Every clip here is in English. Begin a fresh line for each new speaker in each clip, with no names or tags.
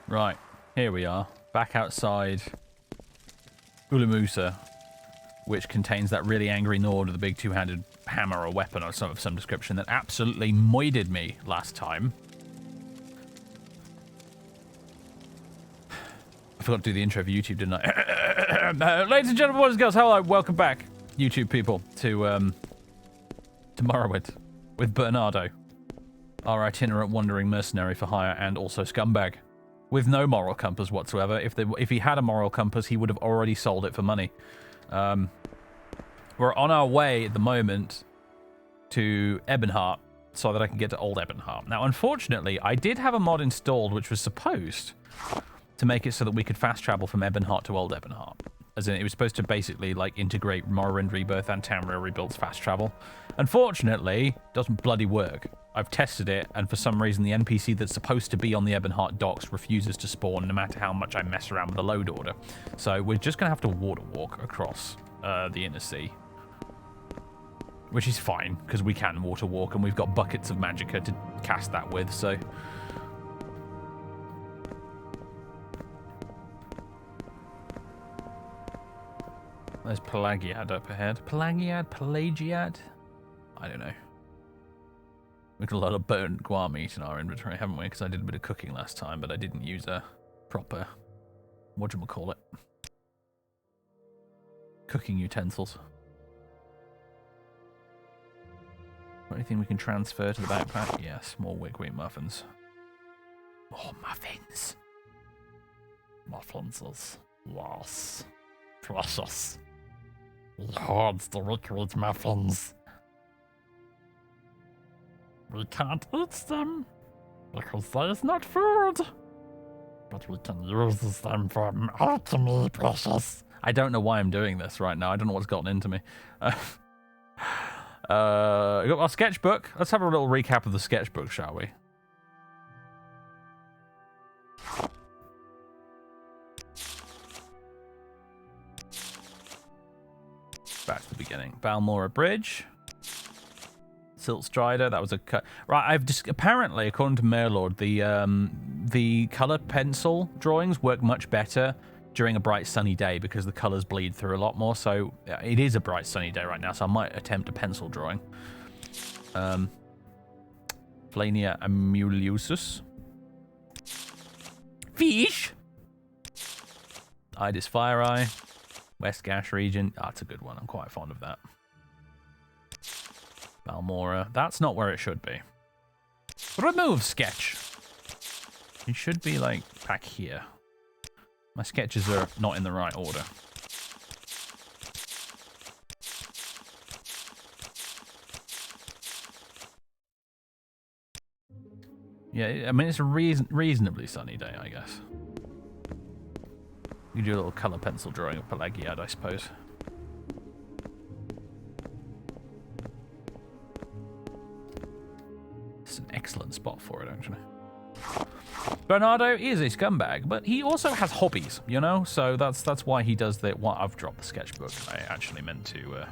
Right, here we are. Back outside Ulamusa, which contains that really angry Nord with a big two-handed hammer or weapon of some description that absolutely moided me last time. I forgot to do the intro for YouTube, didn't I? Ladies and gentlemen, boys and girls, hello, welcome back, YouTube people, to Morrowind with Bernardo, our itinerant wandering mercenary for hire and also scumbag, with no moral compass whatsoever. If he had a moral compass, he would have already sold it for money. We're on our way at the moment to Ebonheart so that I can get to Old Ebonheart. Now, unfortunately, I did have a mod installed which was supposed to make it so that we could fast travel from Ebonheart to Old Ebonheart. As in, it was supposed to basically, like, integrate Morrowind Rebirth and Tamriel Rebuilt's fast travel. Unfortunately, it doesn't bloody work. I've tested it, and for some reason the NPC that's supposed to be on the Ebonheart docks refuses to spawn no matter how much I mess around with the load order. So we're just going to have to water walk across the inner sea. Which is fine, because we can water walk, and we've got buckets of magicka to cast that with, so... There's Pelagiad up ahead. Pelagiad? I don't know. We've got a lot of burnt guar meat in our inventory, haven't we? Because I did a bit of cooking last time, but I didn't use a proper... whatchamacallit? Cooking utensils. Anything we can transfer to the backpack? Yes, more wheat muffins. More muffins. Muffins. Yes. Precious. We hoard the wheat muffins. We can't eat them because there's not food. But we can use them for alchemy, precious. I don't know why I'm doing this right now. I don't know what's gotten into me. We got our sketchbook. Let's have a little recap of the sketchbook, shall we? Back to the beginning. Balmora Bridge. Silt Strider. That was a cut. Right, I've just apparently, according to Mayorlord, the color pencil drawings work much better during a bright sunny day because the colors bleed through a lot more. So it is a bright sunny day right now, so I might attempt a pencil drawing. Flania Amuliusus. Fish. Idis Fire Eye. West Gash region. That's a good one. I'm quite fond of that. Balmora. That's not where it should be. Remove sketch. It should be like back here. My sketches are not in the right order. Yeah, I mean, it's a reasonably sunny day, I guess. You can do a little colour pencil drawing of Pelagiad, I suppose. It's an excellent spot for it, actually. Bernardo is a scumbag, but he also has hobbies, you know? So that's why he does that. Well, I've dropped the sketchbook. I actually meant to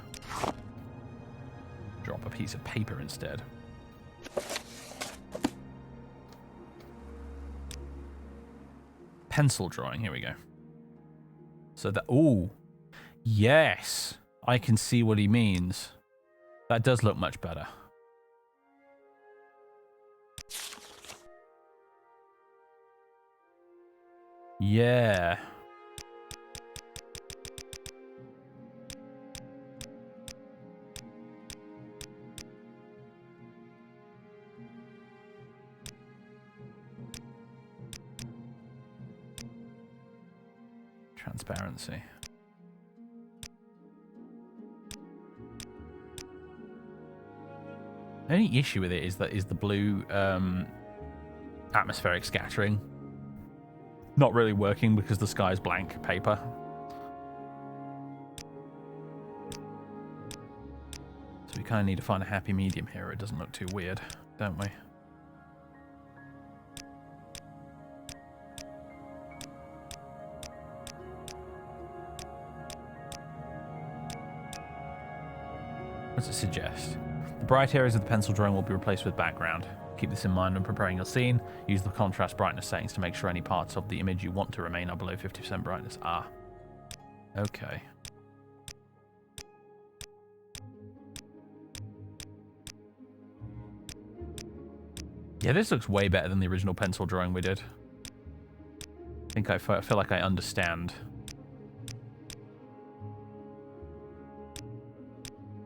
drop a piece of paper instead. Pencil drawing, here we go. So that, ooh, yes, I can see what he means. That does look much better. Yeah. Transparency. The only issue with it is the blue atmospheric scattering not really working because the sky is blank paper. So we kind of need to find a happy medium here. It doesn't look too weird, don't we? What does it suggest? The bright areas of the pencil drawing will be replaced with background. Keep this in mind when preparing your scene. Use the contrast brightness settings to make sure any parts of the image you want to remain are below 50% brightness. Ah. Okay. Yeah, this looks way better than the original pencil drawing we did. I think I feel like I understand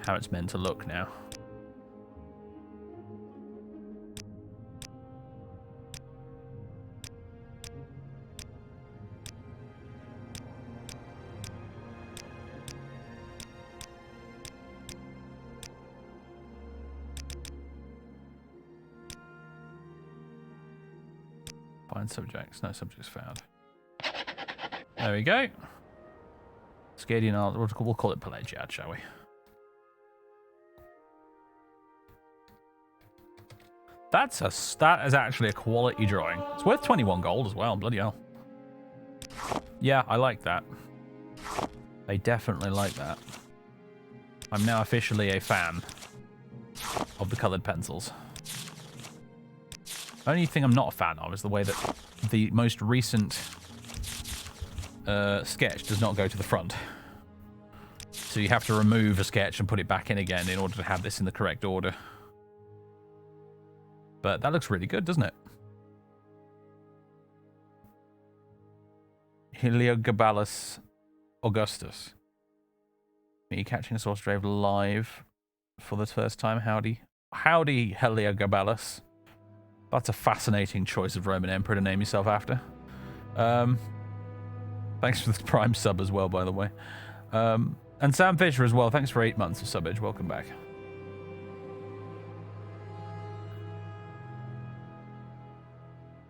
how it's meant to look now. Find subjects. No subjects found. There we go. Skadian art. We'll call it Pelagiad, shall we? That is actually a quality drawing. It's worth 21 gold as well. Bloody hell. Yeah, I like that. I definitely like that. I'm now officially a fan of the coloured pencils. Only thing I'm not a fan of is the way that the most recent sketch does not go to the front. So you have to remove a sketch and put it back in again in order to have this in the correct order. But that looks really good, doesn't it? Heliogabalus Augustus. Are you catching a source drave live for the first time? Howdy. Howdy, Heliogabalus. That's a fascinating choice of Roman Emperor to name yourself after. Thanks for the Prime sub as well, by the way. And Sam Fisher as well. Thanks for 8 months of subbage. Welcome back.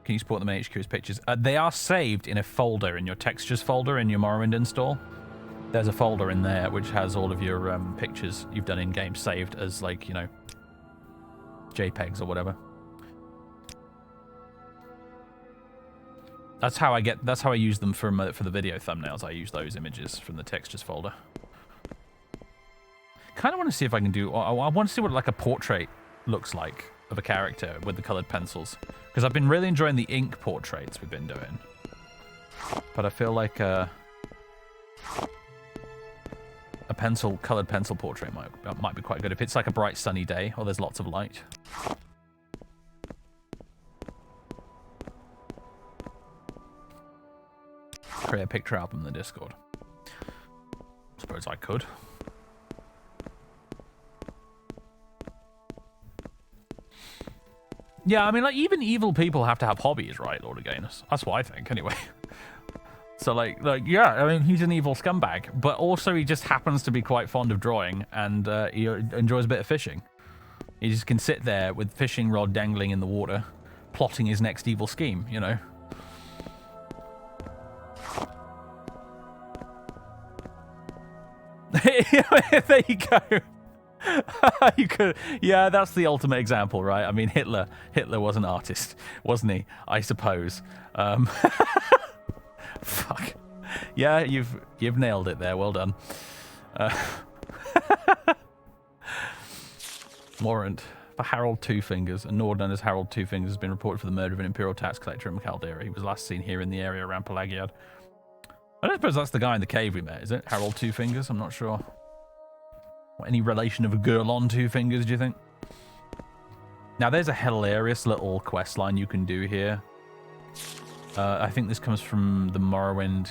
Can you support them in HQ as pictures? They are saved in a folder in your textures folder in your Morrowind install. There's a folder in there which has all of your pictures you've done in game saved as, like, you know, JPEGs or whatever. That's how I use them for the video thumbnails. I use those images from the textures folder. Kind of want to see if I can do. I want to see what like a portrait looks like of a character with the colored pencils, because I've been really enjoying the ink portraits we've been doing. But I feel like a colored pencil portrait might be quite good if it's like a bright sunny day or there's lots of light. Create a picture album in the Discord. Suppose I could. Yeah, I mean, like, even evil people have to have hobbies, right, Lord Againus? That's what I think, anyway. So, like, yeah, I mean, he's an evil scumbag, but also he just happens to be quite fond of drawing, and he enjoys a bit of fishing. He just can sit there with fishing rod dangling in the water, plotting his next evil scheme, you know? There you go. You could, yeah, that's the ultimate example, right? I mean, Hitler was an artist, wasn't he? I suppose. Fuck. Yeah, you've nailed it there. Well done. Warrant for Harold Two Fingers. A Nord known as Harold Two Fingers has been reported for the murder of an imperial tax collector in Caldera. He was last seen here in the area around Pelagiad. I don't suppose that's the guy in the cave we met, is it? Harold Two Fingers? I'm not sure. Any relation of a girl on Two Fingers, do you think? Now, there's a hilarious little quest line you can do here. I think this comes from the Morrowind.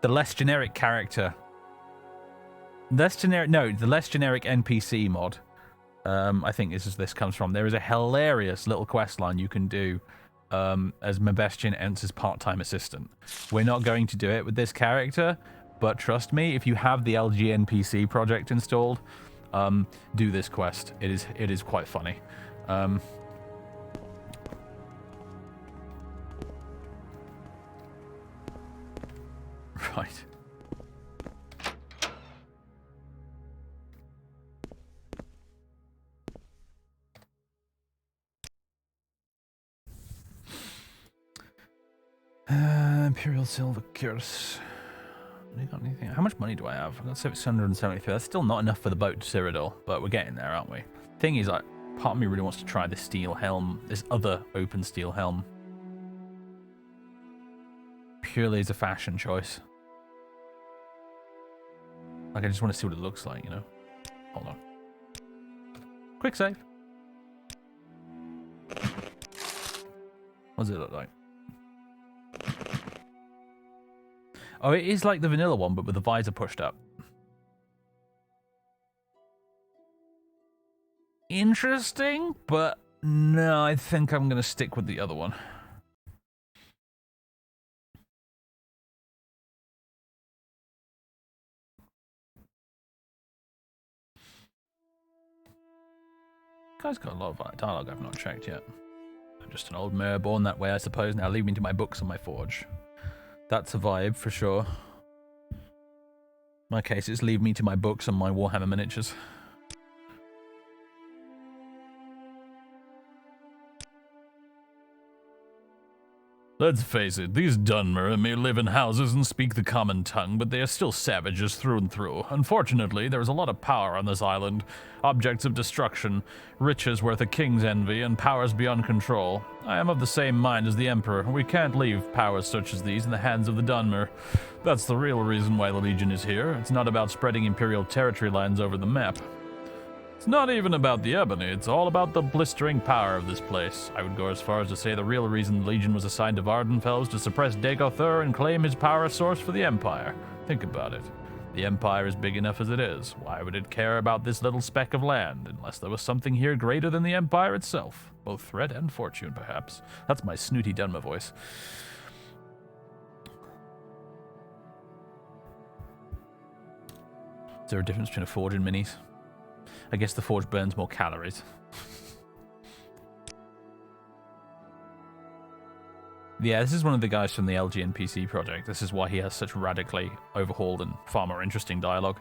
The less generic character. The less generic NPC mod. I think this comes from. There is a hilarious little quest line you can do as Mebestian enters part-time assistant. We're not going to do it with this character, but trust me, if you have the LGNPC project installed, do this quest. It is quite funny. Right. Imperial Silver Curse. You got anything? How much money do I have? I've got 673. That's still not enough for the boat to Cyrodiil, but we're getting there, aren't we? Thing is, Part of me really wants to try this steel helm, this other open steel helm. Purely as a fashion choice. Like, I just want to see what it looks like, you know? Hold on. Quick save. What does it look like? Oh, it is like the vanilla one, but with the visor pushed up. Interesting, but no, I think I'm going to stick with the other one. Guy's got a lot of dialogue I've not checked yet. I'm just an old mare born that way, I suppose. Now leave me to my books on my forge. That's a vibe for sure. In my case, it's leave me to my books and my Warhammer miniatures. Let's face it, these Dunmer may live in houses and speak the common tongue, but they are still savages through and through. Unfortunately, there is a lot of power on this island. Objects of destruction, riches worth a king's envy, and powers beyond control. I am of the same mind as the Emperor. We can't leave powers such as these in the hands of the Dunmer. That's the real reason why the Legion is here. It's not about spreading Imperial territory lines over the map. It's not even about the ebony, it's all about the blistering power of this place. I would go as far as to say the real reason the Legion was assigned to Vardenfell was to suppress Dagothur and claim his power source for the Empire. Think about it. The Empire is big enough as it is. Why would it care about this little speck of land, unless there was something here greater than the Empire itself? Both threat and fortune, perhaps. That's my snooty Dunmer voice. Is there a difference between a forge and minis? I guess the forge burns more calories. Yeah, this is one of the guys from the LGNPC project. This is why he has such radically overhauled and far more interesting dialogue.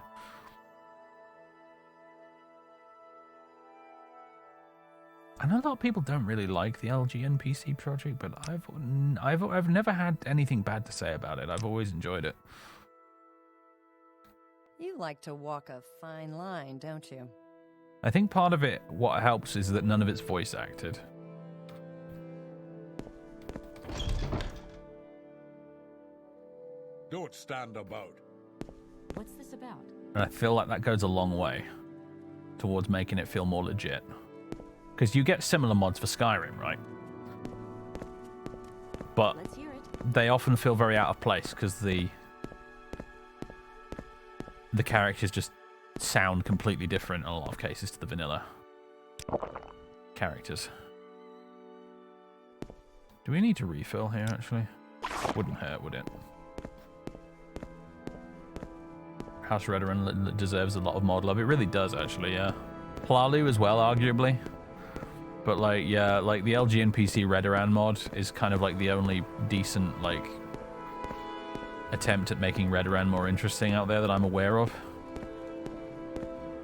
I know a lot of people don't really like the LGNPC project, but I've never had anything bad to say about it. I've always enjoyed it.
You like to walk a fine line, don't you?
I think part of it, what helps, is that none of it's voice acted.
Don't stand about.
What's this about?
And I feel like that goes a long way towards making it feel more legit. Because you get similar mods for Skyrim, right? But
Let's hear it.
they often feel very out of place because the characters just sound completely different in a lot of cases to the vanilla characters. Do we need to refill here, actually? Wouldn't hurt, would it? House Redoran deserves a lot of mod love. It really does, actually, yeah. Hlalu as well, arguably. But, like, yeah, like, the LGNPC Redoran mod is kind of, like, the only decent, like, attempt at making Redoran more interesting out there that I'm aware of.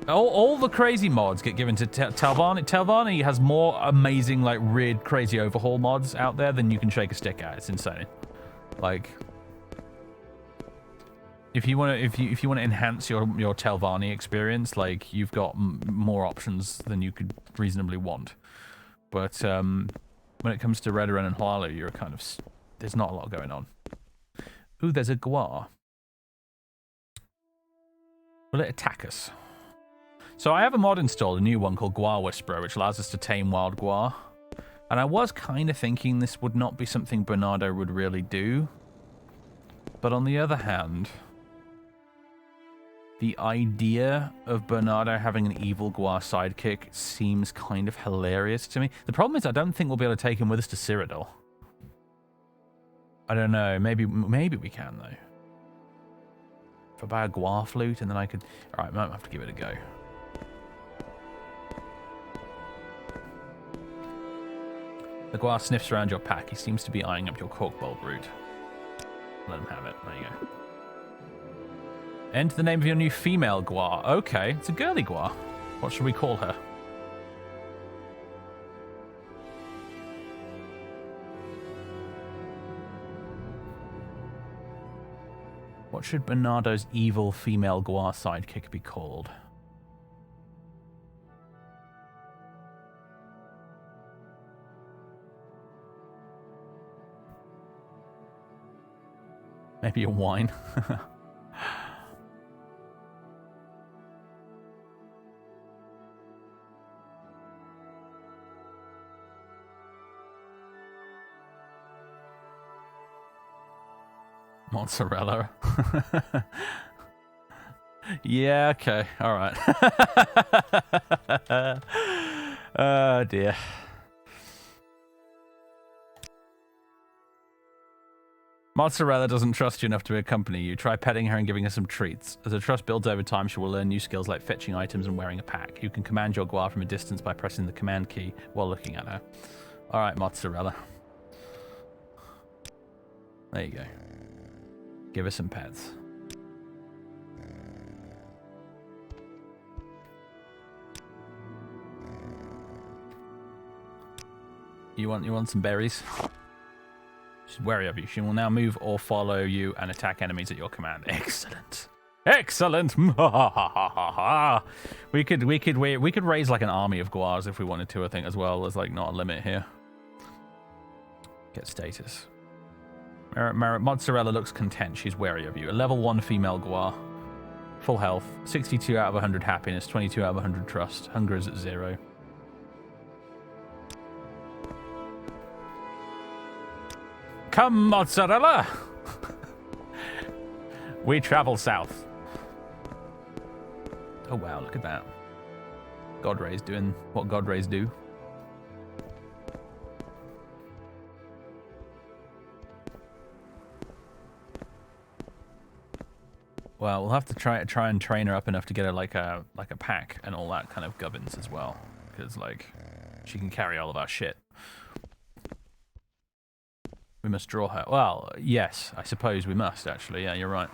All the crazy mods get given to Telvanni. Telvanni has more amazing, like, weird, crazy overhaul mods out there than you can shake a stick at. It's insane. Like, if you want to enhance your Telvanni experience, like, you've got more options than you could reasonably want. But when it comes to Redoran and Hlalu, you're kind of there's not a lot going on. Ooh, there's a Guar. Will it attack us? So I have a mod installed, a new one called Guar Whisperer, which allows us to tame wild Guar. And I was kind of thinking this would not be something Bernardo would really do. But on the other hand, the idea of Bernardo having an evil Guar sidekick seems kind of hilarious to me. The problem is I don't think we'll be able to take him with us to Cyrodiil. I don't know. Maybe we can, though. If I buy a Guar flute and then I could... Alright, I might have to give it a go. The Guar sniffs around your pack. He seems to be eyeing up your corkbowl route. Let him have it. There you go. Enter the name of your new female Guar. Okay, it's a girly Guar. What should we call her? What should Bernardo's evil female Guar sidekick be called? Maybe a wine. Mozzarella. Yeah, okay. All right. Oh, dear. Mozzarella doesn't trust you enough to accompany you. Try petting her and giving her some treats. As her trust builds over time, she will learn new skills like fetching items and wearing a pack. You can command your Guar from a distance by pressing the command key while looking at her. All right, Mozzarella. There you go. Give her some pets. You want some berries? She's wary of you. She will now move or follow you and attack enemies at your command. Excellent. Excellent. we could raise like an army of Guars if we wanted to, I think, as well. There's like not a limit here. Get status. Mozzarella looks content. She's wary of you. A level 1 female Guar. Full health. 62 out of 100 happiness. 22 out of 100 trust. Hunger is at 0. Come, Mozzarella! We travel south. Oh wow, look at that. God Rays doing what God Rays do. Well, we'll have to try and train her up enough to get her like a pack and all that kind of gubbins as well, because like she can carry all of our shit. We must draw her. Well, yes, I suppose we must actually. Yeah, you're right.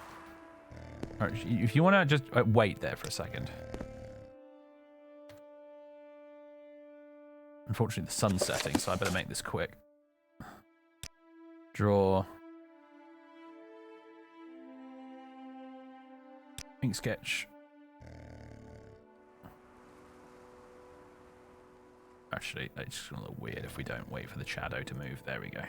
All right, if you want to just wait there for a second. Unfortunately, the sun's setting, so I better make this quick. Draw. Ink sketch. Actually, it's just going to look weird if we don't wait for the shadow to move. There we go.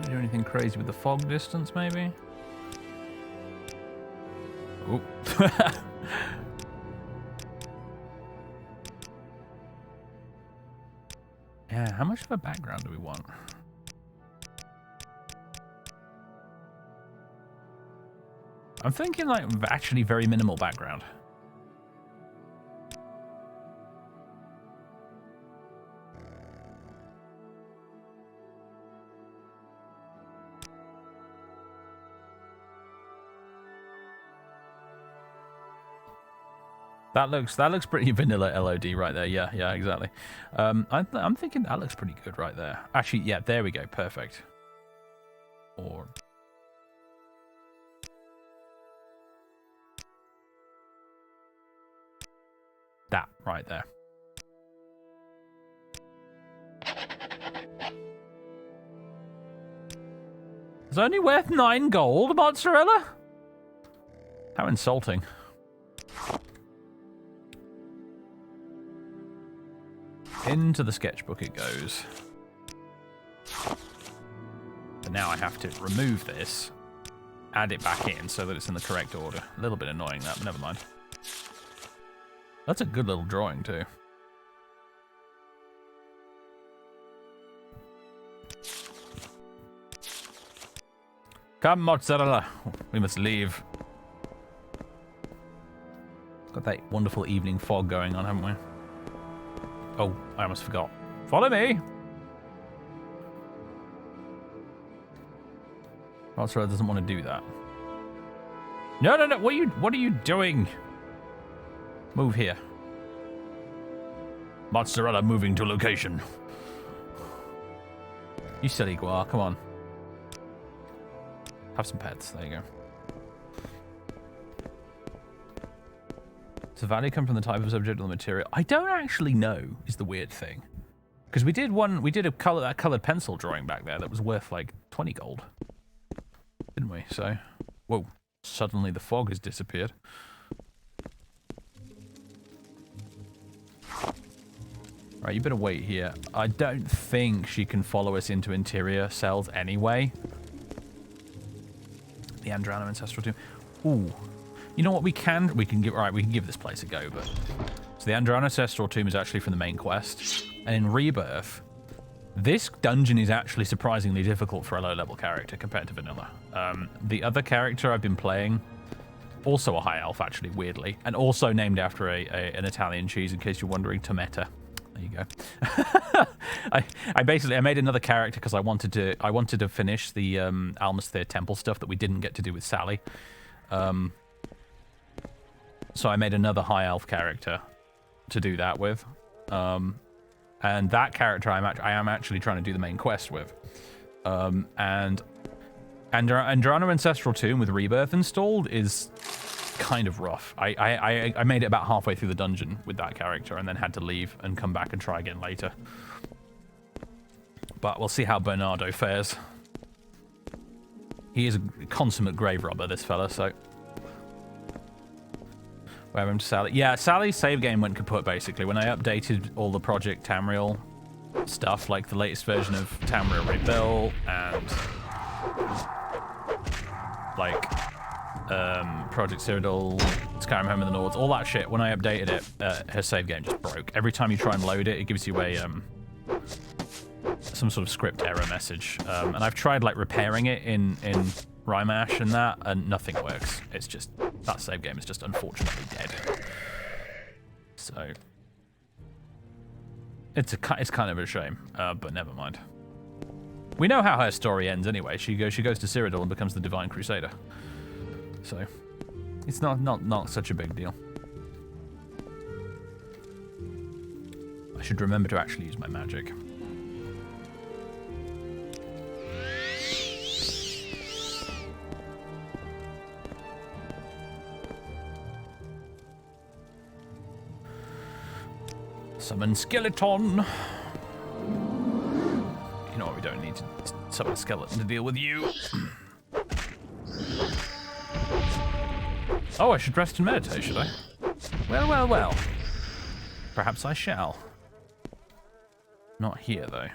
Do anything crazy with the fog distance, maybe? Oh. Yeah, how much of a background do we want? I'm thinking like actually very minimal background. That looks pretty vanilla LOD right there. Yeah, exactly. I'm thinking that looks pretty good right there. Actually, yeah, there we go. Perfect. Or that right there. It's only worth 9 gold, Mozzarella? How insulting. Into the sketchbook it goes. But now I have to remove this, add it back in so that it's in the correct order. A little bit annoying that, but never mind. That's a good little drawing too. Come, Mozzarella. We must leave. Got that wonderful evening fog going on, haven't we? Oh, I almost forgot. Follow me! Mozzarella doesn't want to do that. No! What are you doing? Move here. Mozzarella moving to location. You silly Guar, come on. Have some pets, there you go. Does value come from the type of subject or the material? I don't actually know, is the weird thing. Because we did a colored pencil drawing back there that was worth like 20 gold, didn't we? So, whoa! Suddenly the fog has disappeared. Right, you better wait here. I don't think she can follow us into interior cells anyway. The Andrano ancestral tomb. Ooh, you know what we can give. Right, we can give this place a go. But so the Andrano ancestral tomb is actually from the main quest, and in Rebirth, this dungeon is actually surprisingly difficult for a low-level character compared to vanilla. The other character I've been playing, also a high elf, actually, weirdly, and also named after an Italian cheese. In case you're wondering, Tometa. There you go. I made another character because I wanted to finish the Almasthir temple stuff that we didn't get to do with Sally. So I made another high elf character to do that with, and that character I am actually trying to do the main quest with, and Andrano Ancestral Tomb with Rebirth installed is kind of rough. I made it about halfway through the dungeon with that character and then had to leave and come back and try again later. But we'll see how Bernardo fares. He is a consummate grave robber, this fella, so... Where am to Sally? Yeah, Sally's save game went kaput, basically. When I updated all the Project Tamriel stuff, like the latest version of Tamriel Rebuilt and... like... Project Cyrodiil, Skyrim Home of the Nords, all that shit, when I updated it, her save game just broke. Every time you try and load it, it gives you a, some sort of script error message. And I've tried, like, repairing it in Rymash and that, and nothing works. It's just, that save game is just unfortunately dead. So, it's kind of a shame, but never mind. We know how her story ends anyway. She goes to Cyrodiil and becomes the Divine Crusader. So, it's not such a big deal. I should remember to actually use my magic. Summon Skeleton! You know what, we don't need to summon a skeleton to deal with you. Oh, I should rest and meditate, should I? Well, well, well. Perhaps I shall. Not here, though.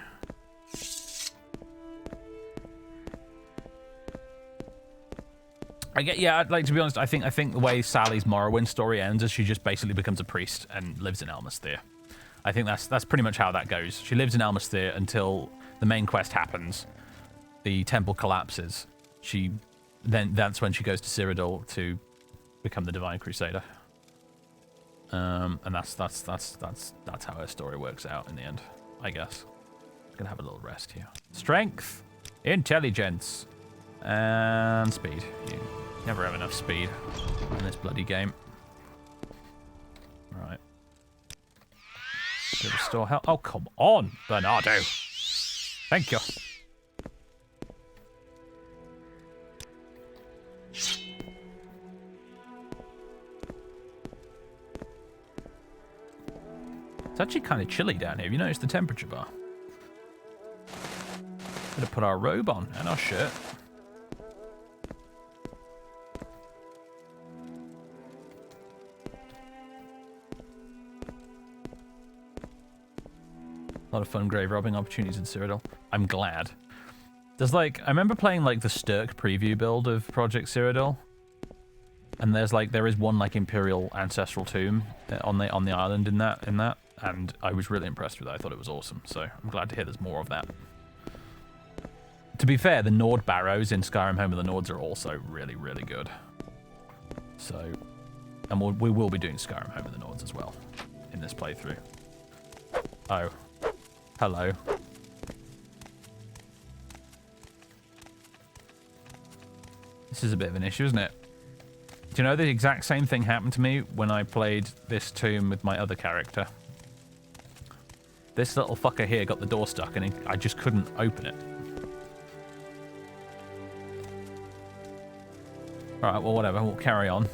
To be honest, I think the way Sally's Morrowind story ends is she just basically becomes a priest and lives in Almasthir. I think that's pretty much how that goes. She lives in Almasthir until the main quest happens. The temple collapses. That's when she goes to Cyrodiil to become the Divine Crusader. And that's how her story works out in the end, I guess. I'm gonna have a little rest here. Strength, intelligence, and speed. You never have enough speed in this bloody game. Right. To restore health. Oh, come on, Bernardo. Thank you. It's actually kind of chilly down here. Have you noticed the temperature bar? Better put our robe on and our shirt. A lot of fun grave robbing opportunities in Cyrodiil. I'm glad. There's like, I remember playing like the Sturk preview build of Project Cyrodiil. And there is one like Imperial ancestral tomb on the island in that. And I was really impressed with it. I thought it was awesome. So I'm glad to hear there's more of that. To be fair, the Nord barrows in Skyrim Home of the Nords are also really, really good. So, and we will be doing Skyrim Home of the Nords as well in this playthrough. Oh, hello. This is a bit of an issue, isn't it? Do you know the exact same thing happened to me when I played this tomb with my other character? This little fucker here got the door stuck and I just couldn't open it. Alright, well whatever, we'll carry on.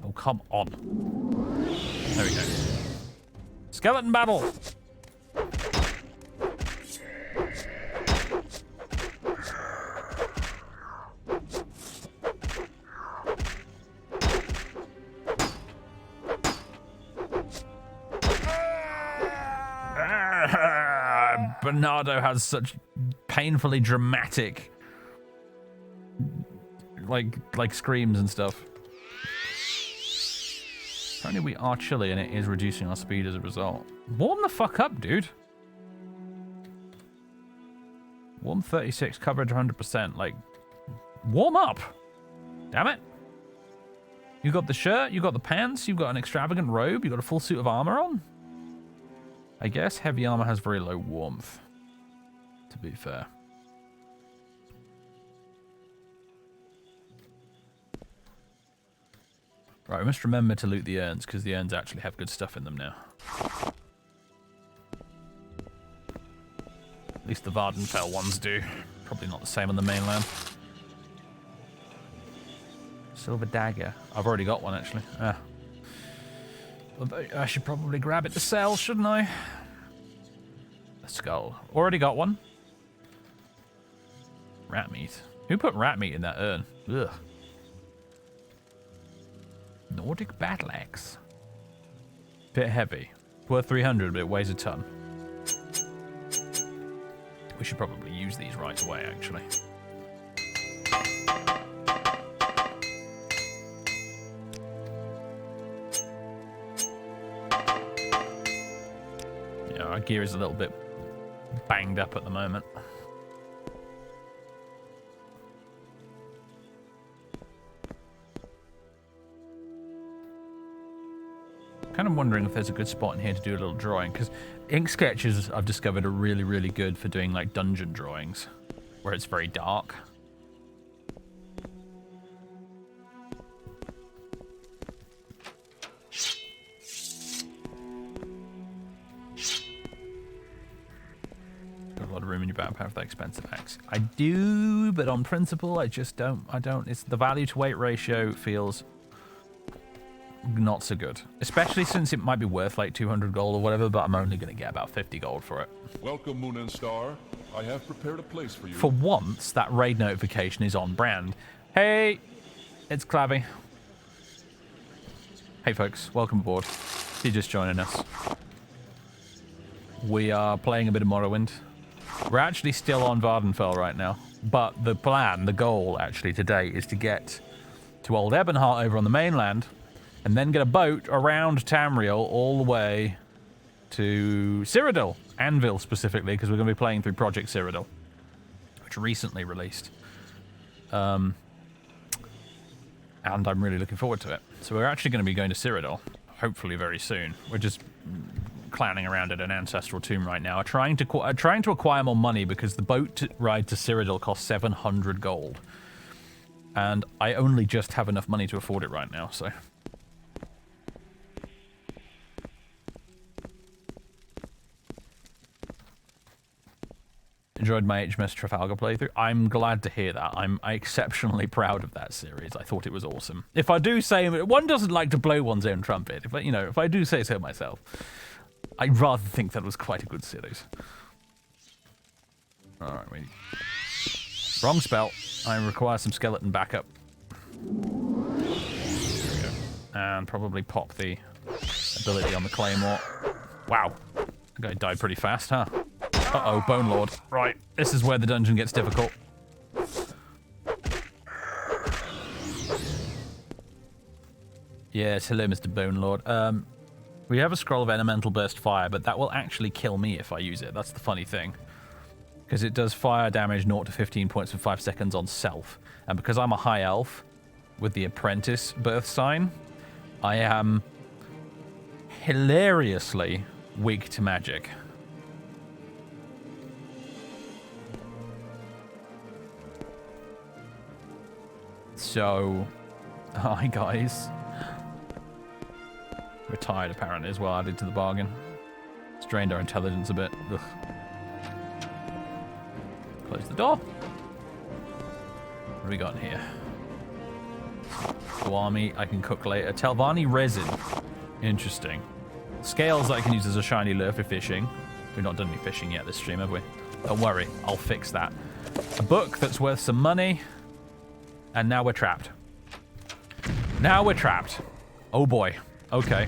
Oh, come on. There we go. Skeleton battle! Bernardo has such painfully dramatic like screams and stuff. Apparently we are chilly and it is reducing our speed as a result. Warm the fuck up, dude. Warm 36, coverage 100%. Like, warm up. Damn it. You got the shirt, you got the pants, you've got an extravagant robe, you got a full suit of armor on. I guess heavy armor has very low warmth, to be fair. Right, we must remember to loot the urns, because the urns actually have good stuff in them now. At least the Vardenfell ones do. Probably not the same on the mainland. Silver dagger. I've already got one, actually. Ah. I should probably grab it to sell, shouldn't I? A skull. Already got one. Rat meat. Who put rat meat in that urn? Ugh. Nordic battle axe. Bit heavy. Worth 300, but it weighs a ton. We should probably use these right away, actually. Yeah, our gear is a little bit banged up at the moment. Kind of wondering if there's a good spot in here to do a little drawing, because ink sketches I've discovered are really, really good for doing like dungeon drawings, where it's very dark. Got a lot of room in your backpack for that expensive axe. I do, but on principle, I just don't. It's the value to weight ratio feels not so good, especially since it might be worth like 200 gold or whatever, but I'm only going to get about 50 gold for it.
Welcome, Moon and Star. I have prepared a place for you.
For once, that raid notification is on brand. Hey, it's Clavy. Hey folks, welcome aboard. If you're just joining us, we are playing a bit of Morrowind. We're actually still on Vardenfell right now, but the plan, the goal actually today is to get to old Ebonheart over on the mainland, and then get a boat around Tamriel all the way to Cyrodiil. Anvil specifically, because we're going to be playing through Project Cyrodiil, which recently released. And I'm really looking forward to it. So we're actually going to be going to Cyrodiil, hopefully very soon. We're just clowning around at an ancestral tomb right now, trying to acquire more money, because the boat ride to Cyrodiil costs 700 gold. And I only just have enough money to afford it right now, so... Enjoyed my HMS Trafalgar playthrough. I'm glad to hear that. I'm exceptionally proud of that series. I thought it was awesome. If I do say, one doesn't like to blow one's own trumpet. If I do say so myself, I'd rather think that was quite a good series. All right, wait. Wrong spell. I require some skeleton backup. There we go. And probably pop the ability on the claymore. Wow, that guy died pretty fast, huh? Uh-oh, Bone Lord. Right, this is where the dungeon gets difficult. Yes, hello, Mr. Bone Lord. We have a scroll of elemental burst fire, but that will actually kill me if I use it. That's the funny thing. Because it does fire damage 0 to 15 points for 5 seconds on self. And because I'm a high elf with the apprentice birth sign, I am hilariously weak to magic. So, hi guys. We're tired apparently as well, added to the bargain. Strained our intelligence a bit. Ugh. Close the door. What have we got in here? Guar meat I can cook later. Telvanni resin. Interesting. Scales that I can use as a shiny lure for fishing. We've not done any fishing yet this stream, have we? Don't worry, I'll fix that. A book that's worth some money. And now we're trapped. Now we're trapped. Oh boy. Okay.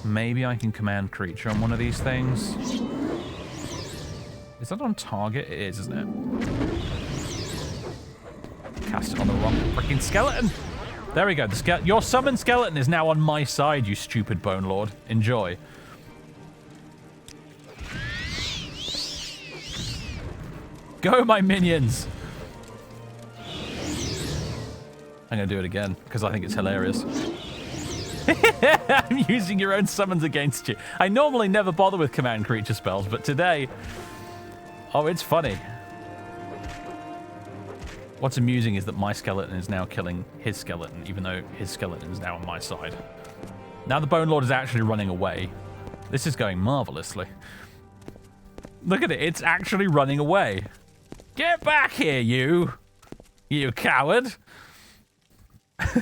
Maybe I can command creature on one of these things. Is that on target? It is, isn't it? Cast it on the wrong freaking skeleton. There we go. Your summoned skeleton is now on my side, you stupid Bone Lord. Enjoy. Go, my minions! I'm going to do it again, because I think it's hilarious. I'm using your own summons against you. I normally never bother with command creature spells, but today... Oh, it's funny. What's amusing is that my skeleton is now killing his skeleton, even though his skeleton is now on my side. Now the Bone Lord is actually running away. This is going marvelously. Look at it, it's actually running away. Get back here, you! You coward! Let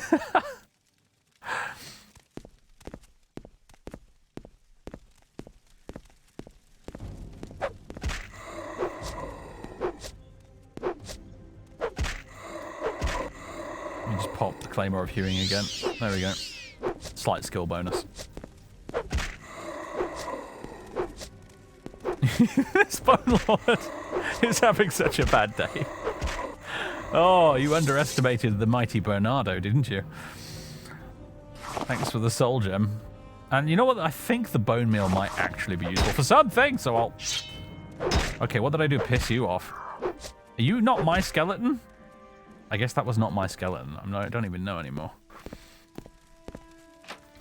me just pop the Claymore of Hewing again. There we go. Slight skill bonus. This Bone Lord is having such a bad day. Oh, you underestimated the mighty Bernardo, didn't you? Thanks for the soul gem. And you know what? I think the bone meal might actually be useful for something, so I'll... Okay, what did I do? Piss you off? Are you not my skeleton? I guess that was not my skeleton. I don't even know anymore.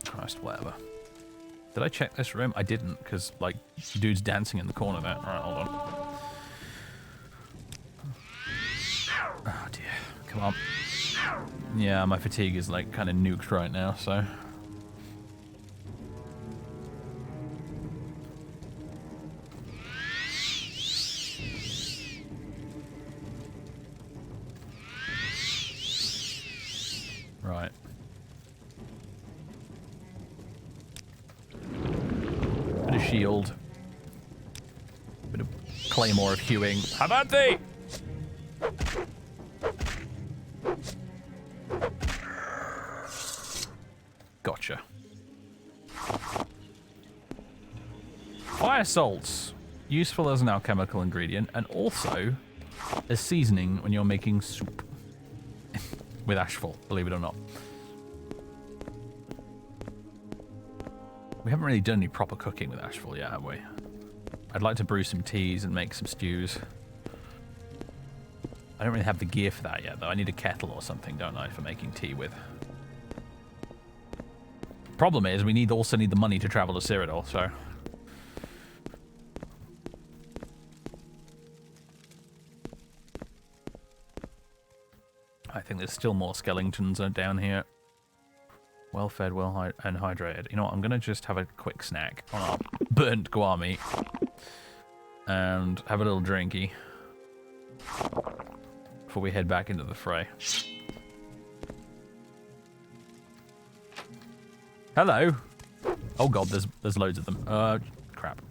Christ, whatever. Did I check this room? I didn't, because, like, dude's dancing in the corner there. Alright, hold on. Oh, dear. Come on. Yeah, my fatigue is, like, kind of nuked right now, so... Right. Bit of shield. Bit of Claymore of Hewing. How about thee? Gotcha. Fire salts. Useful as an alchemical ingredient and also as seasoning when you're making soup. With Ashfall, believe it or not. We haven't really done any proper cooking with Ashfall yet, have we? I'd like to brew some teas and make some stews. I don't really have the gear for that yet, though. I need a kettle or something, don't I, for making tea with. Problem is, we also need the money to travel to Cyrodiil, so... I think there's still more skeletons down here. Well fed, and hydrated. You know what? I'm going to just have a quick snack on our burnt guar meat. And have a little drinky. Before we head back into the fray. Hello. Oh god, there's loads of them. Crap.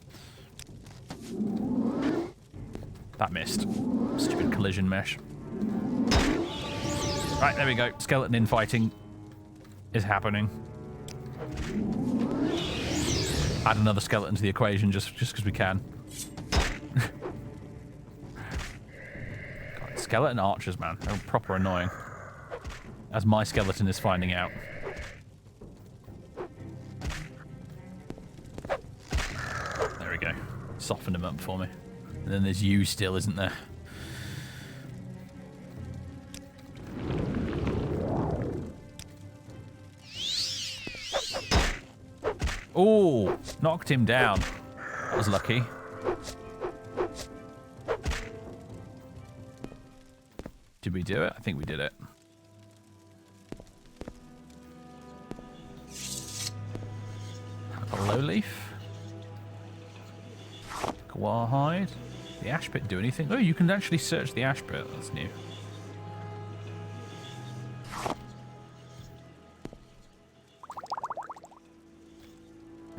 That missed. Stupid collision mesh. Right, there we go. Skeleton infighting is happening. Add another skeleton to the equation just because we can. God, skeleton archers, man. They're proper annoying. As my skeleton is finding out. There we go. Softened him up for me. And then there's you still, isn't there? Oh, knocked him down. That was lucky. Did we do it? I think we did it. A low leaf. Guar hide. The ash pit do anything? Oh, you can actually search the ash pit. That's new.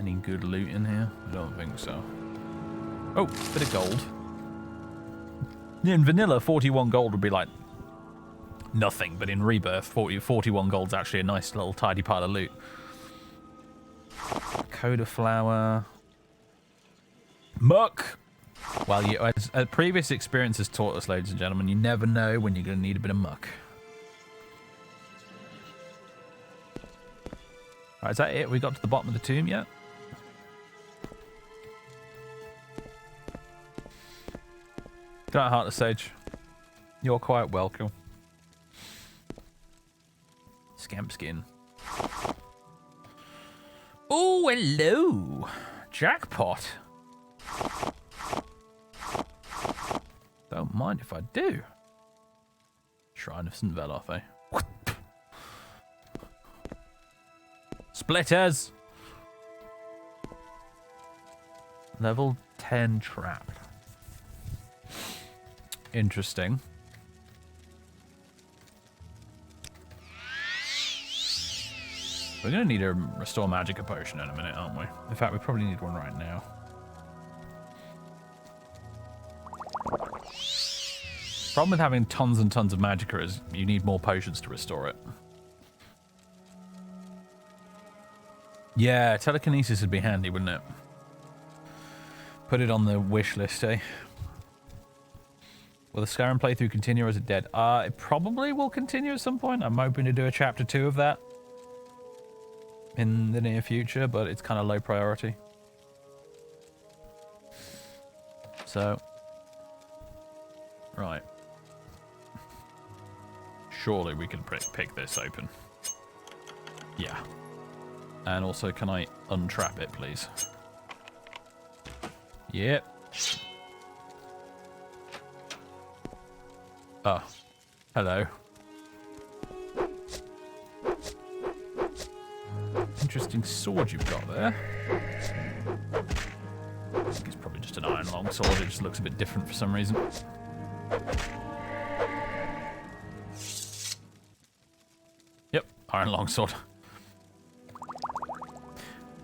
Any good loot in here? I don't think so. Oh, bit of gold. In vanilla, 41 gold would be like nothing, but in Rebirth, 41 gold's actually a nice little tidy pile of loot. Coda flower. Muck! Well, as previous experience has taught us, ladies and gentlemen, you never know when you're going to need a bit of muck. Alright, is that it? We got to the bottom of the tomb yet? Good night, Heartless Sage. You're quite welcome. Scamp skin. Oh, hello! Jackpot! Don't mind if I do. Shrine of St. Veloth, eh? Splitters! Level 10 trap. Interesting. We're going to need a Restore Magicka potion in a minute, aren't we? In fact, we probably need one right now. Problem with having tons and tons of Magicka is you need more potions to restore it. Yeah, telekinesis would be handy, wouldn't it? Put it on the wish list, eh? Will the Skyrim playthrough continue or is it dead? It probably will continue at some point. I'm hoping to do a chapter 2 of that in the near future, but it's kind of low priority. So, right. Surely we can pick this open. Yeah. And also, can I untrap it, please? Yep. Oh. Hello. Interesting sword you've got there. I think it's probably just an iron longsword. It just looks a bit different for some reason. Yep, iron longsword.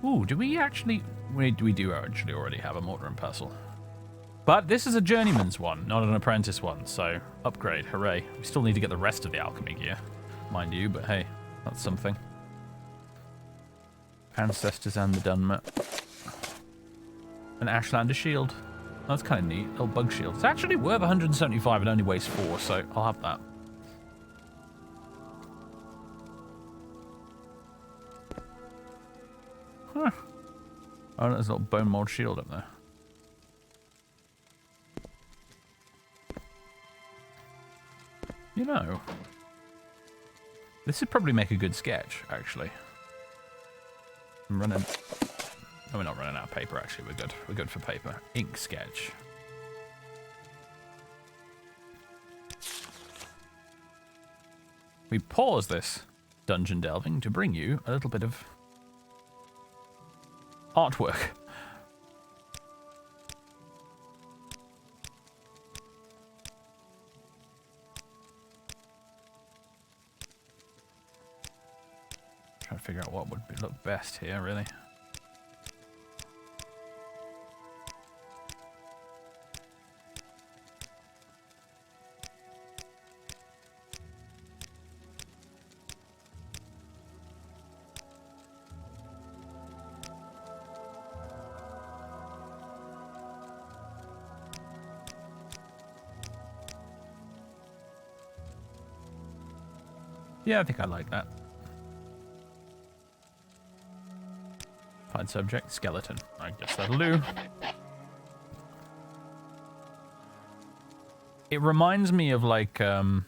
Ooh, do we actually... We do actually already have a mortar and pestle. But this is a journeyman's one, not an apprentice one, so upgrade, hooray. We still need to get the rest of the alchemy gear, mind you, but hey, that's something. Ancestors and the Dunmer. An Ashlander shield. That's kind of neat, little bug shield. It's actually worth 175 and only weighs 4, so I'll have that. Huh. Oh, there's a little bone mold shield up there. You know, this would probably make a good sketch, actually. I'm running... No, we're not running out of paper, actually. We're good. We're good for paper. Ink sketch. We pause this dungeon delving to bring you a little bit of artwork. Trying to figure out what would look best here, really. Yeah, I think I like that. Find subject, skeleton. I guess that'll do. It reminds me of like, I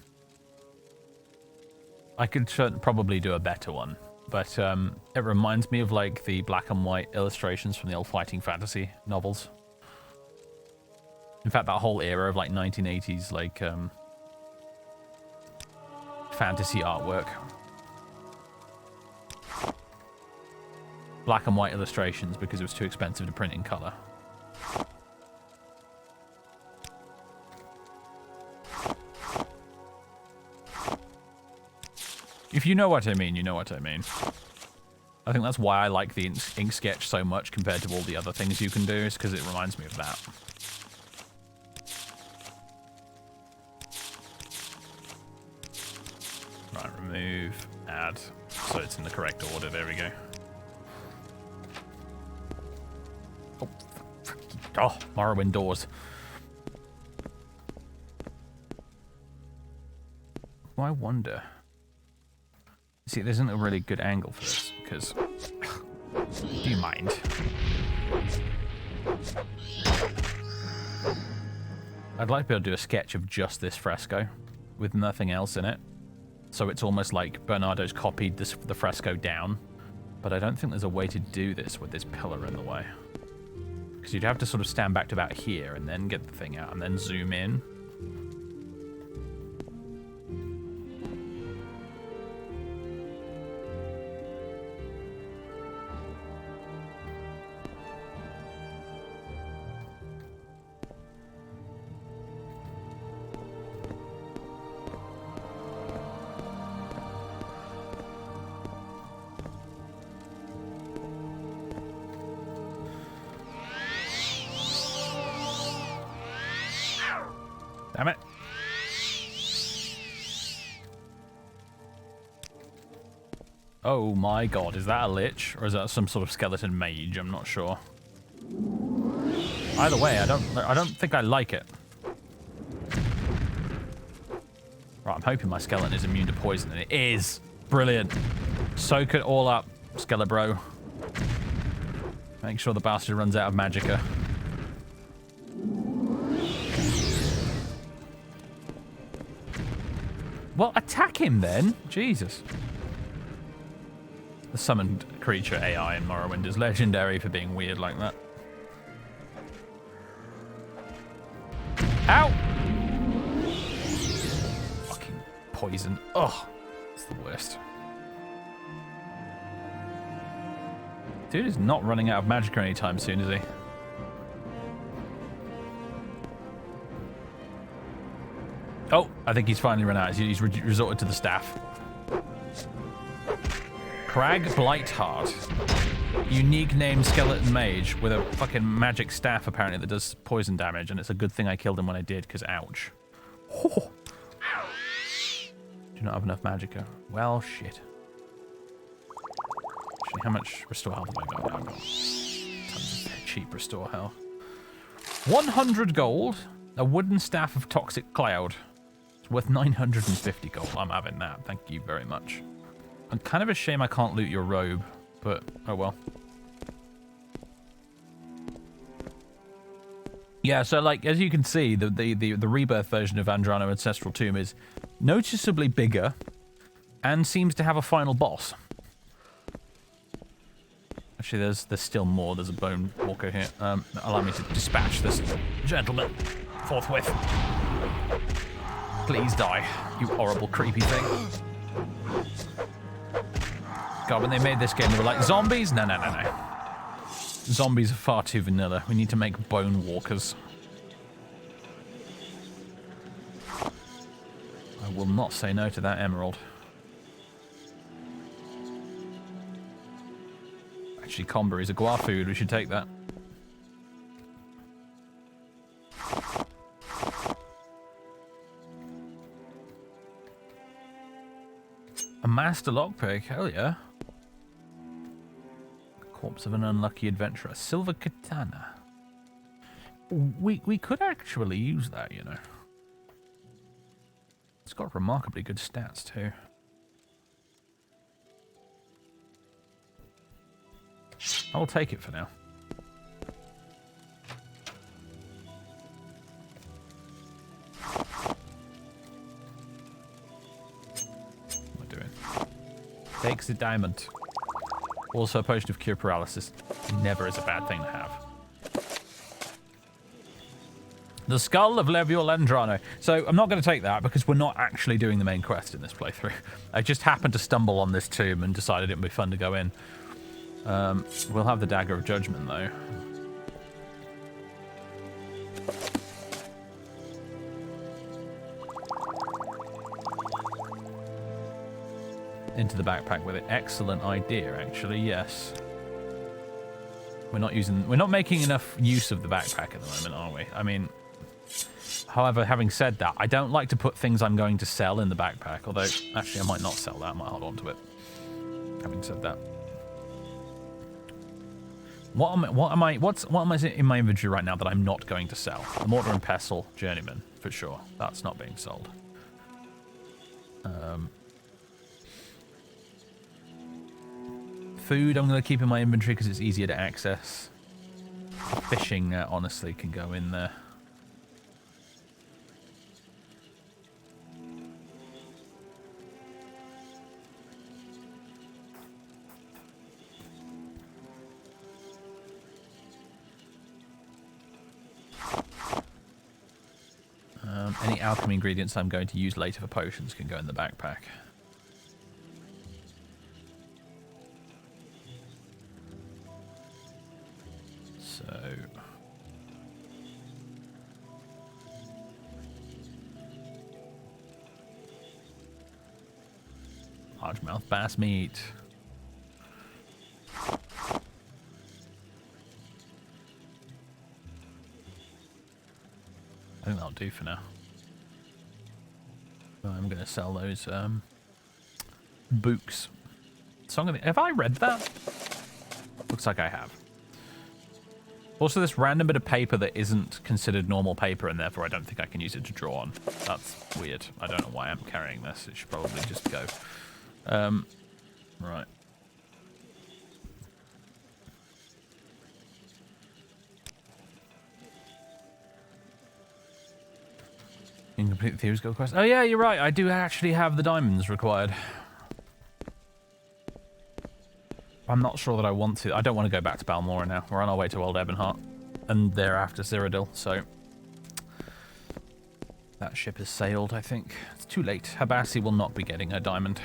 could probably do a better one, but it reminds me of like the black and white illustrations from the old fighting fantasy novels. In fact, that whole era of like 1980s, like, fantasy artwork. Black and white illustrations because it was too expensive to print in color. If you know what I mean, you know what I mean. I think that's why I like the ink sketch so much compared to all the other things you can do, is because it reminds me of that. Right, remove, add, so it's in the correct order. There we go. Oh, Morrowind doors. Well, I wonder. See, there isn't a really good angle for this, because... Do you mind? I'd like to be able to do a sketch of just this fresco, with nothing else in it. So it's almost like Bernardo's copied the fresco down. But I don't think there's a way to do this with this pillar in the way. Because you'd have to sort of stand back to about here and then get the thing out and then zoom in. Damn it. Oh my god, is that a lich? Or is that some sort of skeleton mage? I'm not sure. Either way, I don't think I like it. Right, I'm hoping my skeleton is immune to poison, and it is. Brilliant. Soak it all up, Skelebro. Make sure the bastard runs out of magicka. Well, attack him then. Jesus. The summoned creature AI in Morrowind is legendary for being weird like that. Ow! Fucking poison. Ugh. It's the worst. Dude is not running out of magic anytime soon, is he? Oh, I think he's finally run out. He's resorted to the staff. Crag Blightheart. Unique name skeleton mage with a fucking magic staff apparently that does poison damage, and it's a good thing I killed him when I did, because ouch. Oh. Do not have enough magicka. Well, shit. Actually, how much restore health have I got? I've got tons of cheap restore health. 100 gold. A wooden staff of toxic cloud. It's worth 950 gold. I'm having that. Thank you very much. I'm kind of ashamed I can't loot your robe, but oh well. Yeah, so like as you can see, the rebirth version of Andrano Ancestral Tomb is noticeably bigger and seems to have a final boss. Actually, there's still more. There's a bone walker here. Allow me to dispatch this gentleman forthwith. Please die, you horrible, creepy thing. God, when they made this game, they were like, zombies? No, no, no, no. Zombies are far too vanilla. We need to make bone walkers. I will not say no to that emerald. Actually, Comber is a Guar food. We should take that. A master lockpick, hell yeah. Corpse of an unlucky adventurer. Silver katana. We could actually use that, you know. It's got remarkably good stats too. I will take it for now. Takes the diamond. Also, a potion of cure paralysis. Never is a bad thing to have. The skull of Levior Andrano. So I'm not going to take that because we're not actually doing the main quest in this playthrough. I just happened to stumble on this tomb and decided it would be fun to go in. We'll have the Dagger of Judgment though. into the backpack with it. Excellent idea, actually, yes. We're not making enough use of the backpack at the moment, are we? I mean, however, having said that, I don't like to put things I'm going to sell in the backpack, although, actually, I might not sell that. I might hold on to it. Having said that. What am I in my inventory right now that I'm not going to sell? The Mortar and Pestle Journeyman, for sure. That's not being sold. Food I'm going to keep in my inventory because it's easier to access. Fishing, honestly, can go in there. Any alchemy ingredients I'm going to use later for potions can go in the backpack. So... largemouth bass meat. I think that'll do for now. I'm going to sell those books. Song of the... Have I read that? Looks like I have. Also, this random bit of paper that isn't considered normal paper, and therefore I don't think I can use it to draw on. That's weird. I don't know why I'm carrying this. It should probably just go. Right. Incomplete Theories Gold Quest. Oh yeah, you're right. I do actually have the diamonds required. I'm not sure that I want to. I don't want to go back to Balmora now. We're on our way to Old Ebonheart. And thereafter Cyrodiil, so... that ship has sailed, I think. It's too late. Habasi will not be getting a diamond.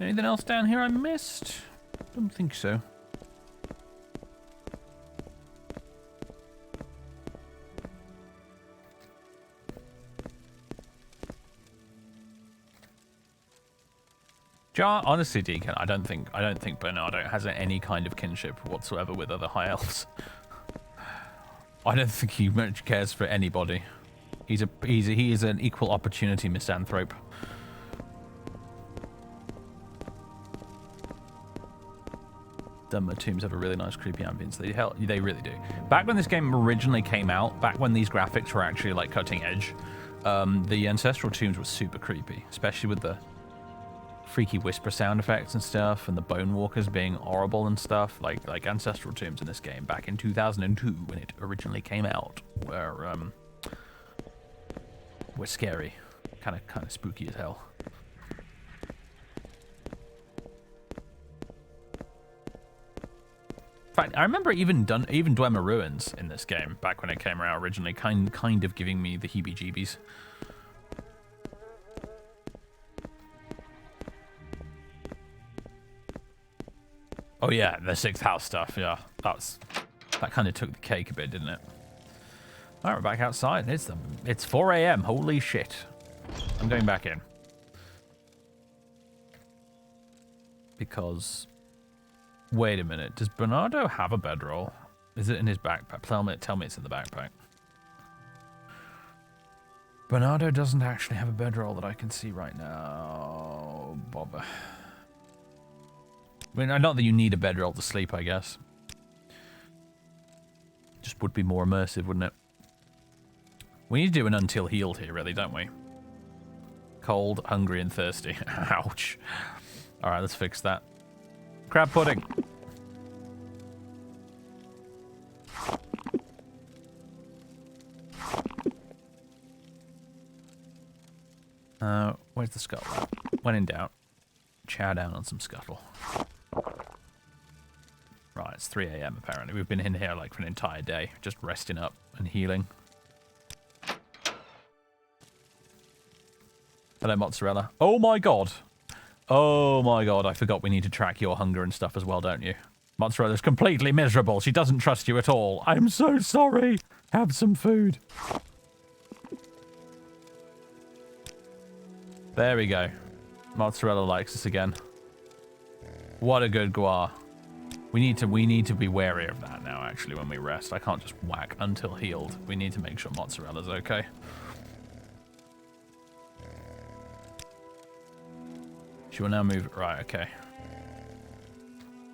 Anything else down here I missed? Don't think so. Honestly, Deacon, I don't think Bernardo has any kind of kinship whatsoever with other high elves. I don't think he much cares for anybody. He is an equal opportunity misanthrope. Dumber tombs have a really nice creepy ambience. They really do. Back when this game originally came out, back when these graphics were actually like cutting edge, the ancestral tombs were super creepy, especially with the freaky whisper sound effects and stuff, and the bone walkers being horrible and stuff. Like ancestral tombs in this game back in 2002 when it originally came out were scary, kind of spooky as hell. In fact, I remember even Dwemer Ruins in this game back when it came out originally, kind of giving me the heebie-jeebies. Oh yeah, the sixth house stuff. Yeah, that kind of took the cake a bit, didn't it? All right, we're back outside. It's 4 a.m. Holy shit! I'm going back in because. Wait a minute. Does Bernardo have a bedroll? Is it in his backpack? Tell me it's in the backpack. Bernardo doesn't actually have a bedroll that I can see right now. Bother. I mean, not that you need a bedroll to sleep, I guess. Just would be more immersive, wouldn't it? We need to do an until healed here, really, don't we? Cold, hungry, and thirsty. Ouch. Alright, let's fix that. Crab pudding. Where's the scuttle at? When in doubt, chow down on some scuttle. Right, it's 3 a.m. apparently. We've been in here like for an entire day, just resting up and healing. Hello, mozzarella. Oh my god. Oh my god, I forgot we need to track your hunger and stuff as well, don't you? Mozzarella's completely miserable. She doesn't trust you at all. I'm so sorry. Have some food. There we go. Mozzarella likes us again. What a good Guar. We need to be wary of that now, actually, when we rest. I can't just whack until healed. We need to make sure Mozzarella's okay. She will now move. Right, okay.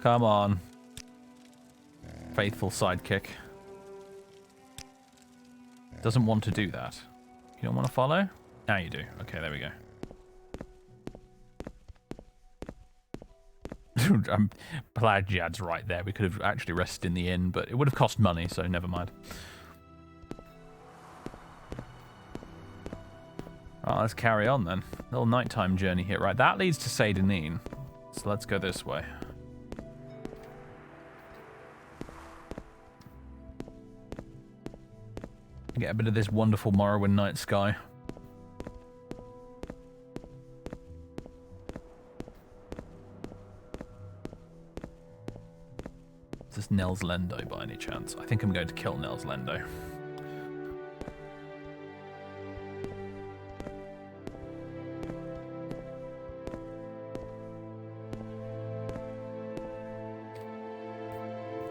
Come on. Faithful sidekick. Doesn't want to do that. You don't want to follow? Now you do. Okay, there we go. I'm glad Jad's right there. We could have actually rested in the inn, but it would have cost money, so never mind. Right, let's carry on then. Little nighttime journey here. Right, that leads to Cyrodiil. So let's go this way. Get a bit of this wonderful Morrowind night sky. Is this Nels Lendo by any chance? I think I'm going to kill Nels Lendo.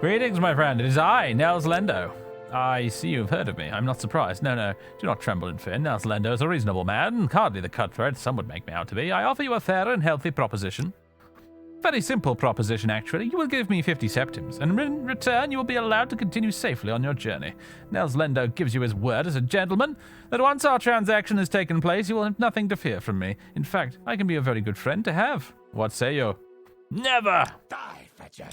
Greetings, my friend. It is I, Nels Lendo. I see you have heard of me. I'm not surprised. No, do not tremble in fear. Nels Lendo is a reasonable man, hardly the cutthroat some would make me out to be. I offer you a fair and healthy proposition. Very simple proposition, actually. You will give me 50 septims, and in return you will be allowed to continue safely on your journey. Nels Lendo gives you his word as a gentleman that once our transaction has taken place, you will have nothing to fear from me. In fact, I can be a very good friend to have. What say you? Never!
Die, Fetcher!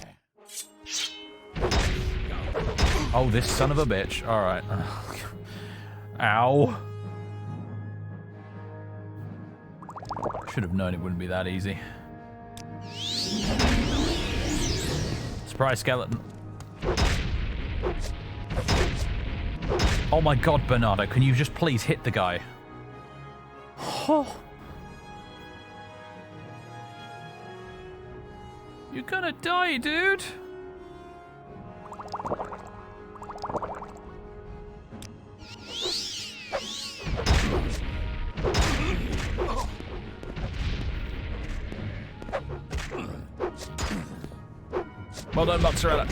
Oh, this son of a bitch. Alright. Ow. Should have known it wouldn't be that easy. Surprise skeleton. Oh my god, Bernardo, can you just please hit the guy? Oh. You're gonna die, dude. Well done, Mozzarella.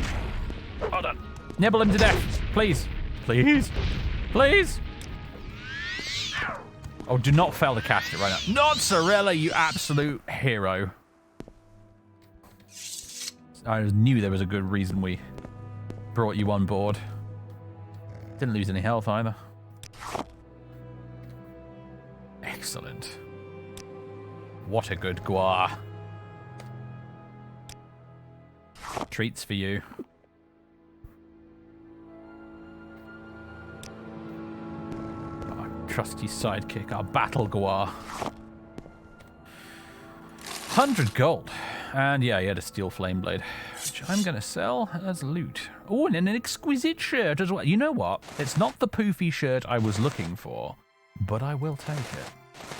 Well done. Nibble him to death. Please. Please. Please. Oh, do not fail to cast it right now. Mozzarella, you absolute hero. I knew there was a good reason we brought you on board. Didn't lose any health either. Excellent. What a good Guar. Treats for you. Our trusty sidekick, our battle Guar. 100 gold. And yeah, he had a steel flame blade, which I'm going to sell as loot. Oh, and an exquisite shirt as well. You know what? It's not the poofy shirt I was looking for, but I will take it.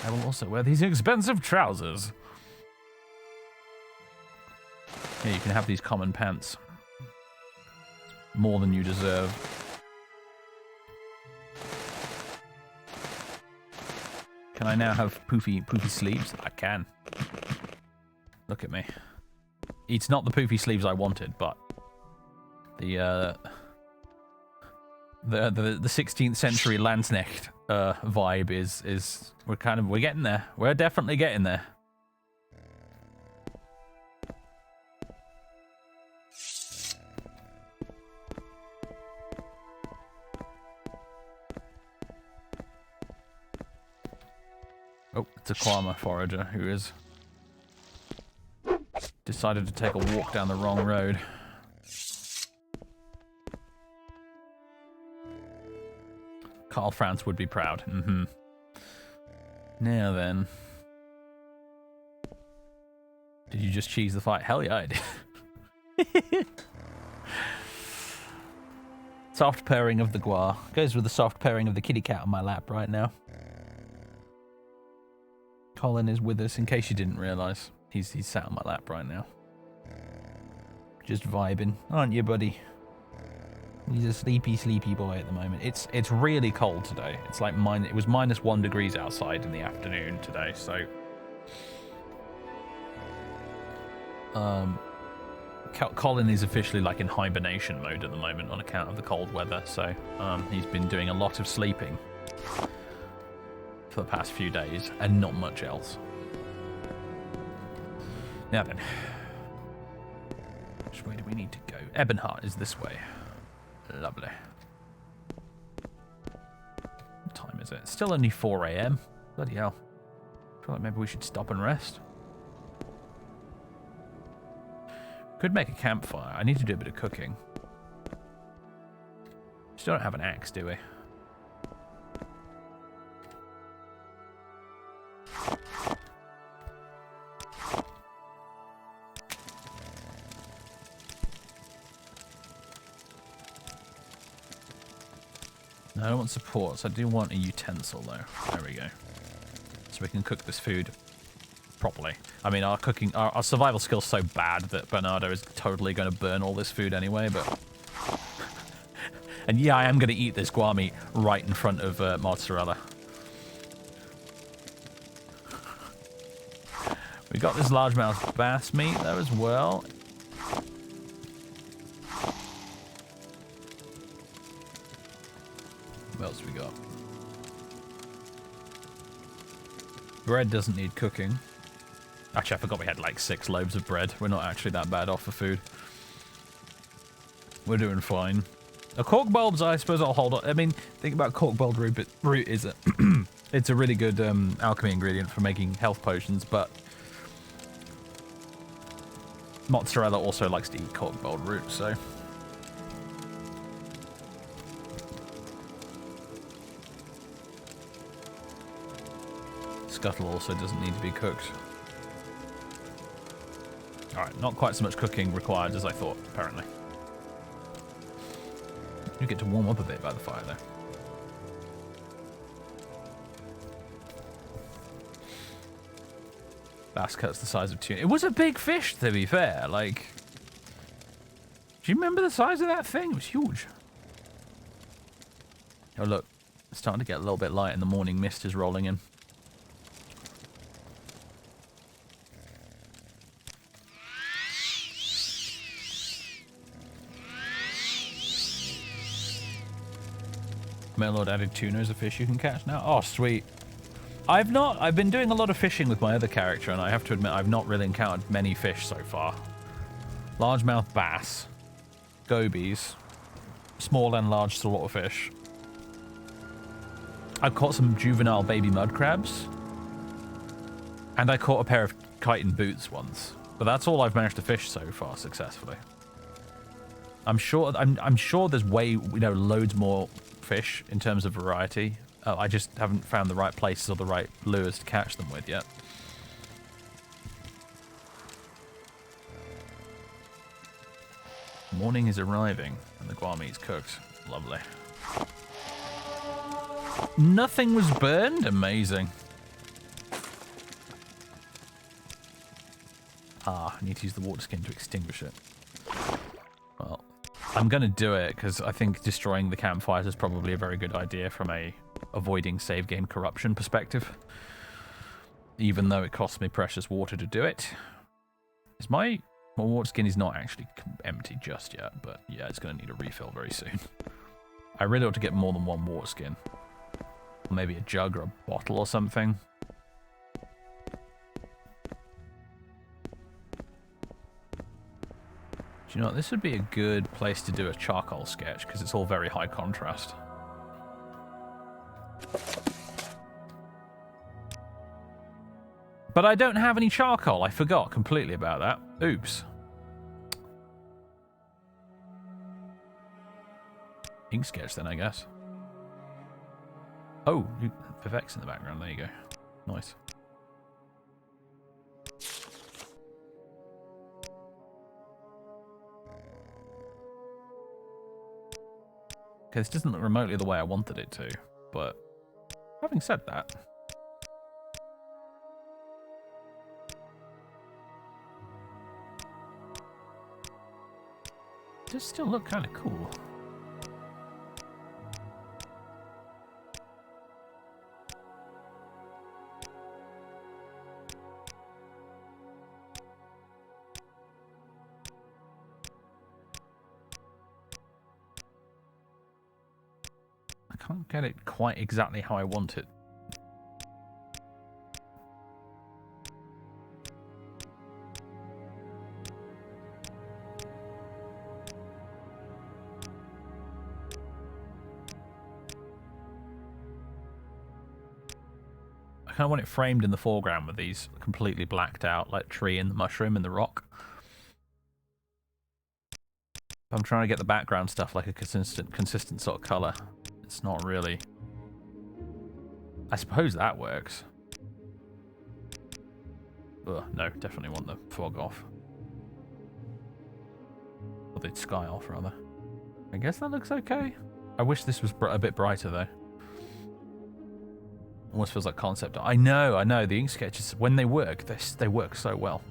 I will also wear these expensive trousers. Yeah, you can have these common pants. More than you deserve. Can I now have poofy sleeves? I can. Look at me. It's not the poofy sleeves I wanted, but the 16th century Landsknecht vibe is we're getting there. We're definitely getting there. Oh, it's a Kwama forager who is decided to take a walk down the wrong road. Karl Franz would be proud. Now then. Did you just cheese the fight? Hell yeah, I did. Soft purring of the Guar. Goes with the soft purring of the kitty cat on my lap right now. Colin is with us, in case you didn't realise. He's sat on my lap right now. Just vibing, aren't you, buddy? He's a sleepy, sleepy boy at the moment. It's really cold today. It's like it was -1 degrees outside in the afternoon today, so Colin is officially like in hibernation mode at the moment on account of the cold weather, so he's been doing a lot of sleeping for the past few days and not much else. Now then, which way do we need to go? Ebonheart is this way. Lovely. What time is it? It's still only 4 AM. Bloody hell. I feel like maybe we should stop and rest. Could make a campfire. I need to do a bit of cooking. Still don't have an axe, do we? No, I don't want supports. I do want a utensil, though. There we go. So we can cook this food properly. I mean, our survival skill's so bad that Bernardo is totally going to burn all this food anyway, but... And yeah, I am going to eat this guar meat right in front of mozzarella. We got this largemouth bass meat, though, as well. What else we got? Bread doesn't need cooking. Actually, I forgot we had like 6 loaves of bread. We're not actually that bad off for food. We're doing fine. A cork bulbs, I suppose I'll hold on. I mean, think about cork bulb root is it's a really good alchemy ingredient for making health potions, but mozzarella also likes to eat cork bulb root, so... Scuttle also doesn't need to be cooked. Alright, not quite so much cooking required as I thought, apparently. You get to warm up a bit by the fire, though. Bass cut's the size of tuna. It was a big fish, to be fair. Like, do you remember the size of that thing? It was huge. Oh, look. It's starting to get a little bit light and the morning mist is rolling in. Melord added tuna as a fish you can catch now. Oh, sweet. I've been doing a lot of fishing with my other character, and I have to admit I've not really encountered many fish so far. Largemouth bass, gobies, small and large saltwater fish. I caught some juvenile baby mud crabs, and I caught a pair of chitin boots once. But that's all I've managed to fish so far successfully. I'm sure there's loads more fish in terms of variety. I just haven't found the right places or the right lures to catch them with yet. Morning is arriving and the guar meat's cooked. Lovely. Nothing was burned? Amazing. Ah, I need to use the water skin to extinguish it. Well, I'm going to do it because I think destroying the campfires is probably a very good idea from a avoiding save game corruption perspective. Even though it costs me precious water to do it. My water skin is not actually empty just yet, but yeah, it's going to need a refill very soon. I really ought to get more than one water skin. Maybe a jug or a bottle or something. Do you know what? This would be a good place to do a charcoal sketch because it's all very high contrast. But I don't have any charcoal. I forgot completely about that. Oops. Ink sketch then, I guess. Oh, Vivek's in the background. There you go. Nice. Okay, this doesn't look remotely the way I wanted it to, but having said that... Does still look kind of cool. I can't get it quite exactly how I want it. I kind of want it framed in the foreground with these completely blacked out, like tree and the mushroom and the rock. I'm trying to get the background stuff like a consistent sort of color. It's not really. I suppose that works. Ugh, no, definitely want the fog off. Or the sky off, rather. I guess that looks okay. I wish this was a bit brighter, though. Almost feels like concept art. I know. The ink sketches, when they work, they work so well.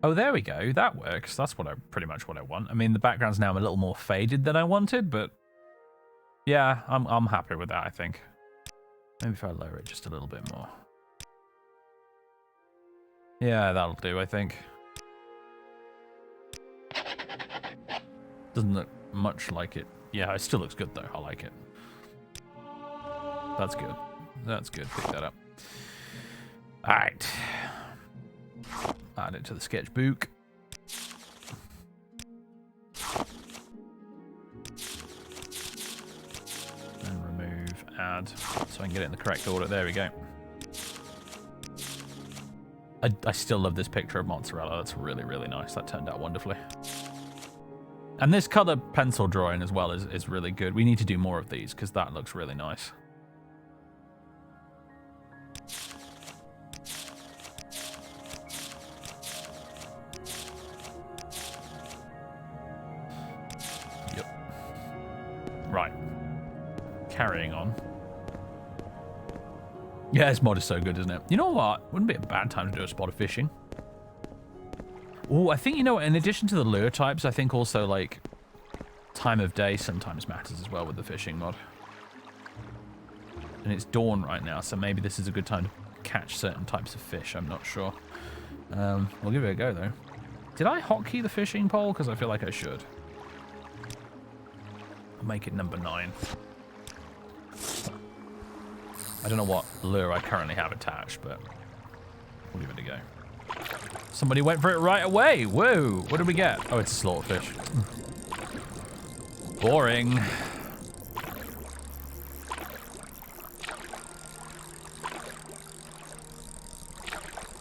Oh, there we go. That works. That's pretty much what I want. I mean, the background's now a little more faded than I wanted, but yeah, I'm happy with that, I think. Maybe if I lower it just a little bit more. Yeah, that'll do, I think. Doesn't look much like it. Yeah, it still looks good, though. I like it. That's good. That's good. Pick that up. All right. Add it to the sketchbook. And remove, add, so I can get it in the correct order. There we go. I still love this picture of mozzarella. That's really, really nice. That turned out wonderfully. And this color pencil drawing as well is really good. We need to do more of these because that looks really nice. Yep. Right. Carrying on. Yeah, this mod is so good, isn't it? You know what? Wouldn't be a bad time to do a spot of fishing. Oh, I think, you know, in addition to the lure types, I think also, like, time of day sometimes matters as well with the fishing mod. And it's dawn right now, so maybe this is a good time to catch certain types of fish. I'm not sure. We'll give it a go, though. Did I hotkey the fishing pole? Because I feel like I should. I'll make it number 9. I don't know what lure I currently have attached, but we'll give it a go. Somebody went for it right away. Whoa, what did we get? Oh, it's a slaughterfish. Boring.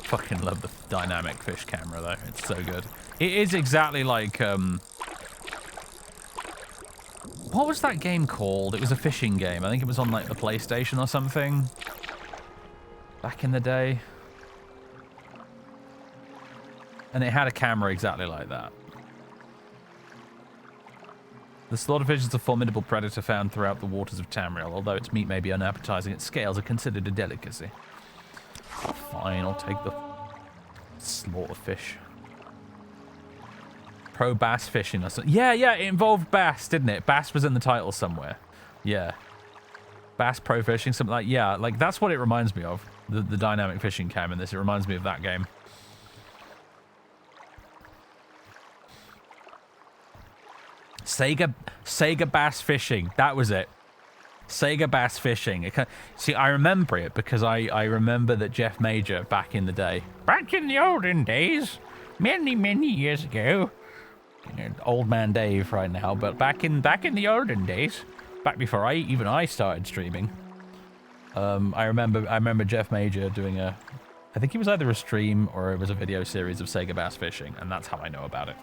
Fucking love the dynamic fish camera, though. It's so good. It is exactly like, what was that game called? It was a fishing game. I think it was on, like, the PlayStation or something. Back in the day. And it had a camera exactly like that. The slaughterfish is a formidable predator found throughout the waters of Tamriel. Although its meat may be unappetizing, its scales are considered a delicacy. Fine, I'll take the slaughterfish. Pro bass fishing or something. Yeah, it involved bass, didn't it? Bass was in the title somewhere. Yeah. Bass pro fishing, something like, yeah, like that's what it reminds me of. The dynamic fishing cam in this, it reminds me of that game. Sega Bass Fishing. That was it. Sega Bass Fishing. See, I remember it because I remember that Jeff Major back in the day. Back in the olden days. Many, many years ago. Old man Dave right now, but back in the olden days. Back before I started streaming. I remember Jeff Major doing I think it was either a stream or it was a video series of Sega Bass Fishing, and that's how I know about it.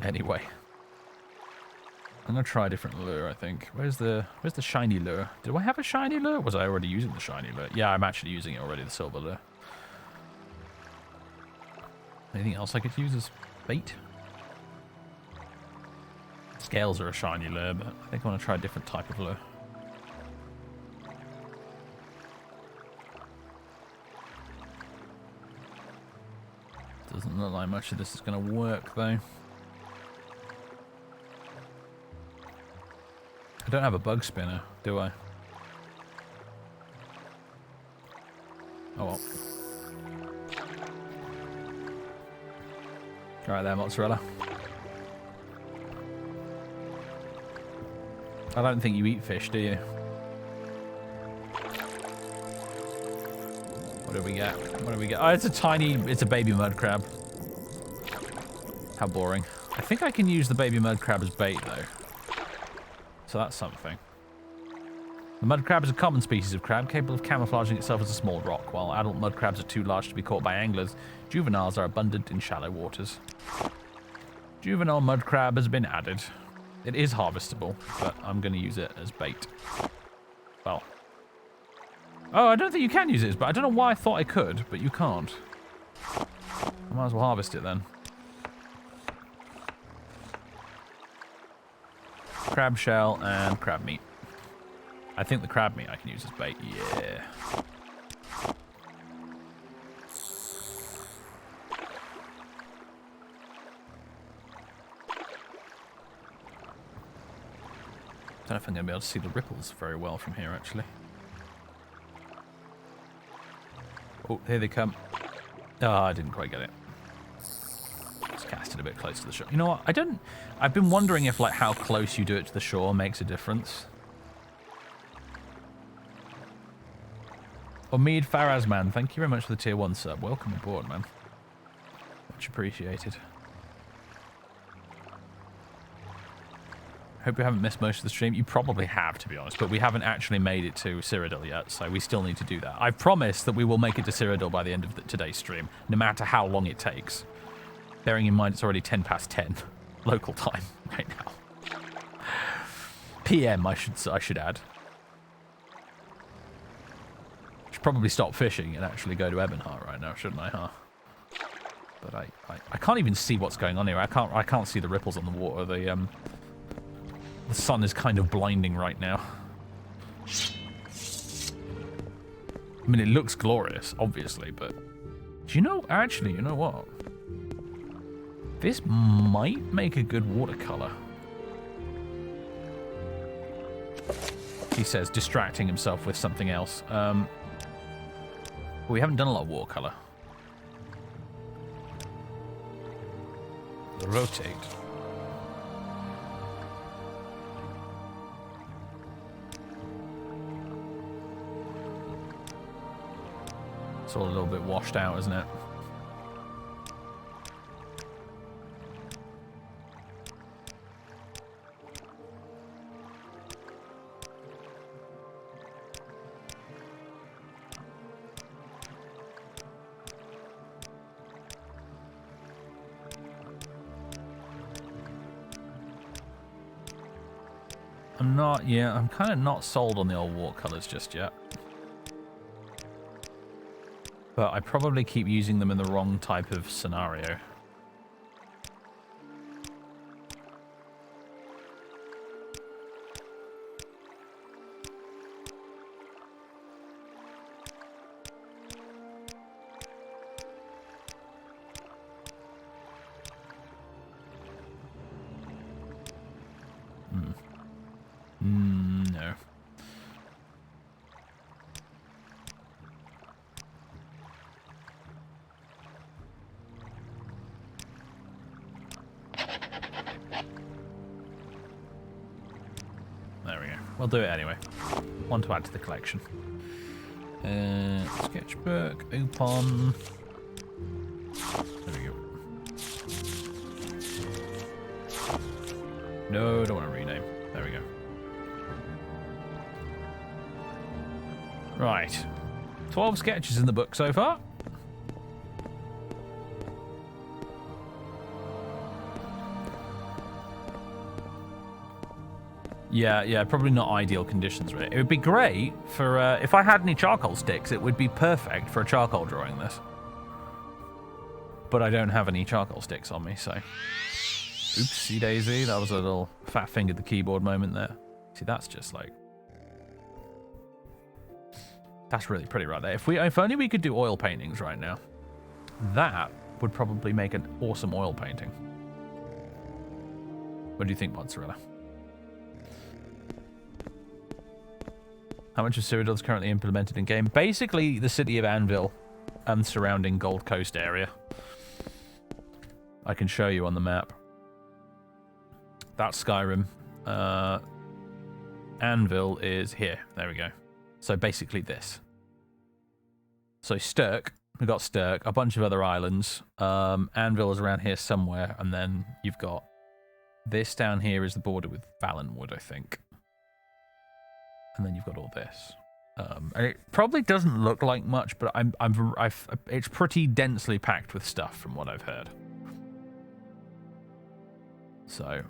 Anyway, I'm gonna try a different lure. I think. Where's the shiny lure? Did I have a shiny lure? Was I already using the shiny lure? Yeah, I'm actually using it already. The silver lure. Anything else I could use as bait? Scales are a shiny lure, but I think I want to try a different type of lure. Doesn't look like much of this is going to work, though. I don't have a bug spinner, do I? Oh well. Alright there, mozzarella. I don't think you eat fish, do you? What do we get? What do we get? Oh, it's a baby mud crab. How boring. I think I can use the baby mud crab as bait, though. So that's something. The mud crab is a common species of crab capable of camouflaging itself as a small rock. While adult mud crabs are too large to be caught by anglers, juveniles are abundant in shallow waters. Juvenile mud crab has been added. It is harvestable, but I'm going to use it as bait. Well. Oh, I don't think you can use it, but I don't know why I thought I could, but you can't. I might as well harvest it then. Crab shell and crab meat. I think the crab meat I can use as bait. Yeah. I don't know if I'm going to be able to see the ripples very well from here, actually. Oh, here they come. Oh, I didn't quite get it. Just cast it a bit close to the shore. You know what? I've been wondering if, like, how close you do it to the shore makes a difference. Omid Farazman, thank you very much for the tier 1 sub. Welcome aboard, man. Much appreciated. Hope you haven't missed most of the stream. You probably have, to be honest, but we haven't actually made it to Cyrodiil yet, so we still need to do that. I've promised that we will make it to Cyrodiil by the end of today's stream, no matter how long it takes. Bearing in mind it's already 10 past 10 local time right now. PM, I should add. Should probably stop fishing and actually go to Ebonheart right now, shouldn't I, huh? But I can't even see what's going on here. I can't see the ripples on the water. The sun is kind of blinding right now. I mean, it looks glorious, obviously, but... Do you know... Actually, you know what? This might make a good watercolor. He says, distracting himself with something else. We haven't done a lot of watercolor. Rotate. It's all a little bit washed out, isn't it? I'm kind of not sold on the old watercolors just yet. But I probably keep using them in the wrong type of scenario. No. There we go. We'll do it anyway. One to add to the collection. Sketchbook, open. There we go. No, don't want to rename. There we go. Right. 12 sketches in the book so far. Yeah, probably not ideal conditions, really. It would be great for, if I had any charcoal sticks, it would be perfect for a charcoal drawing this. but I don't have any charcoal sticks on me, so... Oopsie daisy, that was a little fat-fingered the keyboard moment there. See, that's just like... That's really pretty right there. If only we could do oil paintings right now. That would probably make an awesome oil painting. What do you think, Mozzarella? How much of Cyrodiil is currently implemented in game? Basically, the city of Anvil and surrounding Gold Coast area. I can show you on the map. That's Skyrim. Anvil is here. There we go. So basically this. So Stirk, we've got Stirk, a bunch of other islands. Anvil is around here somewhere, and then you've got this down here is the border with Valenwood, I think. And then you've got all this. And it probably doesn't look like much, but it's pretty densely packed with stuff from what I've heard. So,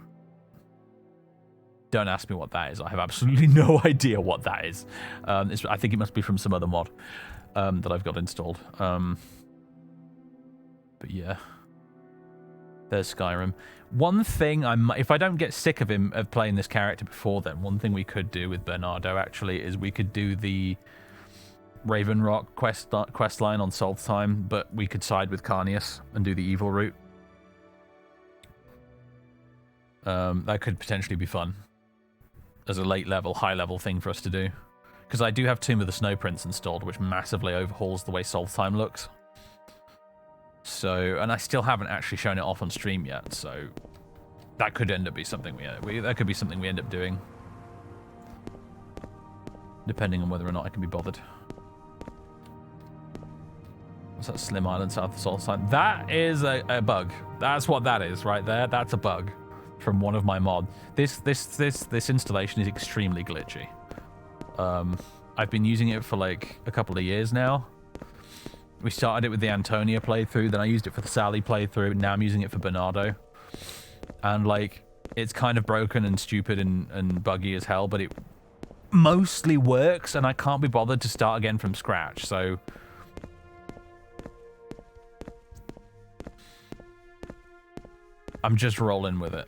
don't ask me what that is. I have absolutely no idea what that is. I think it must be from some other mod that I've got installed. But yeah, there's Skyrim. One thing if I don't get sick of of playing this character before then, one thing we could do with Bernardo actually is we could do the Raven Rock quest line on Solstheim, but we could side with Carnius and do the evil route. That could potentially be fun as a high level thing for us to do. Because I do have Tomb of the Snow Prince installed, which massively overhauls the way Solstheim looks. So, and I still haven't actually shown it off on stream yet, so that could end up being something that could be something we end up doing. Depending on whether or not I can be bothered. What's that Slim Island south of Solstheim? That is a bug. That's what that is right there. That's a bug from one of my mods. This installation is extremely glitchy. I've been using it for like a couple of years now. We started it with the Antonia playthrough, then I used it for the Sally playthrough, now I'm using it for Bernardo. And like, it's kind of broken and stupid and buggy as hell, but it mostly works, and I can't be bothered to start again from scratch, so... I'm just rolling with it.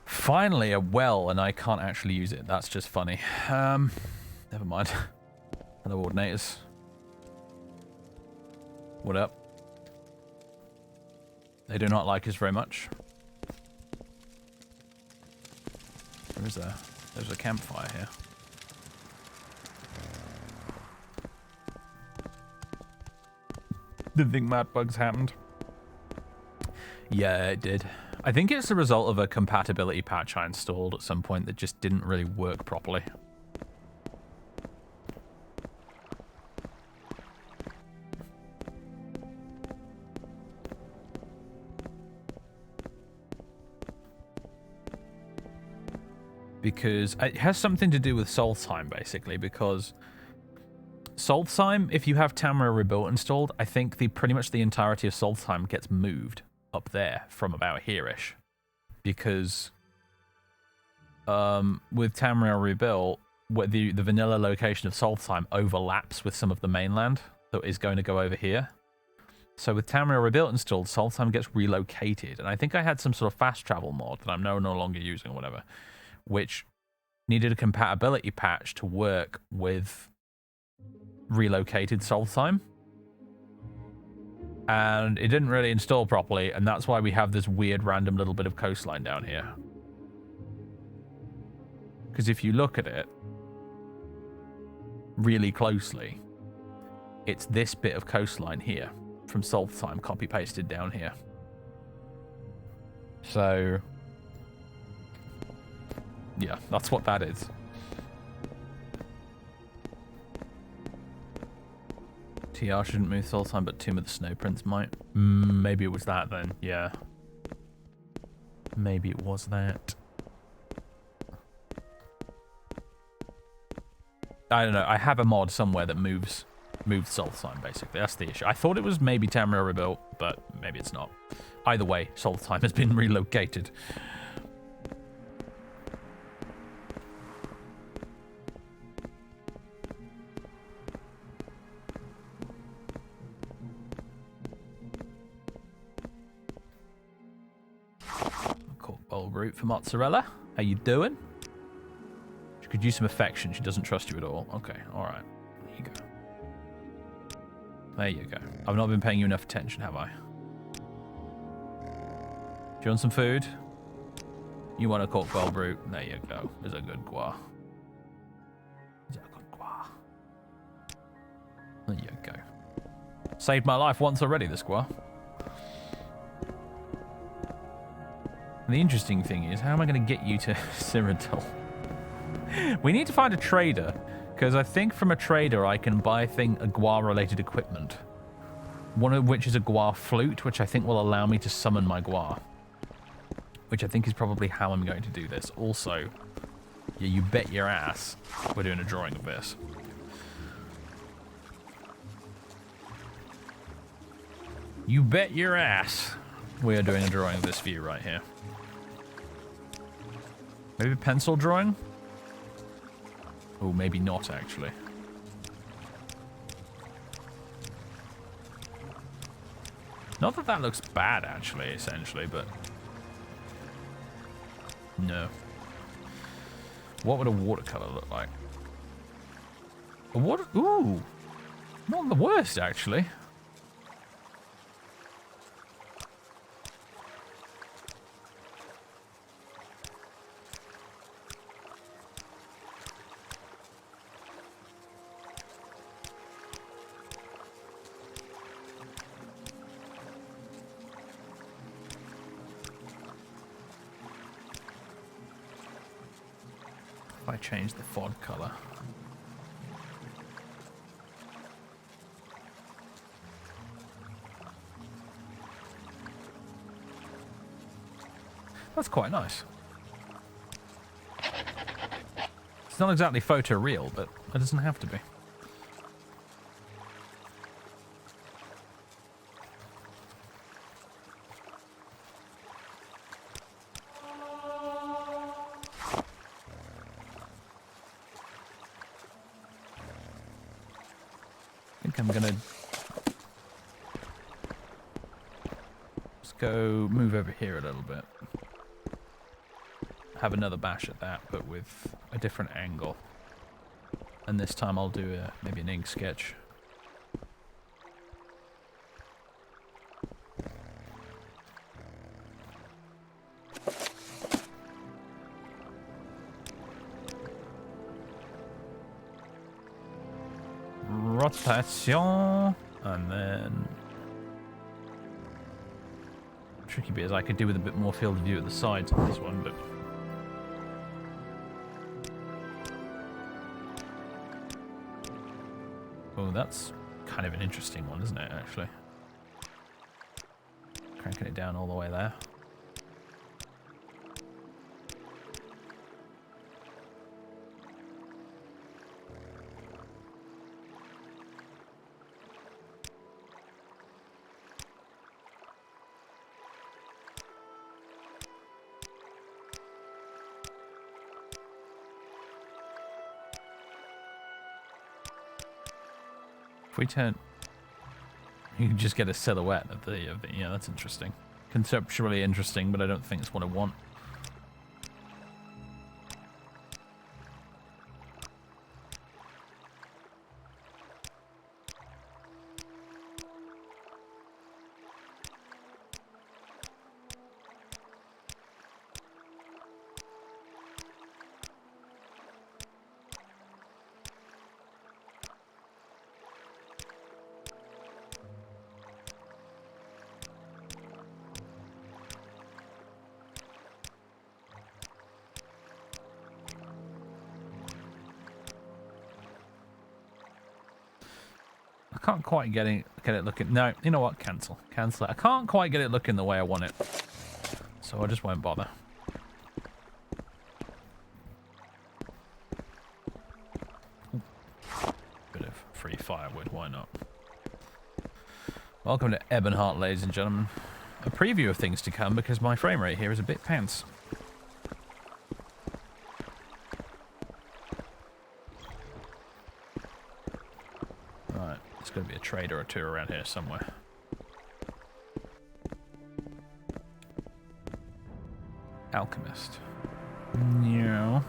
Finally a well, and I can't actually use it. That's just funny. Never mind. Hello, Ordinators. What up? They do not like us very much. There's a campfire here. Didn't think mad bugs happened. Yeah, it did. I think it's a result of a compatibility patch I installed at some point that just didn't really work properly. Because it has something to do with Solstheim, basically, because Solstheim, if you have Tamriel Rebuilt installed, I think pretty much the entirety of Solstheim gets moved up there from about here-ish. Because with Tamriel Rebuilt, the vanilla location of Solstheim overlaps with some of the mainland that is going to go over here. So with Tamriel Rebuilt installed, Solstheim gets relocated. And I think I had some sort of fast travel mod that I'm no longer using or whatever, which needed a compatibility patch to work with relocated Solstheim. And it didn't really install properly, and that's why we have this weird random little bit of coastline down here. Because if you look at it really closely, it's this bit of coastline here from Solstheim copy-pasted down here. So yeah, that's what that is. TR shouldn't move Solstheim, but Tomb of the Snow Prince might. Maybe it was that then, yeah. Maybe it was that. I don't know, I have a mod somewhere that moves Solstheim, basically. That's the issue. I thought it was maybe Tamriel Rebuilt, but maybe it's not. Either way, Solstheim has been relocated. Gold root for Mozzarella. How you doing? She could use some affection. She doesn't trust you at all. Okay, alright. There you go. There you go. I've not been paying you enough attention, have I? Do you want some food? You want a cooked gold root? There you go. There's a good guar. There's a good guar. There you go. Saved my life once already, this guar. The interesting thing is, how am I going to get you to Cyrodiil? We need to find a trader, because I think from a trader I can buy a guar-related equipment. One of which is a guar flute, which I think will allow me to summon my guar. Which I think is probably how I'm going to do this. Also, yeah, you bet your ass we're doing a drawing of this. You bet your ass we are doing a drawing of this view right here. Maybe a pencil drawing? Oh, maybe not, actually. Not that that looks bad, actually, essentially, but... No. What would a watercolor look like? A water... Ooh! Not the worst, actually. I change the font color. That's quite nice. It's not exactly photoreal, but it doesn't have to be. I'm gonna just go move over here a little bit. Have another bash at that, but with a different angle. And this time I'll do maybe an ink sketch. Rotation, and then tricky bit is I could do with a bit more field of view at the sides of this one, but oh, that's kind of an interesting one, isn't it, actually? Cranking it down all the way there. If we turn, you can just get a silhouette of the yeah, that's interesting. Conceptually interesting, but I don't think it's what I want. I can't quite get it looking. No, you know what? Cancel it. I can't quite get it looking the way I want it, so I just won't bother. Ooh. Bit of free firewood, why not? Welcome to Ebonheart, ladies and gentlemen. A preview of things to come because my frame rate here is a bit pants. There's going to be a trader or two around here somewhere. Alchemist. No.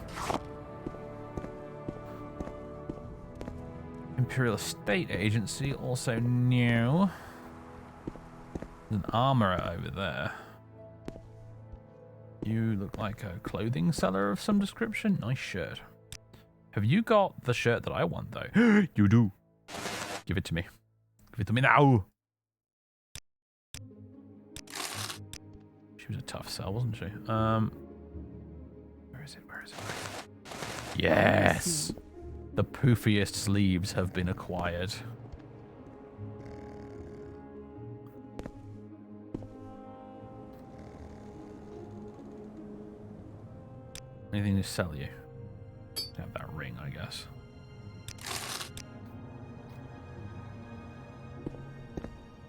Imperial State Agency, also no. There's an armorer over there. You look like a clothing seller of some description. Nice shirt. Have you got the shirt that I want, though? You do. Give it to me. Give it to me now. She was a tough sell, wasn't she? Where is it? Where is it? Yes! The poofiest sleeves have been acquired. Anything to sell you? Have that ring, I guess.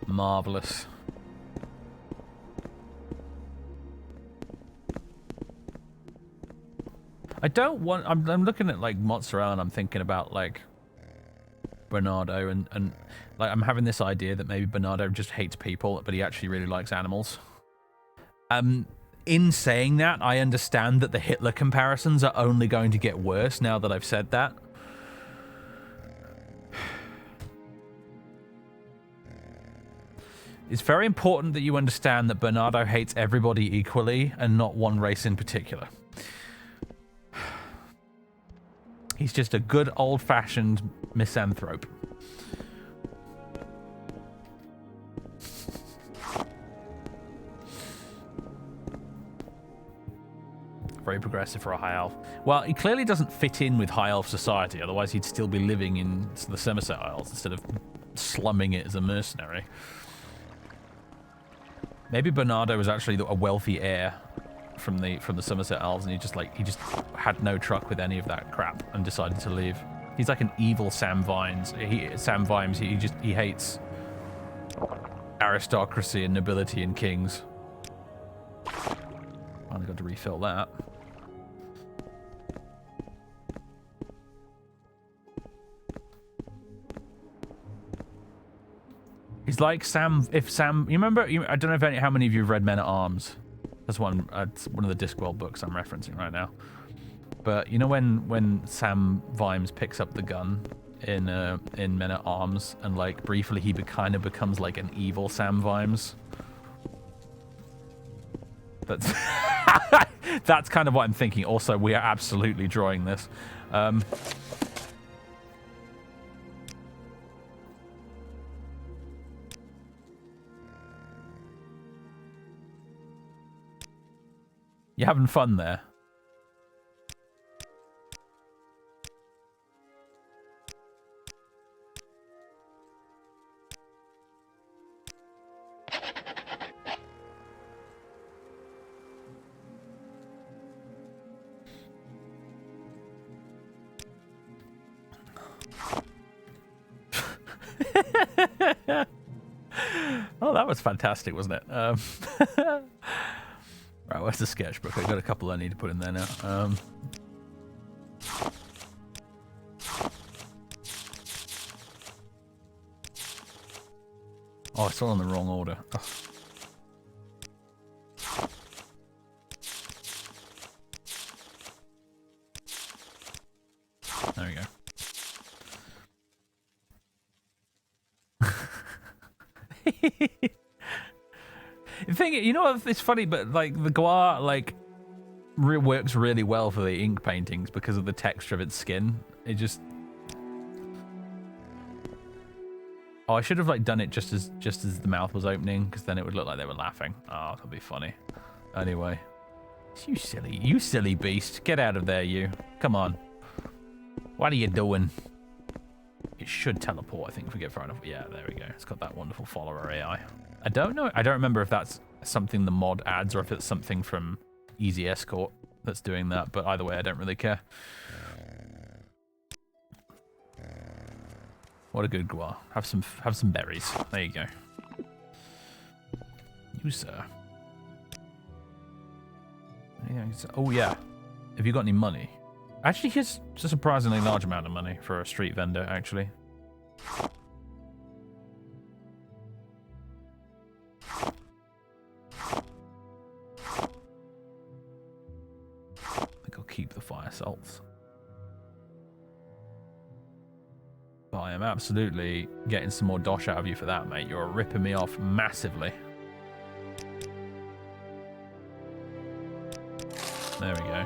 Marvelous. I don't want... I'm looking at, like, Mozzarella, and I'm thinking about, like, Bernardo, and like, I'm having this idea that maybe Bernardo just hates people, but he actually really likes animals. In saying that, I understand that the Hitler comparisons are only going to get worse now that I've said that. It's very important that you understand that Bernardo hates everybody equally and not one race in particular. He's just a good old-fashioned misanthrope. Very progressive for a high elf. Well, he clearly doesn't fit in with high elf society, otherwise he'd still be living in the Somerset Isles instead of slumming it as a mercenary. Maybe Bernardo was actually a wealthy heir from the Somerset Isles, and he just had no truck with any of that crap and decided to leave. He's like an evil Sam Vimes. He hates aristocracy and nobility and kings. Finally got to refill that. He's like Sam. If Sam, you remember? I don't know how many of you have read Men at Arms. That's one of the Discworld books I'm referencing right now. But you know when Sam Vimes picks up the gun in Men at Arms, and like briefly he kind of becomes like an evil Sam Vimes. That's that's kind of what I'm thinking. Also, we are absolutely drawing this. You having fun there? Oh, that was fantastic, wasn't it? Right, where's the sketchbook? I've got a couple I need to put in there now. Oh, it's all in the wrong order. Ugh. There we go. The thing, you know what, it's funny, but like the Guar works really well for the ink paintings because of the texture of its skin. It just... Oh, I should have like done it just as the mouth was opening, because then it would look like they were laughing. Oh, that'll be funny. Anyway. You silly beast. Get out of there, you. Come on. What are you doing? It should teleport, I think, if we get far enough. Yeah, there we go. It's got that wonderful follower AI. I don't know. I don't remember if that's something the mod adds or if it's something from Easy Escort that's doing that. But either way, I don't really care. What a good Guar. Have some berries. There you go. You, sir. Oh, yeah. Have you got any money? Actually, here's a surprisingly large amount of money for a street vendor, actually. fire salts. But I am absolutely getting some more dosh out of you for that, mate. You're ripping me off massively. There we go.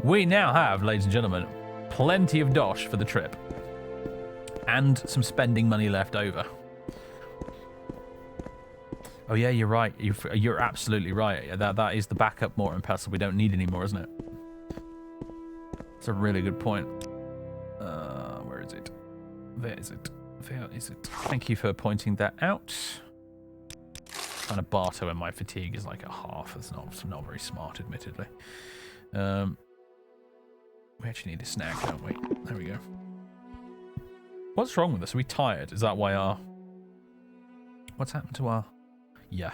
We now have, ladies and gentlemen, plenty of dosh for the trip. And some spending money left over. Oh yeah, you're right. You're absolutely right. That is the backup mortar and pestle we don't need anymore, isn't it? It's a really good point. Where is it? There is it. There is it. Thank you for pointing that out. Trying to barter when my fatigue is like a half. That's not very smart, admittedly. We actually need a snack, don't we? There we go. What's wrong with us? Are we tired? Is that why our... What's happened to our... Yeah,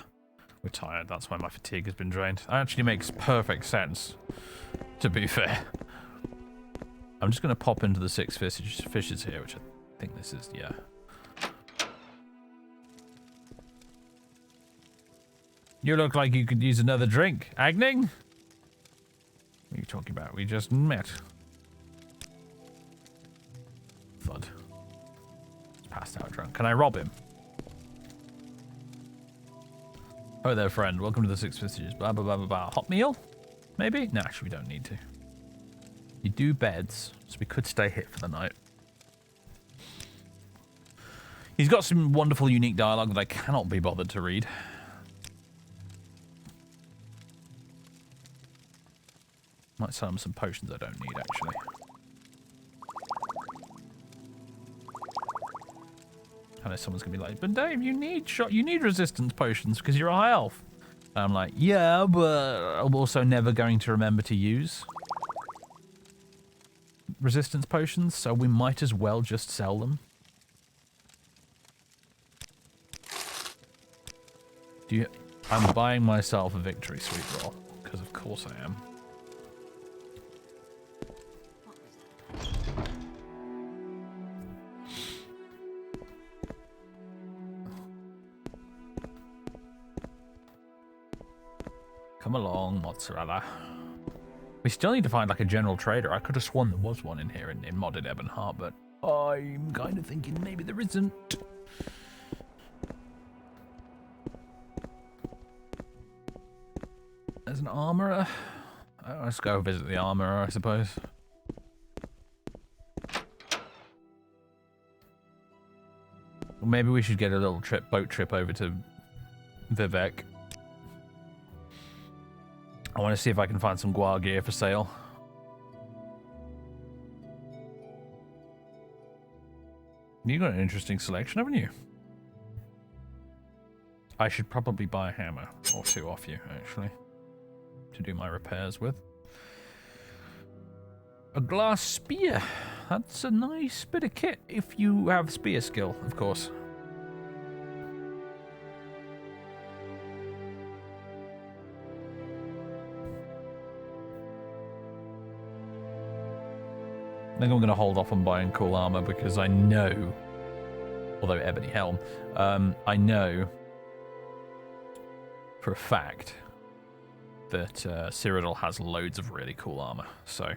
we're tired. That's why my fatigue has been drained. That actually makes perfect sense, to be fair. I'm just going to pop into the 6 fishes here, which I think this is, yeah. You look like you could use another drink. Agning? What are you talking about? We just met. Thud. He's passed out drunk. Can I rob him? Oh there, friend. Welcome to the 6 fishes. Blah, blah, blah, blah, blah. Hot meal? Maybe? No, actually, we don't need to. You do beds, so we could stay here for the night. He's got some wonderful, unique dialogue that I cannot be bothered to read. Might sell him some potions I don't need, actually. I know someone's gonna be like, but Dave, you need resistance potions because you're a high elf. And I'm like, yeah, but I'm also never going to remember to use resistance potions, so we might as well just sell them. I'm buying myself a victory sweet roll, because of course I am. Come along, mozzarella. We still need to find like a general trader. I could have sworn there was one in here in modded Ebonheart, but I'm kind of thinking maybe there isn't. There's an armorer. Oh, let's go visit the armorer, I suppose. Well, maybe we should get a little boat trip over to Vivek. I want to see if I can find some Guar gear for sale. You got an interesting selection, haven't you? I should probably buy a hammer or two off you, actually, to do my repairs with. A glass spear. That's a nice bit of kit if you have spear skill, of course. I think I'm going to hold off on buying cool armor because I know, although ebony helm, I know for a fact that Cyrodiil has loads of really cool armor. So,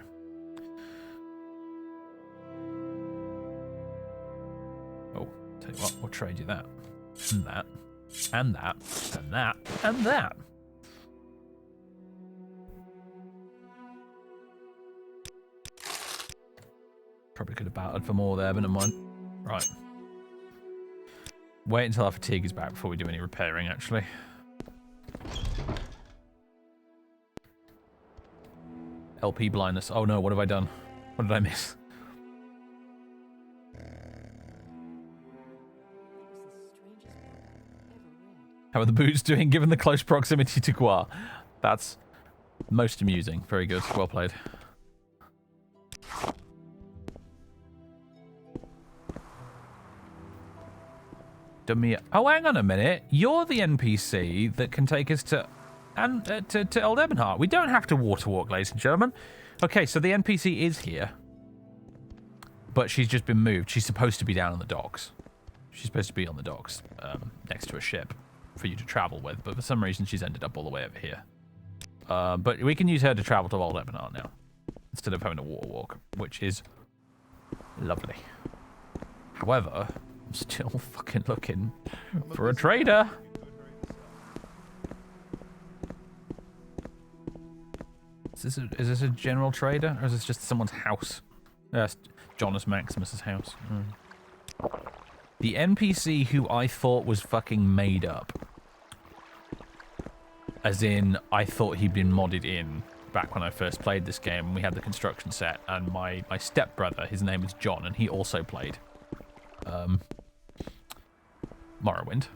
oh, tell you what, we'll trade you that, and that, and that, and that, and that. Probably could have battled for more there, but never mind. Right. Wait until our fatigue is back before we do any repairing, actually. LP blindness. Oh no, what have I done? What did I miss? How are the boots doing given the close proximity to Guar? That's most amusing. Very good. Well played. Oh, hang on a minute. You're the NPC that can take us to Old Ebonheart. We don't have to water walk, ladies and gentlemen. Okay, so the NPC is here. But she's just been moved. She's supposed to be down on the docks. She's supposed to be on the docks next to a ship for you to travel with. But for some reason, she's ended up all the way over here. But we can use her to travel to Old Ebonheart now, instead of having a water walk, which is lovely. However, I'm still fucking looking for a trader. Is this a general trader, or is this just someone's house? That's Jonas Maximus's house. The NPC who I thought was fucking made up. As in, I thought he'd been modded in back when I first played this game. We had the construction set, and my stepbrother, his name is John, and he also played Morrowind.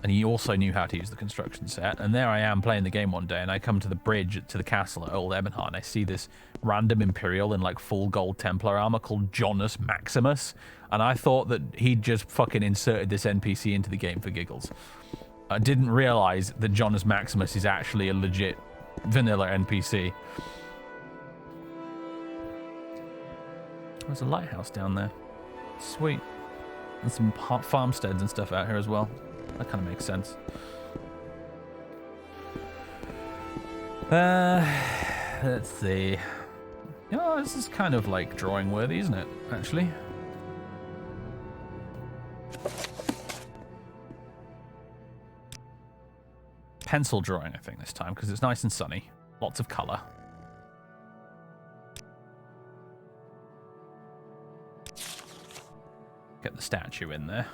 And he also knew how to use the construction set. And there I am playing the game one day, and I come to the bridge to the castle at Old Ebonheart, and I see this random Imperial in like full gold Templar armor called Jonas Maximus. And I thought that he'd just fucking inserted this NPC into the game for giggles. I didn't realize that Jonas Maximus is actually a legit vanilla NPC. There's a lighthouse down there. Sweet. And some farmsteads and stuff out here as well. That kind of makes sense. Let's see. You know, this is kind of like drawing worthy, isn't it? Actually. Pencil drawing, I think, this time, because it's nice and sunny. Lots of colour. Get the statue in there.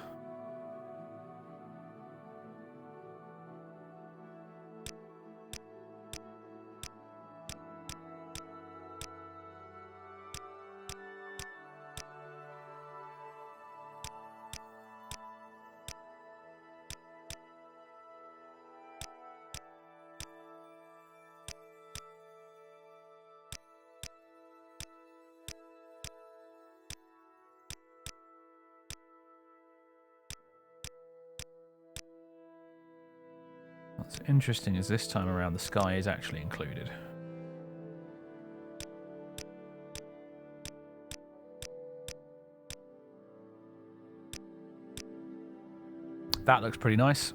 What's interesting is this time around the sky is actually included. That looks pretty nice.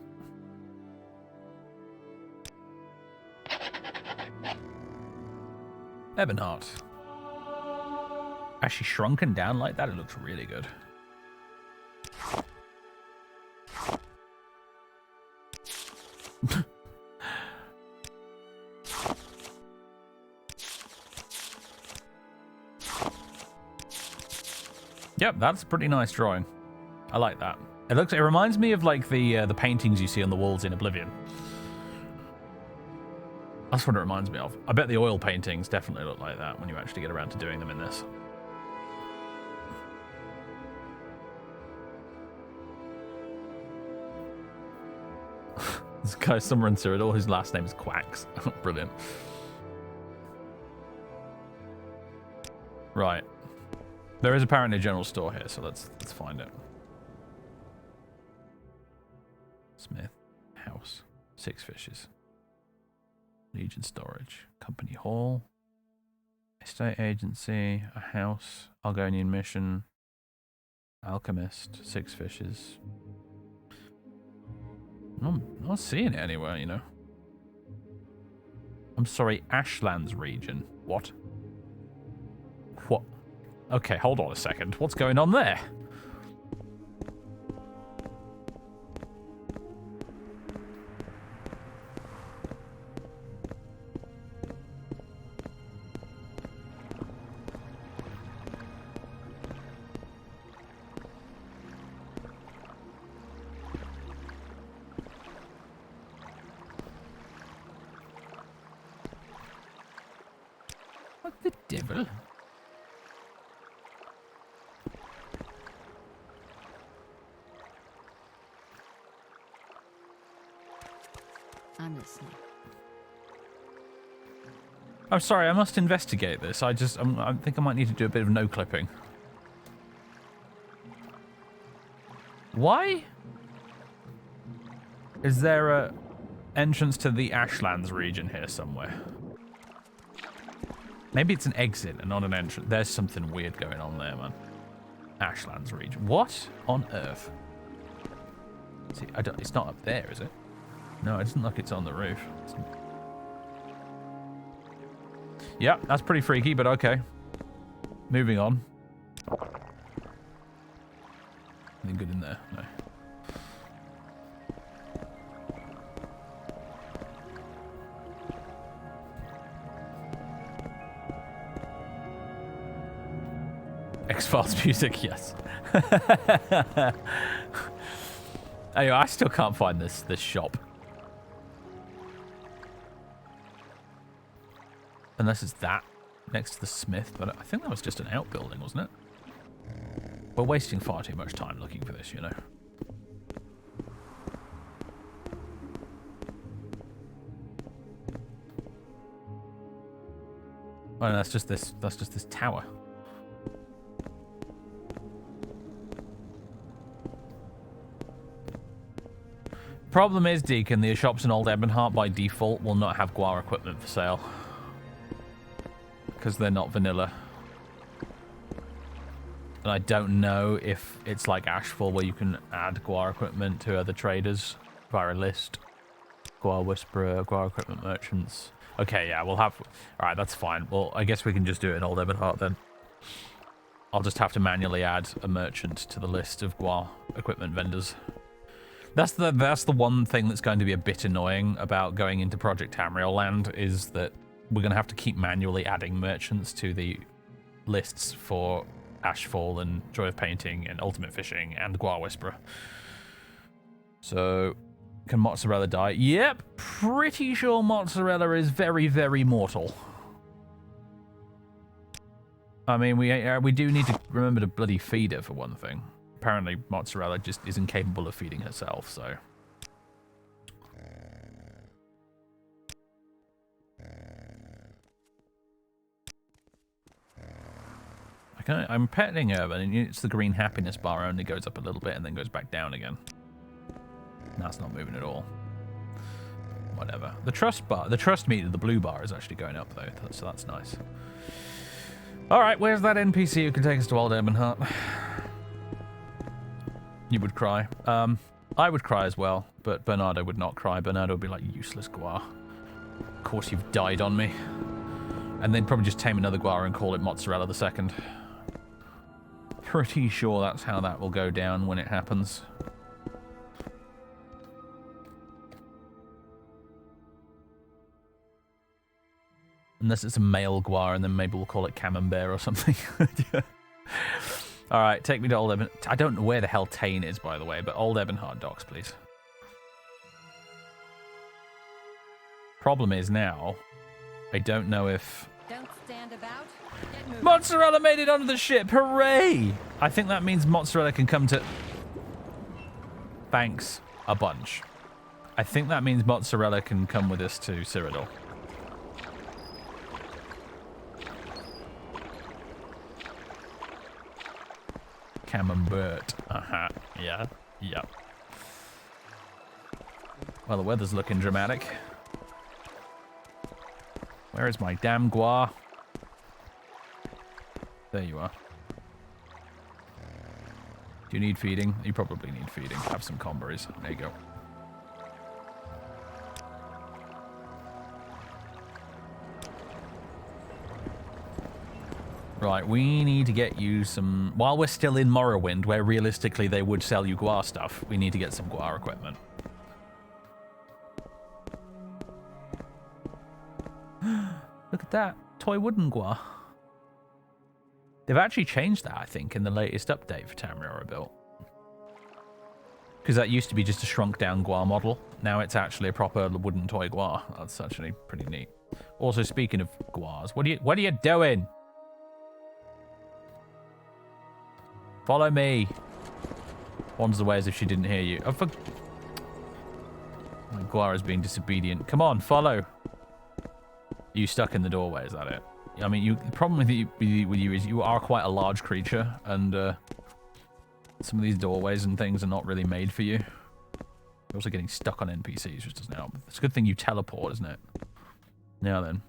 Ebonheart. Actually shrunken down like that, it looks really good. Yep, that's a pretty nice drawing. I like that. It reminds me of like the paintings you see on the walls in Oblivion. That's what it reminds me of. I bet the oil paintings definitely look like that when you actually get around to doing them in this. This guy somewhere in Cyrodiil, whose last name is Quacks. Brilliant. Right. There is apparently a general store here, so let's find it. Smith. House. 6 fishes. Legion storage. Company hall. Estate agency. A house. Argonian mission. Alchemist. 6 fishes. I'm not seeing it anywhere, you know. I'm sorry, Ashlands region. What? What? Okay, hold on a second. What's going on there? What the devil?
I'm listening.
I'm sorry, I must investigate this. I think I might need to do a bit of no clipping. Why is there a entrance to the Ashlands region here somewhere? Maybe it's an exit and not an entrance. There's something weird going on there, man. Ashlands region. What on earth? See, it's not up there, is it? No, it doesn't look like it's on the roof. Yeah, that's pretty freaky, but okay. Moving on. Anything good in there? No. X-Files music, yes. Anyway, I still can't find this shop. Unless it's that next to the smith, but I think that was just an outbuilding, wasn't it? We're wasting far too much time looking for this, you know. Oh, no, that's just this tower. Problem is, Deacon, the shops in Old Ebonheart by default will not have Guar equipment for sale. Because they're not vanilla. And I don't know if it's like Ashfall where you can add Guar equipment to other traders via a list. Guar Whisperer, Guar equipment merchants. Okay, yeah, we'll have... Alright, that's fine. Well, I guess we can just do it in Old Ebonheart then. I'll just have to manually add a merchant to the list of Guar equipment vendors. That's the one thing that's going to be a bit annoying about going into Project Tamriel land is that we're going to have to keep manually adding merchants to the lists for Ashfall and Joy of Painting and Ultimate Fishing and Guar Whisperer. So, can Mozzarella die? Yep, pretty sure Mozzarella is very, very mortal. I mean, we do need to remember to bloody feed her for one thing. Apparently, Mozzarella just is incapable of feeding herself, so... I'm petting her, and it's the green happiness bar only goes up a little bit and then goes back down again. That's not moving at all. Whatever. The trust bar, the trust meter, the blue bar is actually going up though, so that's nice. All right, where's that NPC who can take us to Old Ebonheart? You would cry. I would cry as well, but Bernardo would not cry. Bernardo would be like, useless Guar. Of course you've died on me. And they'd probably just tame another Guar and call it Mozzarella the Second. Pretty sure that's how that will go down when it happens. Unless it's a male Guar, and then maybe we'll call it Camembert or something. Yeah. Alright, take me to Old Ebonheart. I don't know where the hell Tane is, by the way, but Old Ebonheart docks, please. Problem is now, I don't know if...
Don't stand about. Get moving.
Mozzarella made it onto the ship! Hooray! I think that means Mozzarella can come to... Thanks. A bunch. I think that means Mozzarella can come with us to Cyrodiil. Camembert. Uh-huh. Yeah. Yep. Well, the weather's looking dramatic. Where is my damn Guar? There you are. Do you need feeding? You probably need feeding. Have some comberries. There you go. Right, we need to get you some... While we're still in Morrowind, where realistically they would sell you Guar stuff, we need to get some Guar equipment. Look at that. Toy wooden Guar. They've actually changed that, I think, in the latest update for Tamriel Rebuilt. Because that used to be just a shrunk down Guar model. Now it's actually a proper wooden toy Guar. That's actually pretty neat. Also, speaking of Guars, what are you doing? Follow me. Wanders away as if she didn't hear you. Oh, for... Guar is being disobedient. Come on, follow. Are you stuck in the doorway? Is that it? I mean, the problem with you is you are quite a large creature, and some of these doorways and things are not really made for you. You're also getting stuck on NPCs, which doesn't help. It's a good thing you teleport, isn't it? Now then.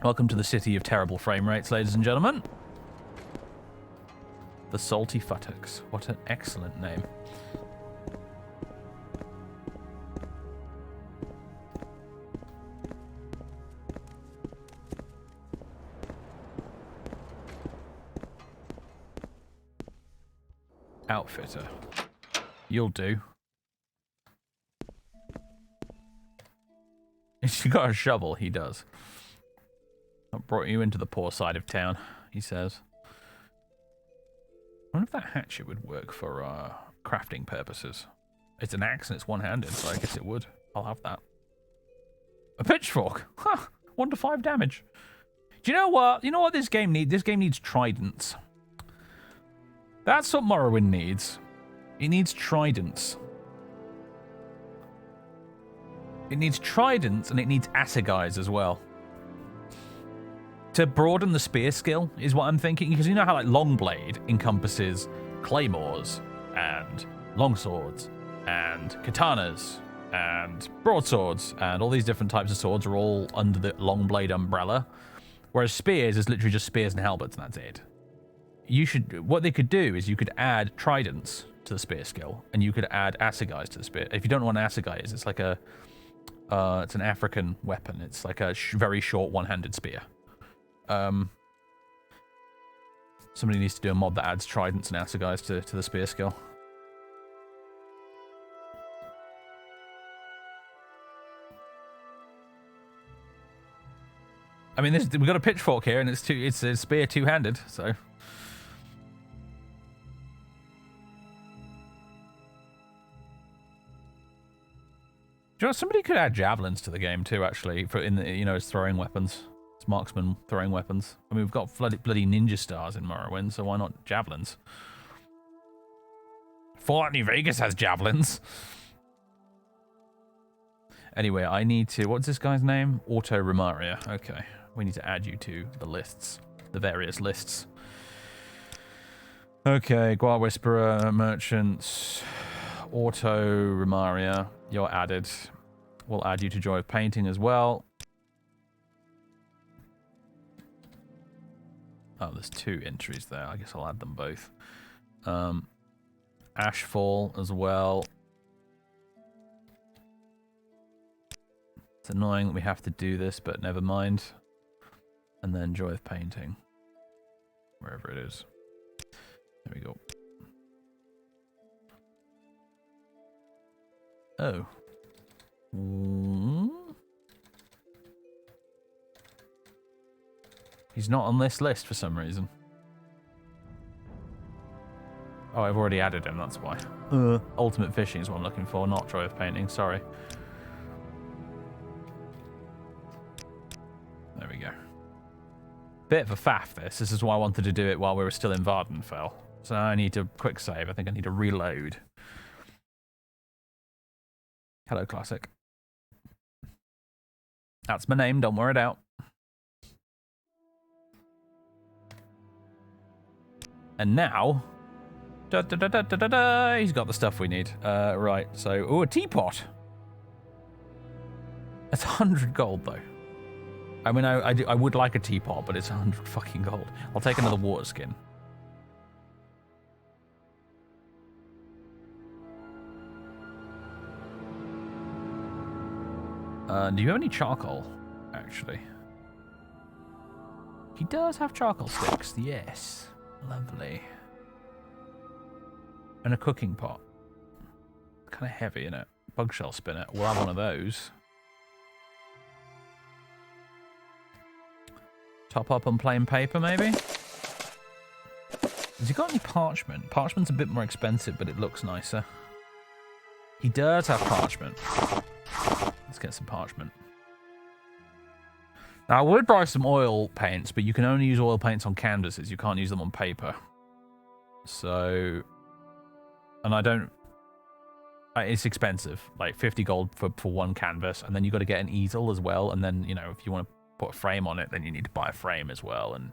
Welcome to the city of terrible frame rates, ladies and gentlemen. The Salty Futtocks. What an excellent name. Outfitter. You'll do. If you got a shovel, he does. I brought you into the poor side of town, he says. I wonder if that hatchet would work for crafting purposes. It's an axe and it's one-handed, so I guess it would. I'll have that. A pitchfork! Huh! 1 to 5 damage. Do you know what? You know what this game needs? This game needs tridents. That's what Morrowind needs. It needs tridents. It needs tridents and it needs assegais as well. To broaden the spear skill is what I'm thinking, because you know how like Longblade encompasses claymores and longswords and katanas and broadswords and all these different types of swords are all under the Longblade umbrella, whereas spears is literally just spears and halberds and that's it. What they could do is you could add tridents to the spear skill and you could add assegais to the spear. If you don't know what an assegai is, it's like it's an African weapon. It's like a very short one-handed spear. Somebody needs to do a mod that adds tridents and assegais to the spear skill. I mean, we've got a pitchfork here, and it's a spear two-handed, so. Do you know, somebody could add javelins to the game too, actually, for as throwing weapons. As marksman throwing weapons. I mean, we've got bloody ninja stars in Morrowind, so why not javelins? Fallout New Vegas has javelins. Anyway, I need to... What's this guy's name? Auto Romaria. Okay. We need to add you to the lists. The various lists. Okay, Guar Whisperer, Merchants, Auto Romaria. You're added. We'll add you to Joy of Painting as well. Oh, there's 2 entries there. I guess I'll add them both. Ashfall as well. It's annoying that we have to do this, but never mind. And then Joy of Painting. Wherever it is. There we go. Oh. He's not on this list for some reason. Oh, I've already added him, that's why. Ultimate Fishing is what I'm looking for, not Joy of Painting, sorry. There we go. Bit of a faff, this. This is why I wanted to do it while we were still in Vardenfell. So I need to quick save. I think I need to reload. Hello, Classic. That's my name, don't wear it out. And now... he's got the stuff we need. Right, so... Ooh, a teapot! That's 100 gold, though. I mean, I would like a teapot, but it's 100 fucking gold. I'll take another water skin. Do you have any charcoal, actually? He does have charcoal sticks, yes. Lovely. And a cooking pot. Kind of heavy, isn't it? Bugshell spinner. We'll have one of those. Top up on plain paper, maybe? Has he got any parchment? Parchment's a bit more expensive, but it looks nicer. He does have parchment. Let's get some parchment. Now, I would buy some oil paints, but you can only use oil paints on canvases. You can't use them on paper. So... And I don't... It's expensive. Like 50 gold for one canvas. And then you've got to get an easel as well. And then, you know, if you want to put a frame on it, then you need to buy a frame as well. And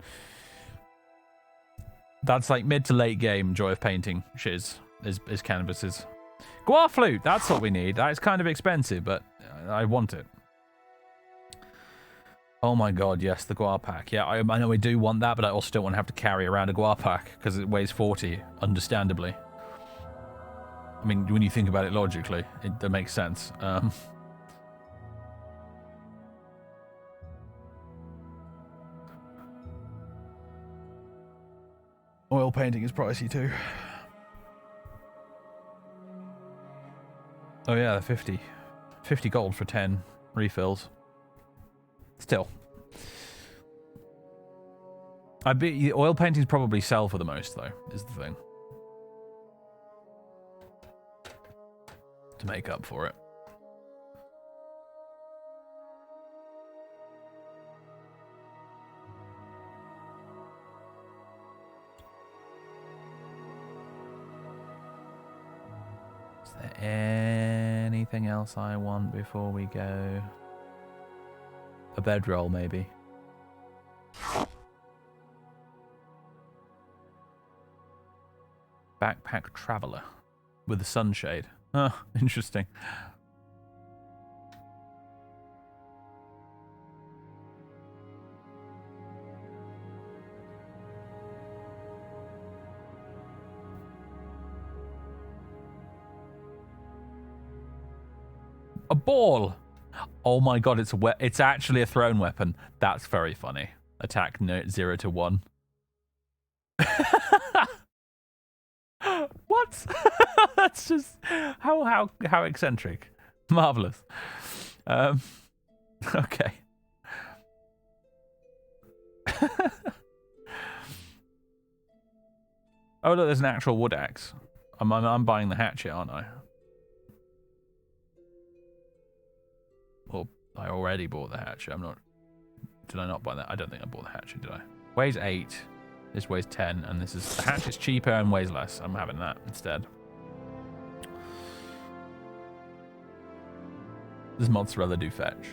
that's like mid to late game Joy of Painting shiz is canvases. Guar Flute, that's what we need. That is kind of expensive, but I want it. Oh my god, yes, the Guar pack. Yeah, I know I do want that, but I also don't want to have to carry around a Guar pack because it weighs 40, understandably. I mean, when you think about it logically, that makes sense. Oil painting is pricey too. Oh yeah, they're 50. 50 gold for 10 refills. Still. I bet oil paintings probably sell for the most, though, is the thing. To make up for it. Is there anything else I want before we go? A bedroll, maybe. Backpack traveler with a sunshade. Oh, interesting. A ball. Oh my god, it's actually a thrown weapon. That's very funny. Attack 0 to 1. What? That's just how eccentric. Marvelous. Okay. Oh look, there's an actual wood axe. I'm buying the hatchet, aren't I? Well, I already bought the hatchet. I'm not. Did I not buy that? I don't think I bought the hatchet, did I? Weighs 8. This weighs 10, and this is the hatchet's cheaper and weighs less. I'm having that instead. Does mozzarella do fetch?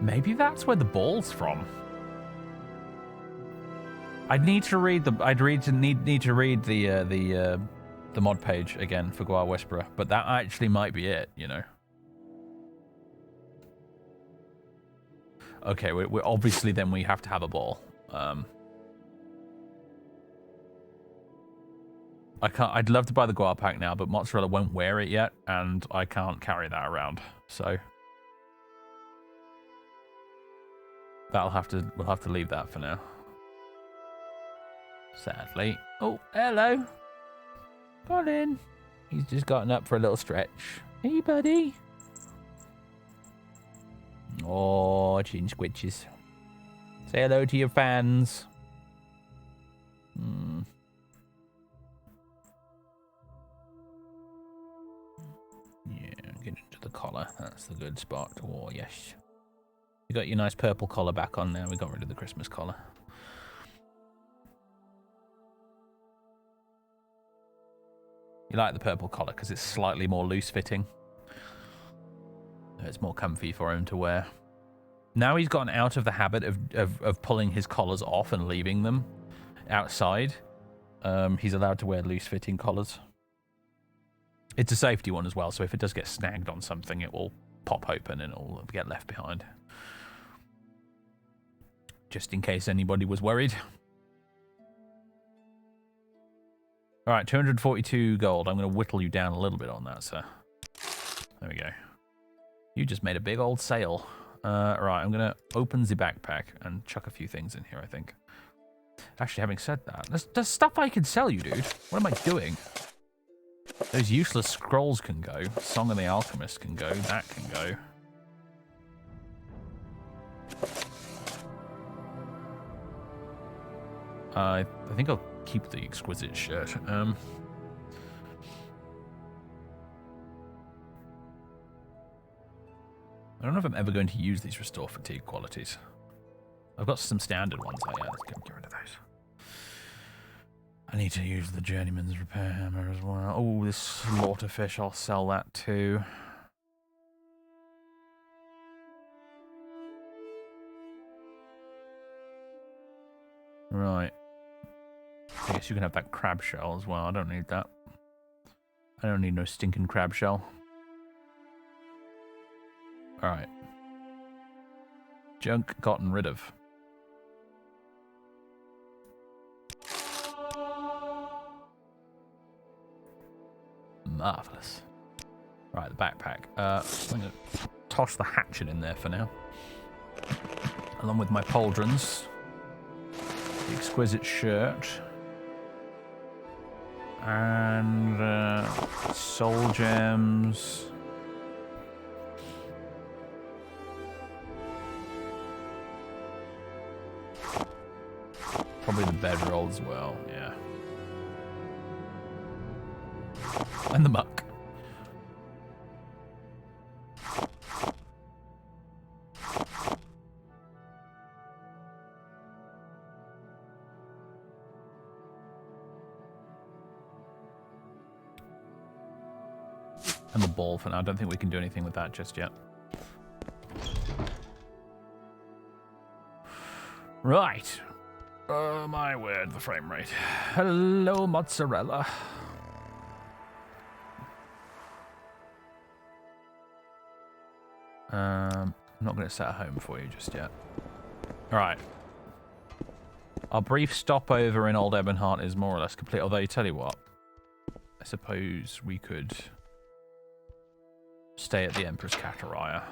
Maybe that's where the ball's from. I'd need to read the. Need to read the mod page again for Guar Whisperer, but that actually might be it. You know. Okay, we're obviously then we have to have a ball. I can't. I'd love to buy the Guar pack now, but mozzarella won't wear it yet, and I can't carry that around. So we'll have to leave that for now. Sadly. Oh, hello, Colin. He's just gotten up for a little stretch. Hey, buddy. Oh, chin squitches. Say hello to your fans. Yeah, get into the collar. That's the good spot. Oh, yes. You got your nice purple collar back on now. We got rid of the Christmas collar. You like the purple collar because it's slightly more loose fitting. It's more comfy for him to wear. Now he's gotten out of the habit of pulling his collars off and leaving them outside. He's allowed to wear loose-fitting collars. It's a safety one as well, so if it does get snagged on something, it will pop open and it'll get left behind. Just in case anybody was worried. All right, 242 gold. I'm going to whittle you down a little bit on that, sir. There we go. You just made a big old sale. Right, I'm going to open the backpack and chuck a few things in here, I think. Actually, having said that, there's stuff I can sell you, dude. What am I doing? Those useless scrolls can go. Song of the Alchemist can go. That can go. I think I'll keep the exquisite shirt. I don't know if I'm ever going to use these restore fatigue qualities. I've got some standard ones. Oh yeah, let's get rid of those. I need to use the journeyman's repair hammer as well. Oh, this slaughterfish, I'll sell that too. Right. I guess you can have that crab shell as well. I don't need that. I don't need no stinking crab shell. Alright. Junk gotten rid of. Marvellous. Right, the backpack. I'm going to toss the hatchet in there for now. Along with my pauldrons. The exquisite shirt. And soul gems. Probably the bedroll as well, yeah. And the muck. And the ball for now. I don't think we can do anything with that just yet. Right. My word, the frame rate. Hello, mozzarella. I'm not going to set a home for you just yet. Alright. Our brief stopover in Old Ebonheart is more or less complete, although you tell you what, I suppose we could stay at the Empress Kataraya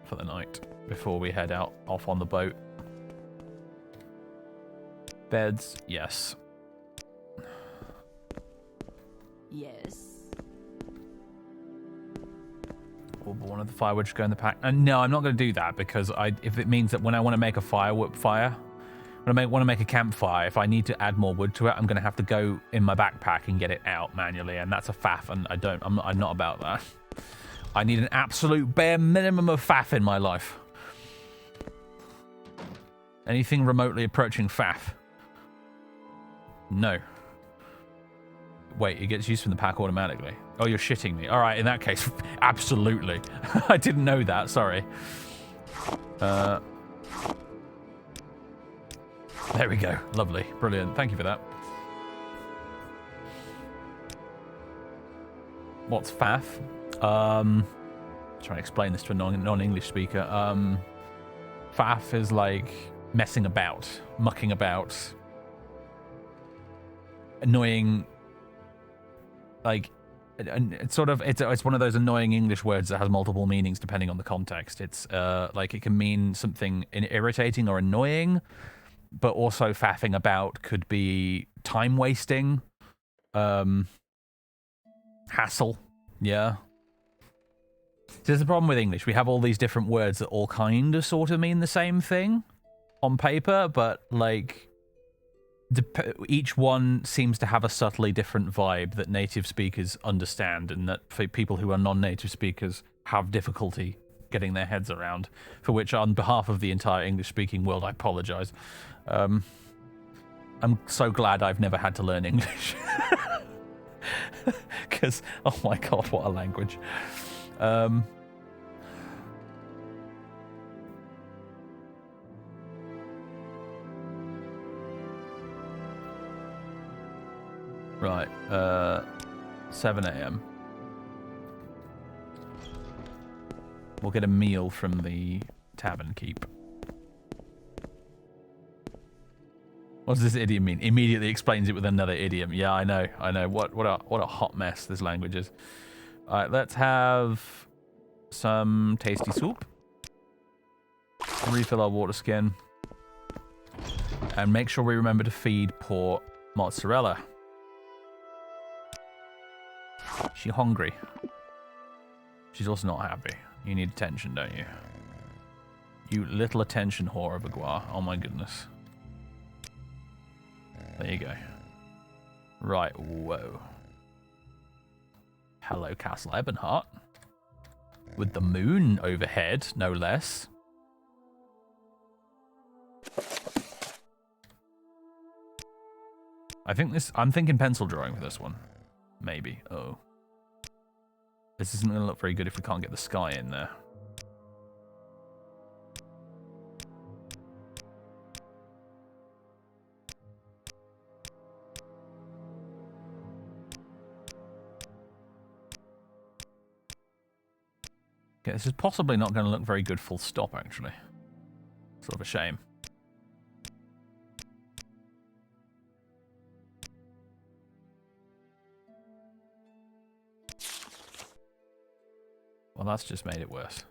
for the night before we head out off on the boat. Beds, yes.
Yes.
Or one of the firewood should go in the pack. And no, I'm not going to do that because if it means that when I want to make a want to make a campfire, if I need to add more wood to it, I'm going to have to go in my backpack and get it out manually, and that's a faff, and I'm not about that. I need an absolute bare minimum of faff in my life. Anything remotely approaching faff. No. Wait, it gets used from the pack automatically. Oh, you're shitting me. Alright, in that case, absolutely. I didn't know that, sorry. There we go. Lovely. Brilliant. Thank you for that. What's faff? Trying to explain this to a non-English speaker. Faff is like messing about, mucking about, annoying, like, it's sort of, it's one of those annoying English words that has multiple meanings depending on the context. It's like it can mean something irritating or annoying, but also faffing about could be time wasting, hassle, yeah. There's the problem with English. We have all these different words that all kind of sort of mean the same thing on paper, but like each one seems to have a subtly different vibe that native speakers understand, and that for people who are non-native speakers have difficulty getting their heads around, for which on behalf of the entire English-speaking world, I apologize. I'm so glad I've never had to learn English. Because, oh my god, what a language. Right, 7 a.m. We'll get a meal from the tavern keep. What does this idiom mean? Immediately explains it with another idiom. Yeah, I know. What a hot mess this language is. Alright, let's have some tasty soup. Refill our water skin. And make sure we remember to feed poor Mozzarella. She's hungry. She's also not happy. You need attention, don't you? You little attention whore of a Guar. Oh my goodness. There you go. Right, whoa. Hello, Castle Ebonheart. With the moon overhead, no less. I'm thinking pencil drawing for this one. Maybe. Oh. This isn't going to look very good if we can't get the sky in there. Okay, this is possibly not going to look very good full stop, actually. Sort of a shame. Well, that's just made it worse.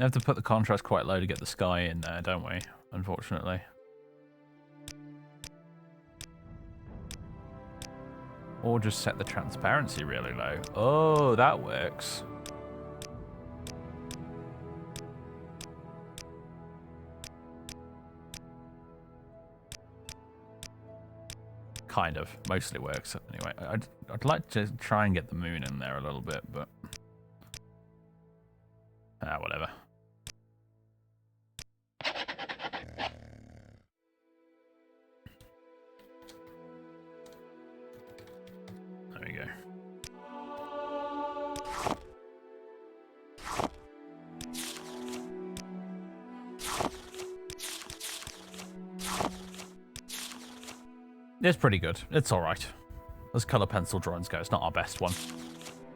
We have to put the contrast quite low to get the sky in there, don't we? Unfortunately. Or just set the transparency really low. Oh, that works. Kind of. Mostly works. Anyway, I'd like to try and get the moon in there a little bit, but... whatever. There we go. It's pretty good. It's all right. As color pencil drawings go, it's not our best one,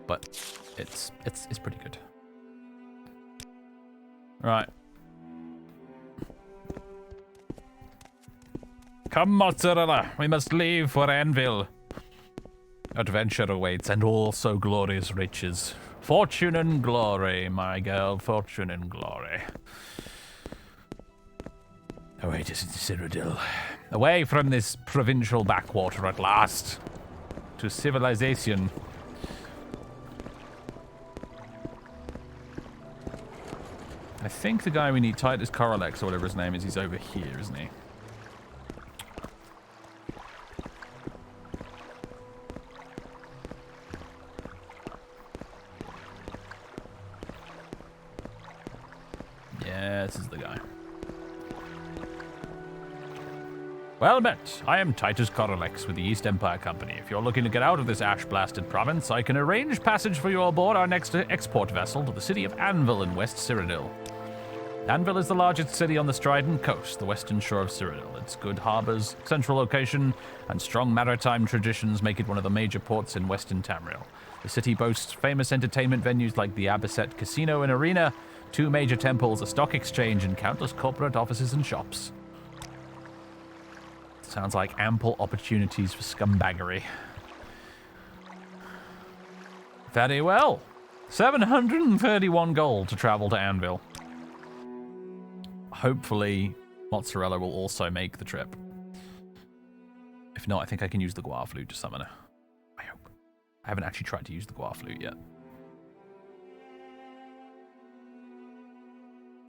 but it's pretty good. Right. Come, Mozzarella. We must leave for Anvil. Adventure awaits, and also glorious riches. Fortune and glory, my girl. Fortune and glory. Await us in Cyrodiil. Away from this provincial backwater at last. To civilization. I think the guy we need, Titus Coralex or whatever his name is, he's over here, isn't he? Yeah, this is the guy. Well met. I am Titus Coralex with the East Empire Company. If you're looking to get out of this ash-blasted province, I can arrange passage for you aboard our next export vessel to the city of Anvil in West Cyrodiil. Anvil is the largest city on the Strident Coast, the western shore of Cyrodiil. Its good harbors, central location, and strong maritime traditions make it one of the major ports in western Tamriel. The city boasts famous entertainment venues like the Abbaset Casino and Arena, 2 major temples, a stock exchange, and countless corporate offices and shops. Sounds like ample opportunities for scumbaggery. Very well. 731 gold to travel to Anvil. Hopefully, Mozzarella will also make the trip. If not, I think I can use the Guar flute to summon her. I hope. I haven't actually tried to use the Guar flute yet.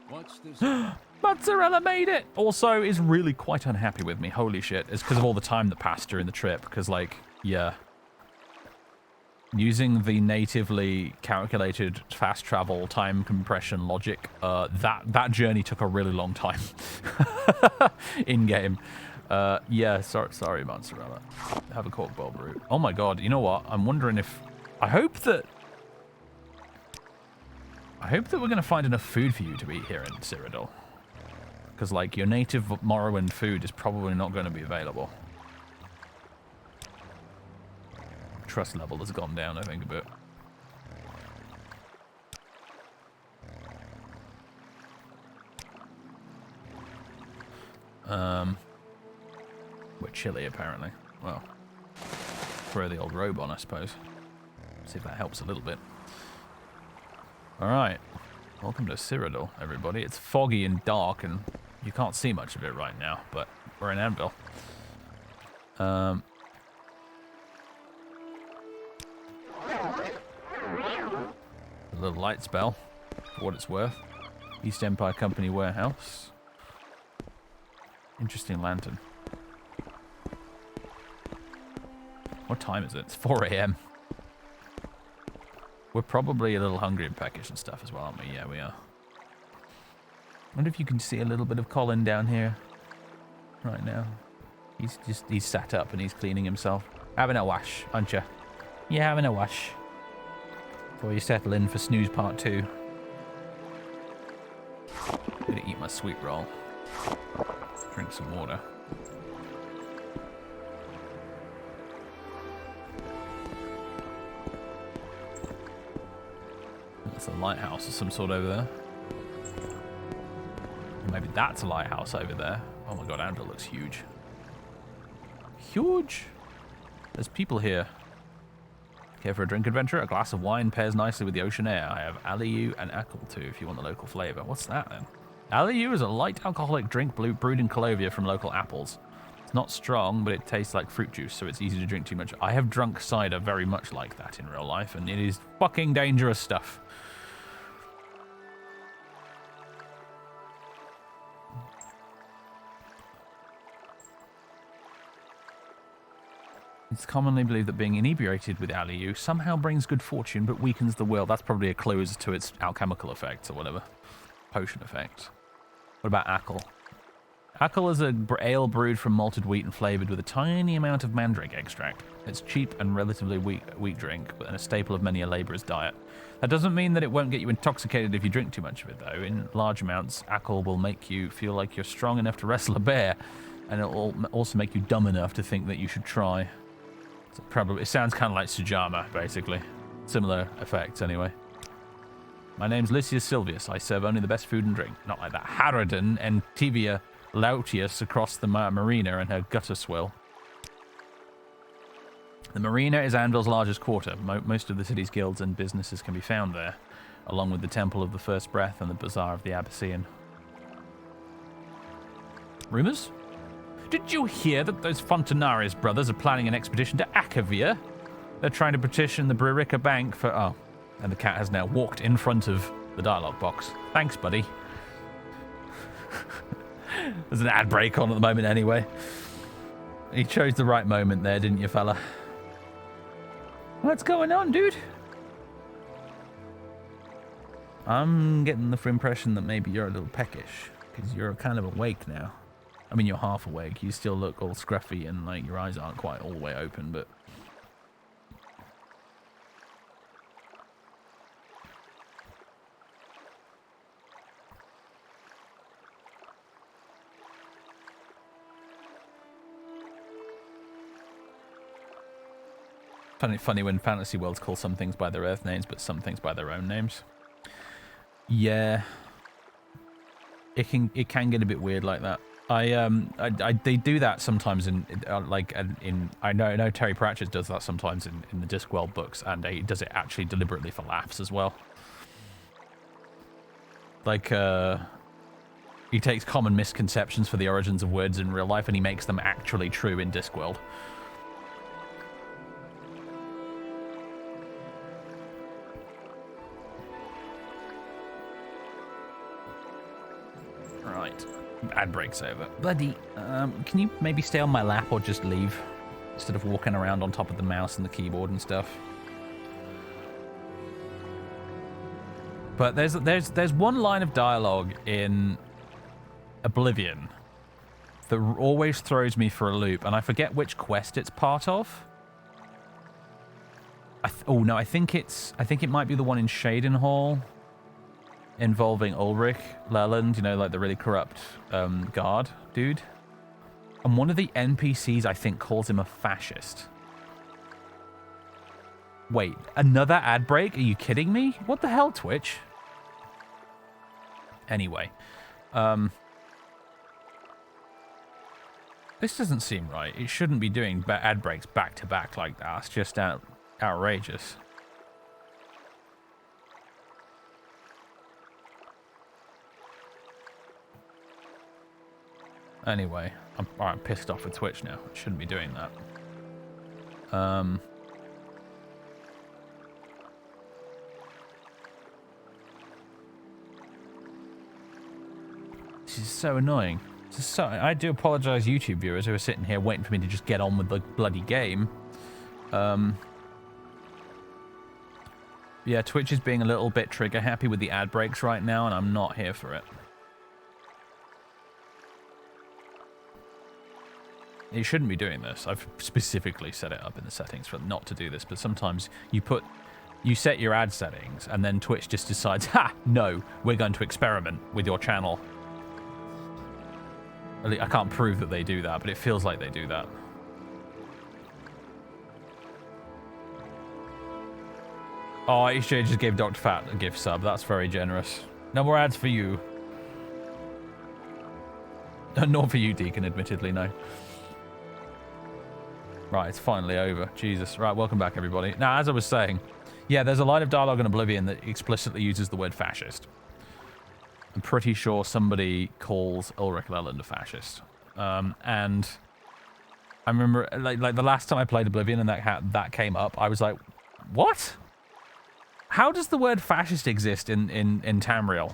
What's this?
Mozzarella made it! Also, is really quite unhappy with me. Holy shit. It's because of all the time that passed during the trip. Because, like, yeah. Using the natively calculated fast travel time compression logic, that journey took a really long time. In-game. Yeah, sorry, Mozzarella. Have a cork bulb root. Oh my god, you know what? I'm wondering if... I hope that we're going to find enough food for you to eat here in Cyrodiil. Because, like, your native Morrowind food is probably not going to be available. Trust level has gone down, I think, a bit. We're chilly, apparently. Well, throw the old robe on, I suppose. See if that helps a little bit. Alright. Welcome to Cyrodiil, everybody. It's foggy and dark, and you can't see much of it right now, but we're in Anvil. A little light spell, for what it's worth. East Empire Company warehouse. Interesting lantern. What time is it? It's 4 AM. We're probably a little hungry and peckish and stuff as well, aren't we? Yeah, we are. I wonder if you can see a little bit of Colin down here right now. He's sat up and he's cleaning himself. Having a wash, aren't you? Yeah, having a wash. Before you settle in for snooze part 2. I'm gonna eat my sweet roll. Drink some water. That's a lighthouse of some sort over there. Or maybe that's a lighthouse over there. Oh my god, Anvil looks huge. Huge! There's people here. Care for a drink, adventure? A glass of wine pairs nicely with the ocean air. I have Aliu and Akul too, if you want the local flavor. What's that then? Aliu is a light alcoholic drink brewed in Colovia from local apples. It's not strong, but it tastes like fruit juice, so it's easy to drink too much. I have drunk cider very much like that in real life, and it is fucking dangerous stuff. It's commonly believed that being inebriated with Aliu somehow brings good fortune, but weakens the will. That's probably a clue as to its alchemical effects or whatever. Potion effect. What about Akul? Akul is a ale brewed from malted wheat and flavored with a tiny amount of mandrake extract. It's cheap and relatively weak drink, and a staple of many a labourer's diet. That doesn't mean that it won't get you intoxicated if you drink too much of it, though. In large amounts, Akul will make you feel like you're strong enough to wrestle a bear, and it will also make you dumb enough to think that you should try. It sounds kind of like Sujama, basically. Similar effects, anyway. My name's Lysias Silvius. I serve only the best food and drink. Not like that Harridan and Tivia Lautius across the marina and her gutter swill. The marina is Anvil's largest quarter. Most of the city's guilds and businesses can be found there, along with the Temple of the First Breath and the Bazaar of the Abyssian. Rumours? Did you hear that those Fontanaris brothers are planning an expedition to Akavir? They're trying to petition the Brurica Bank for... Oh, and the cat has now walked in front of the dialogue box. Thanks, buddy. There's an ad break on at the moment anyway. You chose the right moment there, didn't you, fella? What's going on, dude? I'm getting the impression that maybe you're a little peckish, because you're kind of awake now. I mean, you're half awake. You still look all scruffy and like your eyes aren't quite all the way open, but... Funny when fantasy worlds call some things by their earth names, but some things by their own names. Yeah. It can get a bit weird like that. They do that sometimes in I know Terry Pratchett does that sometimes in the Discworld books, and he does it actually deliberately for laughs as well. Like he takes common misconceptions for the origins of words in real life and he makes them actually true in Discworld. Right. Ad break's over. Buddy, can you maybe stay on my lap or just leave? Instead of walking around on top of the mouse and the keyboard and stuff. But there's one line of dialogue in Oblivion that always throws me for a loop, and I forget which quest it's part of. I think it might be the one in Shaden Hall involving Ulrich Leland, you know, like the really corrupt guard dude. And one of the NPCs, I think, calls him a fascist. Wait, another ad break? Are you kidding me? What the hell, Twitch? Anyway. This doesn't seem right. It shouldn't be doing ad breaks back to back like that. It's just outrageous. Anyway, I'm pissed off with Twitch now. I shouldn't be doing that. This is so annoying. I do apologize, YouTube viewers who are sitting here waiting for me to just get on with the bloody game. Yeah, Twitch is being a little bit trigger happy with the ad breaks right now, and I'm not here for it. You shouldn't be doing this. I've specifically set it up in the settings for not to do this, but sometimes you set your ad settings and then Twitch just decides, no, we're going to experiment with your channel. I can't prove that they do that, but it feels like they do that. Oh, HJ just gave Dr. Fat a gift sub. That's very generous. No more ads for you. Nor for you, Deacon, admittedly, no. Right, it's finally over. Jesus. Right, welcome back, everybody. Now, as I was saying, yeah, there's a line of dialogue in Oblivion that explicitly uses the word fascist. I'm pretty sure somebody calls Ulrich Leland a fascist. And I remember, like the last time I played Oblivion and that came up, I was like, what? How does the word fascist exist in Tamriel?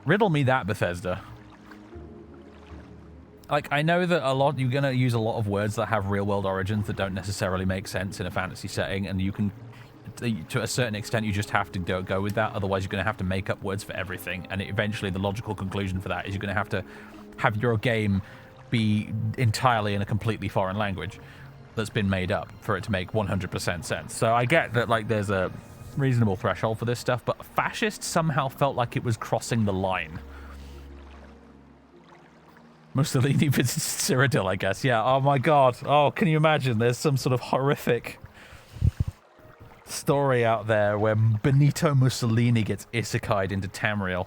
Riddle me that, Bethesda. Like, I know that you're going to use a lot of words that have real-world origins that don't necessarily make sense in a fantasy setting, and you can, to a certain extent, you just have to go with that. Otherwise, you're going to have to make up words for everything, and eventually the logical conclusion for that is you're going to have your game be entirely in a completely foreign language that's been made up for it to make 100% sense. So I get that, like, there's a reasonable threshold for this stuff, but fascist somehow felt like it was crossing the line. Mussolini visits Cyrodiil, I guess. Yeah, oh my god. Oh, can you imagine? There's some sort of horrific story out there where Benito Mussolini gets isekai'd into Tamriel.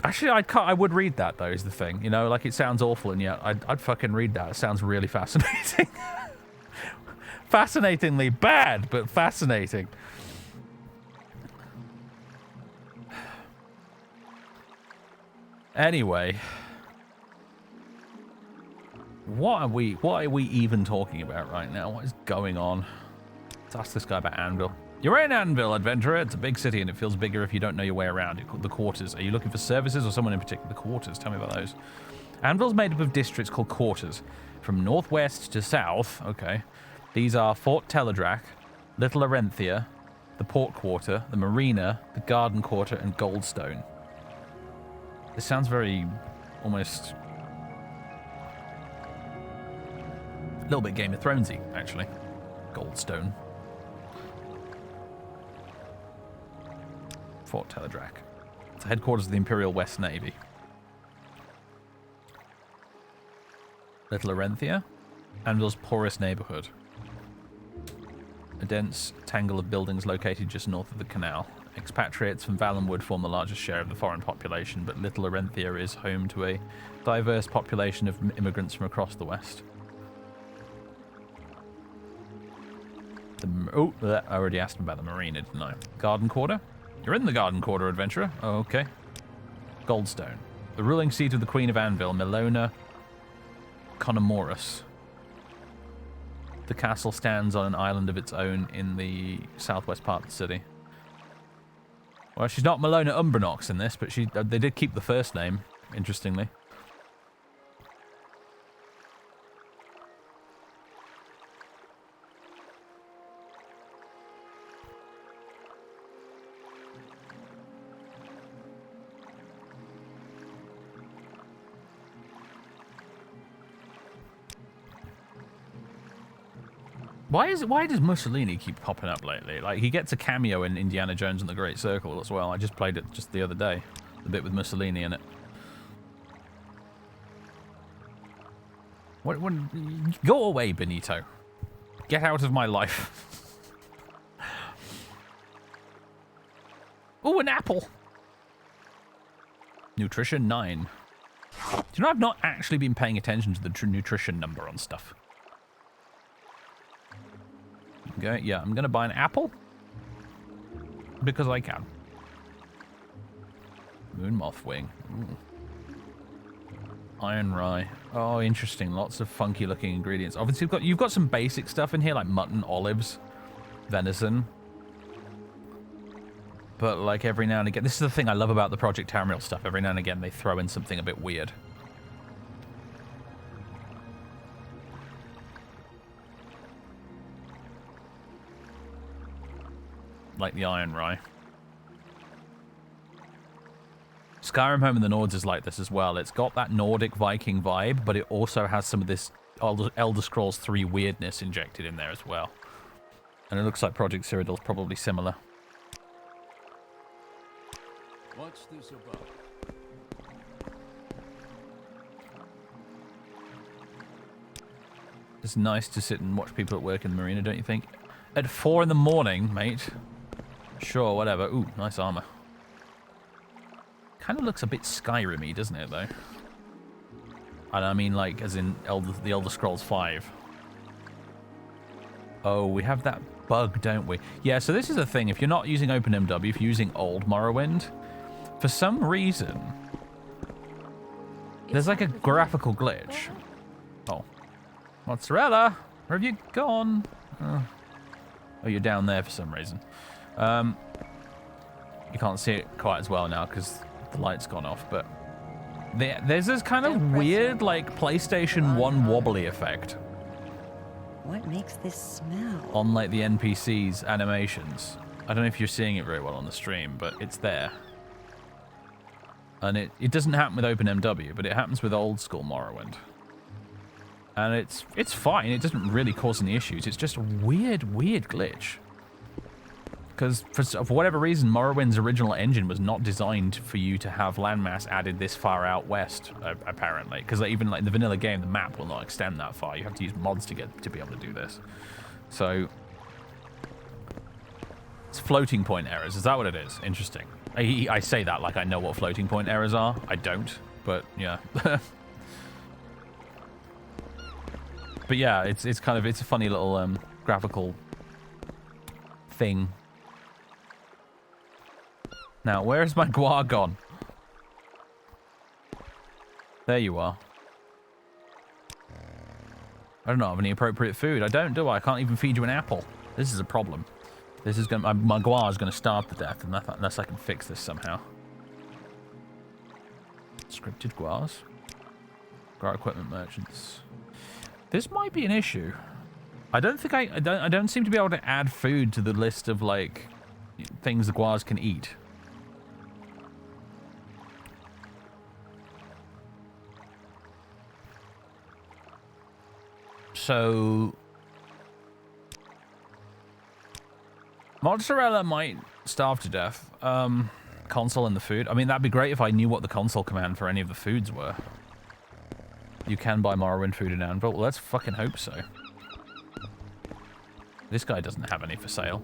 Actually, I would read that, though, is the thing. You know, like, it sounds awful, and yet I'd fucking read that. It sounds really fascinating. Fascinatingly bad, but fascinating. Anyway, what are we even talking about right now? What is going on? Let's ask this guy about Anvil. You're in Anvil, adventurer. It's a big city and it feels bigger if you don't know your way around. The quarters. Are you looking for services or someone in particular? The quarters. Tell me about those. Anvil's made up of districts called quarters. From northwest to south, okay. These are Fort Telvanni, Little Arenthia, the Port Quarter, the Marina, the Garden Quarter, and Goldstone. This sounds very, almost, a little bit Game of Thronesy, actually. Goldstone. Fort Telvanni. It's the headquarters of the Imperial West Navy. Little Arenthia, Anvil's poorest neighborhood. A dense tangle of buildings located just north of the canal. Expatriates from Valenwood form the largest share of the foreign population, but Little Arenthia is home to a diverse population of immigrants from across the west. I already asked him about the marina, didn't I? Garden Quarter? You're in the Garden Quarter, adventurer. Oh, okay. Goldstone. The ruling seat of the Queen of Anvil, Melona Conomorus. The castle stands on an island of its own in the southwest part of the city. Well, she's not Melona Umbranox in this, but they did keep the first name, interestingly. Why does Mussolini keep popping up lately? Like, he gets a cameo in Indiana Jones and the Great Circle as well. I just played it just the other day. The bit with Mussolini in it. What, go away, Benito. Get out of my life. Oh, an apple. Nutrition 9. Do you know I've not actually been paying attention to the nutrition number on stuff? Okay, yeah, I'm gonna buy an apple because I can. Moon moth wing. Ooh. Iron rye. Oh, interesting. Lots of funky looking ingredients. Obviously, you've got some basic stuff in here like mutton, olives, venison. But like every now and again, this is the thing I love about the Project Tamriel stuff. Every now and again, they throw in something a bit weird. Like the iron rye. Skyrim Home in the Nords is like this as well. It's got that Nordic Viking vibe, but it also has some of this Elder Scrolls 3 weirdness injected in there as well. And it looks like Project Cyrodiil is probably similar.
What's this about?
It's nice to sit and watch people at work in the marina, don't you think? At 4 in the morning, mate. Sure, whatever. Ooh, nice armor. Kind of looks a bit Skyrim-y, doesn't it, though? And I mean, like, as in the Elder Scrolls 5. Oh, we have that bug, don't we? Yeah, so this is the thing. If you're not using OpenMW, if you're using old Morrowind, for some reason, there's like a graphical glitch. Oh. Mozzarella, where have you gone? Oh, you're down there for some reason. You can't see it quite as well now because the light's gone off, but there's this kind of weird, like, PlayStation 1 wobbly effect.
What makes this smell?
On, like, the NPCs' animations. I don't know if you're seeing it very well on the stream, but it's there. And it doesn't happen with OpenMW, but it happens with old school Morrowind. And it's fine. It doesn't really cause any issues. It's just a weird glitch. Because for whatever reason, Morrowind's original engine was not designed for you to have landmass added this far out west, apparently. Because even like the vanilla game, the map will not extend that far. You have to use mods to be able to do this. So it's floating point errors. Is that what it is? Interesting. I say that like I know what floating point errors are. I don't, but yeah. But yeah, it's a funny little graphical thing. Now, where is my Guar gone? There you are. I don't have any appropriate food. I don't, do I? I can't even feed you an apple. This is a problem. This is gonna, my Guar is gonna starve to death unless I can fix this somehow. Scripted Guars. Guar equipment merchants. This might be an issue. I don't seem to be able to add food to the list of like things the Guars can eat. So Mozzarella might starve to death. Console and the food. I mean, that'd be great if I knew what the console command for any of the foods were. You can buy Morrowind food in Anvil. Well, let's fucking hope so. This guy doesn't have any for sale.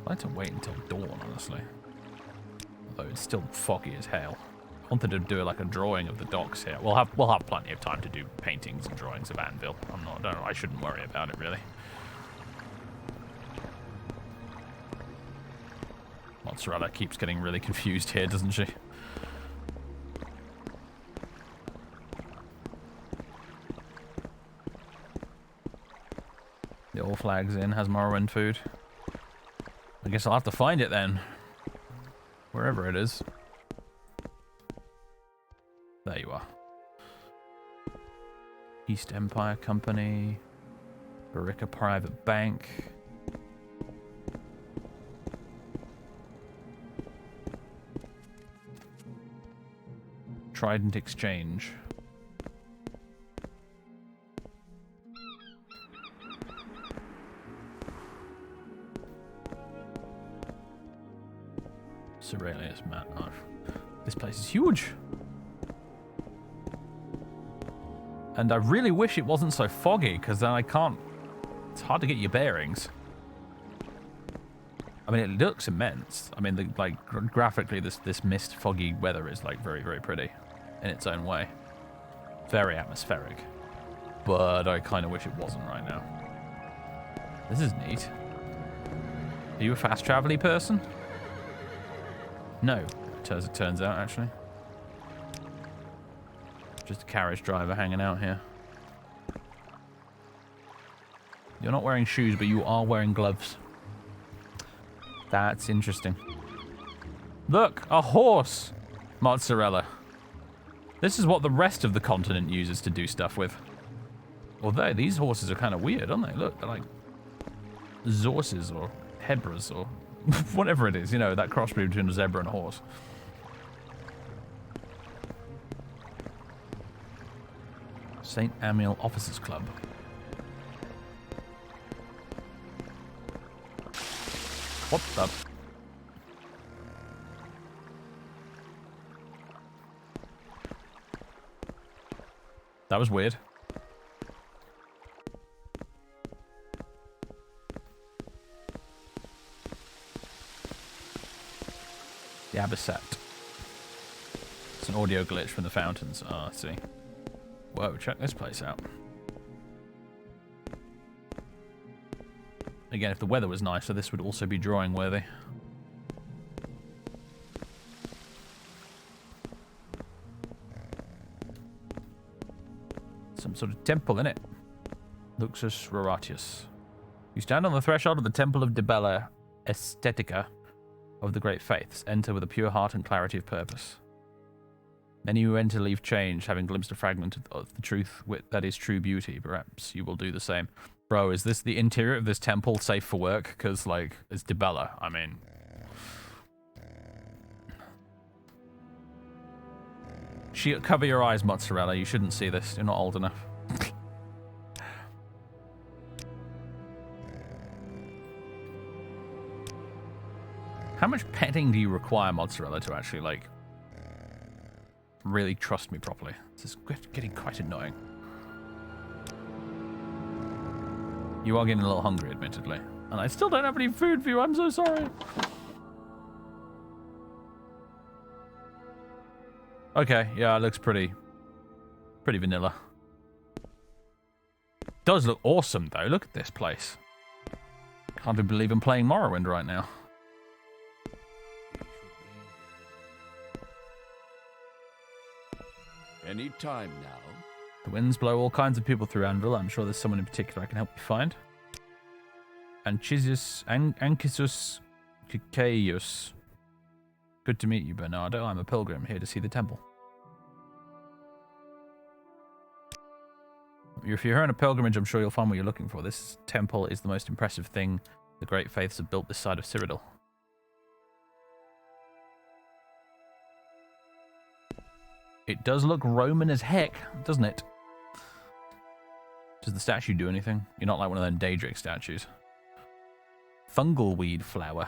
I'd like to wait until dawn, honestly. Although it's still foggy as hell. I wanted to do like a drawing of the docks here. We'll have plenty of time to do paintings and drawings of Anvil. I shouldn't worry about it really. Mozzarella keeps getting really confused here, doesn't she? The All Flags Inn has Morrowind food. I guess I'll have to find it then. Wherever it is. There you are. East Empire Company. Barika Private Bank. Trident Exchange. Cyrodiil, man. Oh, this place is huge. And I really wish it wasn't so foggy, because then I can't... It's hard to get your bearings. I mean, it looks immense. I mean, graphically, this mist, foggy weather is, like, very, very pretty in its own way. Very atmospheric. But I kind of wish it wasn't right now. This is neat. Are you a fast travel-y person? No, as it turns out, actually. Just a carriage driver hanging out here. You're not wearing shoes, but you are wearing gloves. That's interesting. Look, a horse! Mozzarella. This is what the rest of the continent uses to do stuff with. Although, these horses are kind of weird, aren't they? Look, they're like... Zorses or Hebras or... whatever it is, you know, that crossbreed between a zebra and a horse. St. Amiel Officers Club. What the... That was weird. The Abyssat. It's an audio glitch from the fountains. Oh, I see. Whoa, check this place out. Again, if the weather was nicer, this would also be drawing worthy. Some sort of temple, innit? Luxus Roratius. You stand on the threshold of the Temple of Dibella Aesthetica of the Great Faiths. Enter with a pure heart and clarity of purpose. Many who enter leave changed, having glimpsed a fragment of the truth that is true beauty. Perhaps you will do the same. Bro, is this the interior of this temple safe for work? Because, like, it's Dibella. I mean... Cover your eyes, Mozzarella. You shouldn't see this. You're not old enough. How much petting do you require, Mozzarella, to actually, like, really trust me properly? This is getting quite annoying. You are getting a little hungry, admittedly. And I still don't have any food for you. I'm so sorry. Okay, yeah, it looks pretty vanilla. Does look awesome, though. Look at this place. Can't even believe I'm playing Morrowind right now.
Any time now.
The winds blow all kinds of people through Anvil. I'm sure there's someone in particular I can help you find. Anchisus Kikaius. Good to meet you, Bernardo. I'm a pilgrim here to see the temple. If you're on a pilgrimage, I'm sure you'll find what you're looking for. This temple is the most impressive thing the Great Faiths have built this side of Cyrodiil. It does look Roman as heck, doesn't it? Does the statue do anything? You're not like one of them Daedric statues. Fungal weed flower.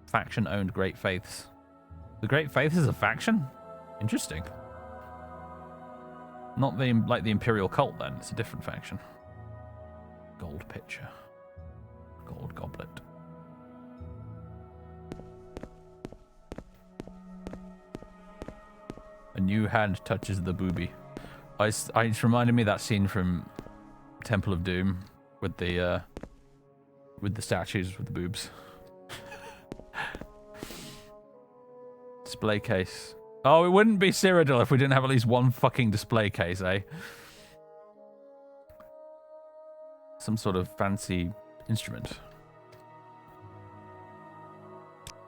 Faction-owned Great Faiths. The Great Faiths is a faction? Interesting. Not like the Imperial cult then, it's a different faction. Gold pitcher. Gold goblet. A new hand touches the booby. It's reminded me of that scene from Temple of Doom with the statues with the boobs. Display case. Oh, it wouldn't be Cyrodiil if we didn't have at least one fucking display case, eh? Some sort of fancy instrument.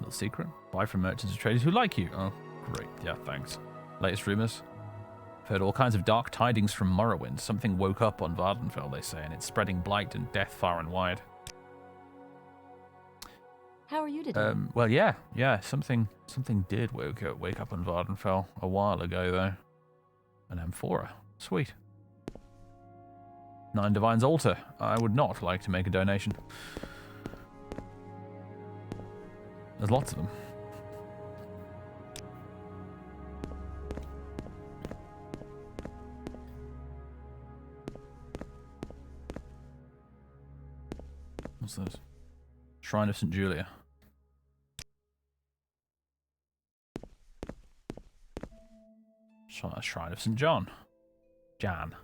Little secret. Buy from merchants and traders who like you. Oh, great. Yeah, thanks. Latest rumors. I've heard all kinds of dark tidings from Morrowind. Something woke up on Vvardenfell, they say, and it's spreading blight and death far and wide.
How are you today?
Well, yeah. Something did wake up on Vvardenfell a while ago, though. An amphora. Sweet. 9 Divine's Altar. I would not like to make a donation. There's lots of them. What's this? Shrine of St. Julia. Shrine of St. John. John.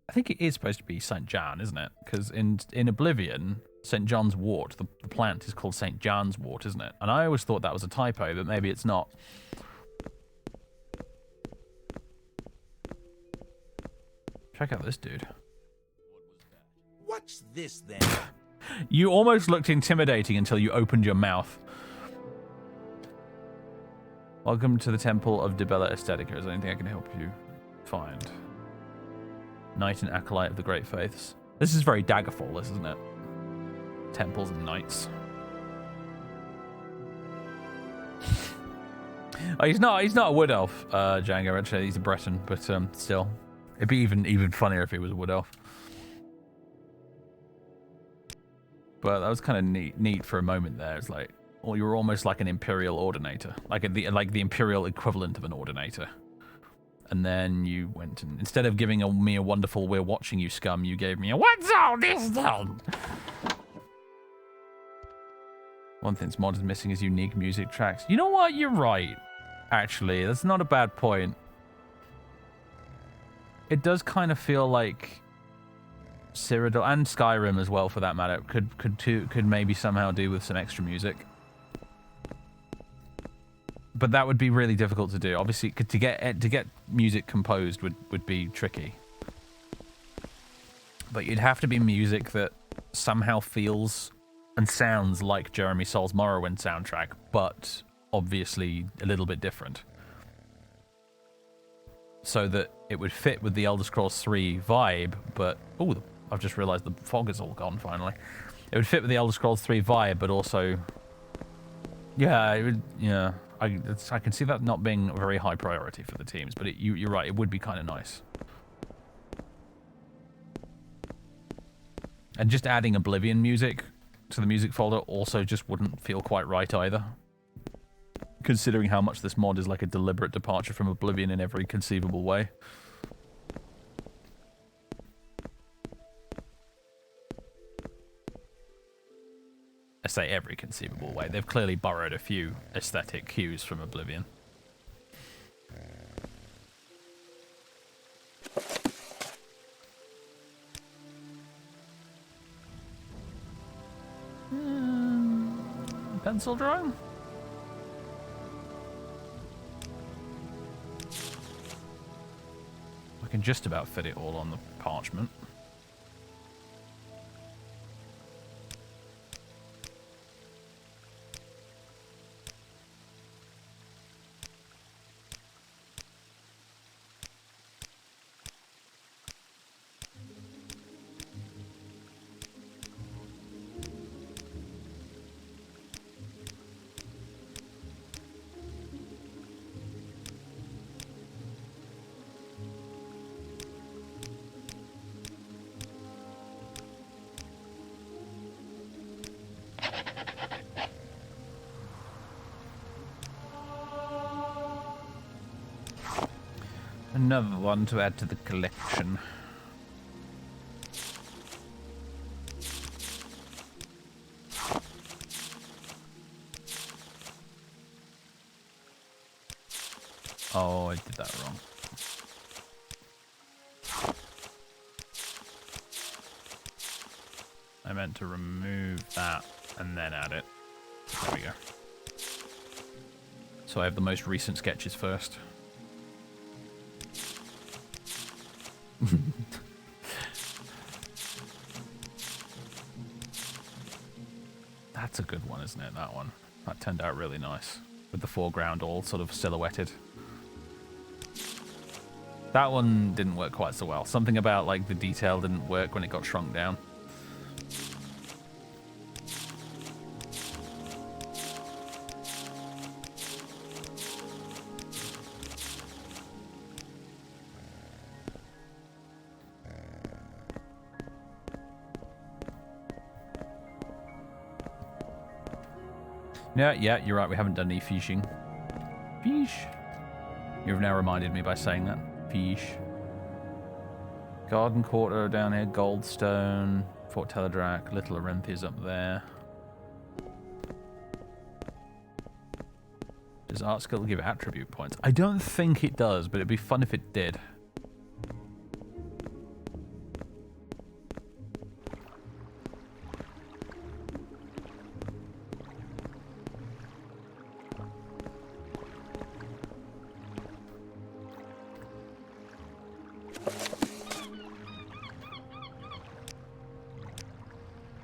I think it is supposed to be St. John, isn't it? Because in Oblivion, St. John's wort, the plant is called St. John's wort, isn't it? And I always thought that was a typo, but maybe it's not. Check out this dude.
What's this then?
You almost looked intimidating until you opened your mouth. Welcome to the Temple of Dibella Aesthetica. Is there anything I can help you find? Knight and Acolyte of the Great Faiths. This is very Daggerfall, this, isn't it? Temples and knights. Oh, he's not a wood elf, Django. Actually, he's a Breton, but still, it'd be even funnier if he was a wood elf. But that was kind of neat for a moment there. It's like, well, you were almost like an Imperial Ordinator, like the Imperial equivalent of an Ordinator. And then you went and, instead of giving me a wonderful "we're watching you" scum, you gave me a "what's all this then?" One thing's mod is missing is unique music tracks. You know what? You're right. Actually, that's not a bad point. It does kind of feel like Cyrodiil and Skyrim as well, for that matter, could maybe somehow do with some extra music. But that would be really difficult to do. Obviously, to get music composed would be tricky. But you'd have to be music that somehow feels and sounds like Jeremy Soul's Morrowind soundtrack, but obviously a little bit different. So that it would fit with the Elder Scrolls 3 vibe, but... Oh, I've just realised the fog is all gone, finally. It would fit with the Elder Scrolls 3 vibe, but also... Yeah, it would... Yeah, I can see that not being a very high priority for the teams, but you're right, it would be kind of nice. And just adding Oblivion music to the music folder also just wouldn't feel quite right either. Considering how much this mod is like a deliberate departure from Oblivion in every conceivable way. I say every conceivable way. They've clearly borrowed a few aesthetic cues from Oblivion. Pencil drawing? I can just about fit it all on the parchment. Another one to add to the collection. Oh, I did that wrong. I meant to remove that and then add it. There we go. So I have the most recent sketches first. That's a good one, isn't it, that one? That turned out really nice. With the foreground all sort of silhouetted. That one didn't work quite so well. Something about, like, the detail didn't work when it got shrunk down. Yeah, you're right. We haven't done any fishing. Fish. You've now reminded me by saying that. Fish. Garden Quarter down here. Goldstone. Fort Teledrach. Little Orenthia's up there. Does art skill give attribute points? I don't think it does, but it'd be fun if it did.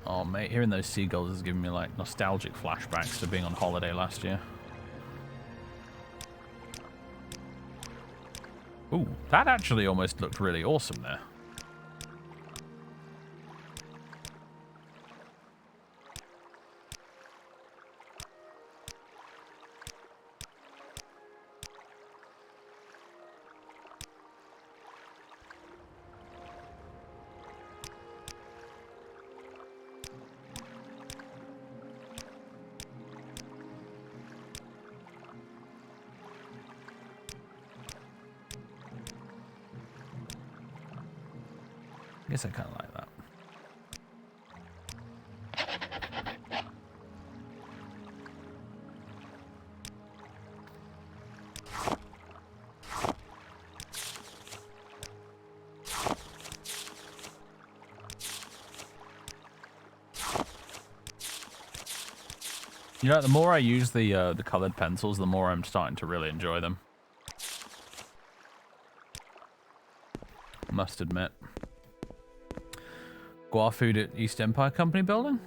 Oh mate, hearing those seagulls is giving me like nostalgic flashbacks to being on holiday last year. Ooh, that actually almost looked really awesome there. I guess I kind of like that. You know, the more I use the colored pencils, the more I'm starting to really enjoy them. Must admit. Guar food at East Empire Company building?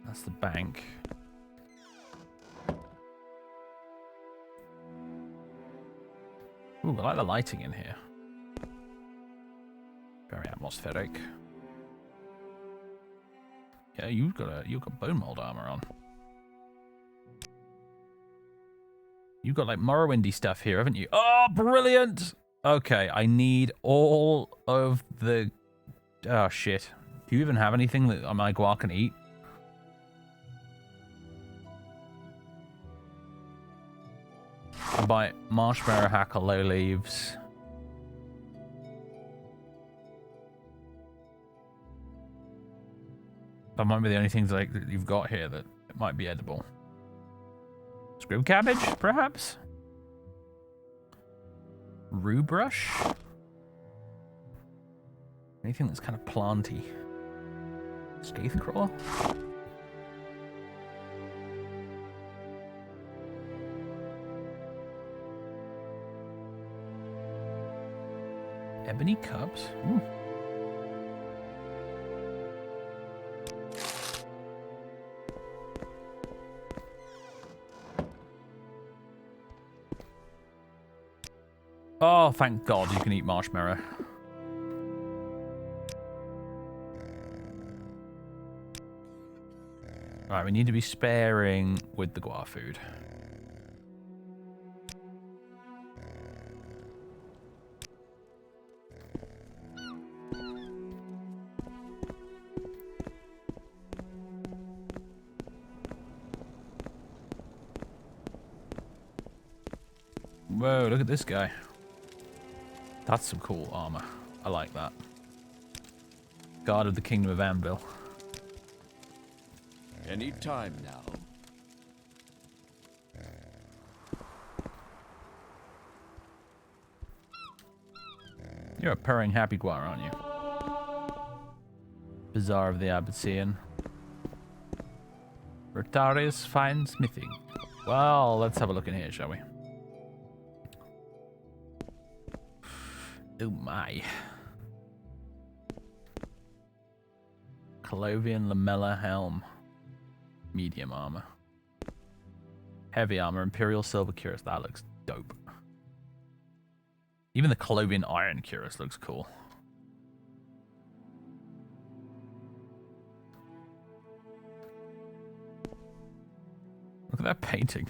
That's the bank. Ooh, I like the lighting in here. Very atmospheric. Yeah, you've got bone mold armor on. You've got like Morrowindy stuff here, haven't you? Oh, brilliant! Okay, I need all of the... Oh, shit. Do you even have anything that my Guar can eat? I'll buy marshmallow hacker low leaves. That might be the only things like that you've got here that might be edible. Screw cabbage, perhaps? Rue brush? Anything that's kind of planty. Scathe crawl? Ebony cups? Ooh. Oh, thank God you can eat marshmallow. Right, we need to be sparing with the Guar food. Whoa, look at this guy. That's some cool armor. I like that. Guard of the Kingdom of Anvil.
Any time now.
You're a purring happy Guar, aren't you? Bazaar of the Abbassian. Rotarius fine smithing. Well, let's have a look in here, shall we? Oh my. Colovian lamella helm. Medium armor. Heavy armor. Imperial silver cuirass. That looks dope. Even the Colovian iron cuirass looks cool. Look at that painting.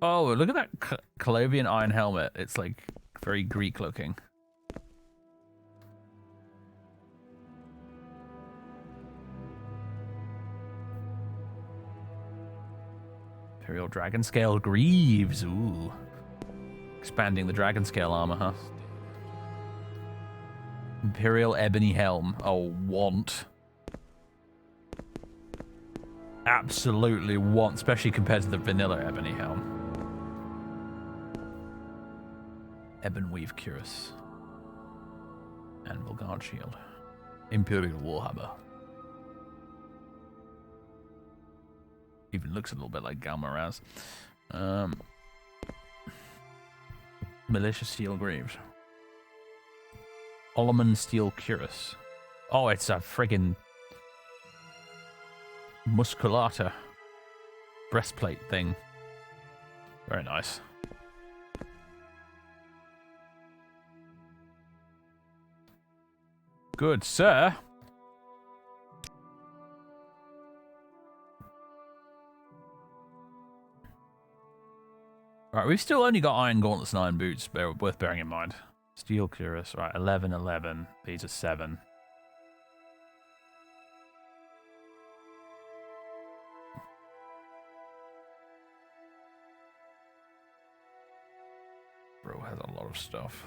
Oh, look at that Colovian iron helmet. It's like very Greek looking. Imperial dragon scale greaves. Ooh. Expanding the dragon scale armor, huh? Imperial ebony helm. Oh, want. Absolutely want, especially compared to the vanilla ebony helm. Ebon weave cuirass. Anvil guard shield. Imperial warhammer. Even looks a little bit like Galmaraz. Militia steel greaves. Ollerman steel cuirass. Oh, it's a friggin' musculata breastplate thing. Very nice. Good, sir. Right, we've still only got iron gauntlets and iron boots, worth bearing in mind. Steel cuirass, right, 11, 11. These are 7. Bro has a lot of stuff.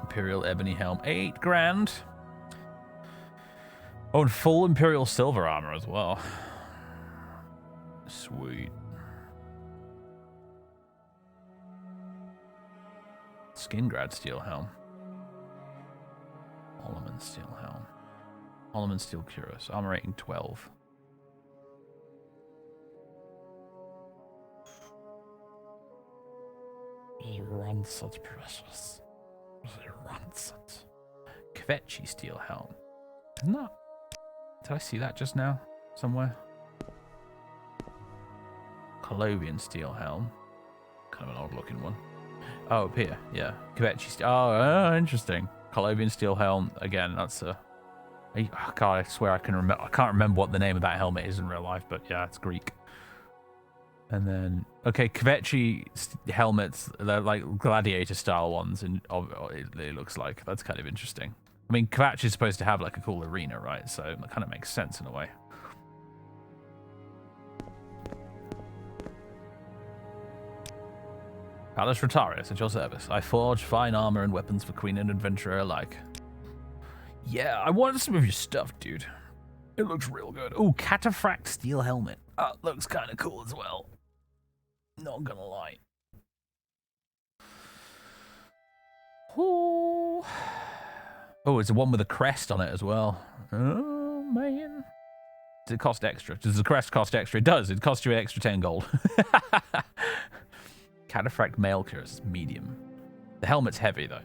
Imperial Ebony Helm, 8 grand. Oh, and full Imperial Silver armor as well. Sweet. Skingrad Steel Helm. Holloman Steel Helm. Holloman Steel Cuirass. Armor rating 12. He runs such precious. He runs such. Kvetchi Steel Helm. Isn't that? Did I see that just now? Somewhere? Colovian Steel Helm. Kind of an odd looking one. Oh, up here. Yeah. Kvetchi Steel. Oh, interesting. Colovian Steel Helm. Again, that's a... Oh, God, I swear I can remember. I can't remember what the name of that helmet is in real life, but yeah, it's Greek. And then, okay, Kvetchi helmets, they're like gladiator style ones, and it looks like. That's kind of interesting. I mean, Kvetch is supposed to have like a cool arena, right? So it kind of makes sense in a way. Palace Rotarius, at your service. I forge fine armor and weapons for queen and adventurer alike. Yeah, I wanted some of your stuff, dude. It looks real good. Ooh, Cataphract Steel Helmet. That looks kind of cool as well. Not gonna lie. Ooh. Oh, it's the one with a crest on it as well. Oh, man. Does it cost extra? Does the crest cost extra? It does. It costs you an extra 10 gold. Cataphract Mail Cuirass, medium. The helmet's heavy, though.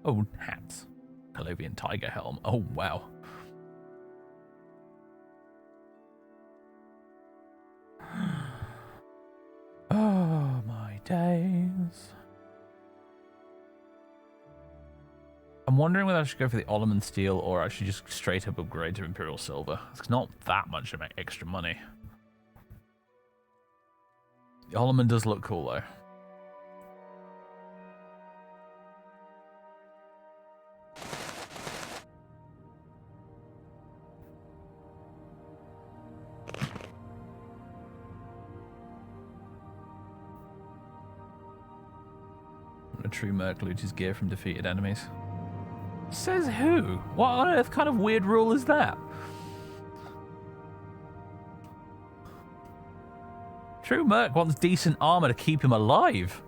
Oh, hats. Colovian Tiger Helm. Oh, wow. Oh, my days. I'm wondering whether I should go for the Ollerman Steel or I should just straight up upgrade to Imperial Silver. It's not that much of extra money. The Ollerman does look cool, though. A true merc loots his gear from defeated enemies. Says who? What on earth kind of weird rule is that? True merc wants decent armor to keep him alive.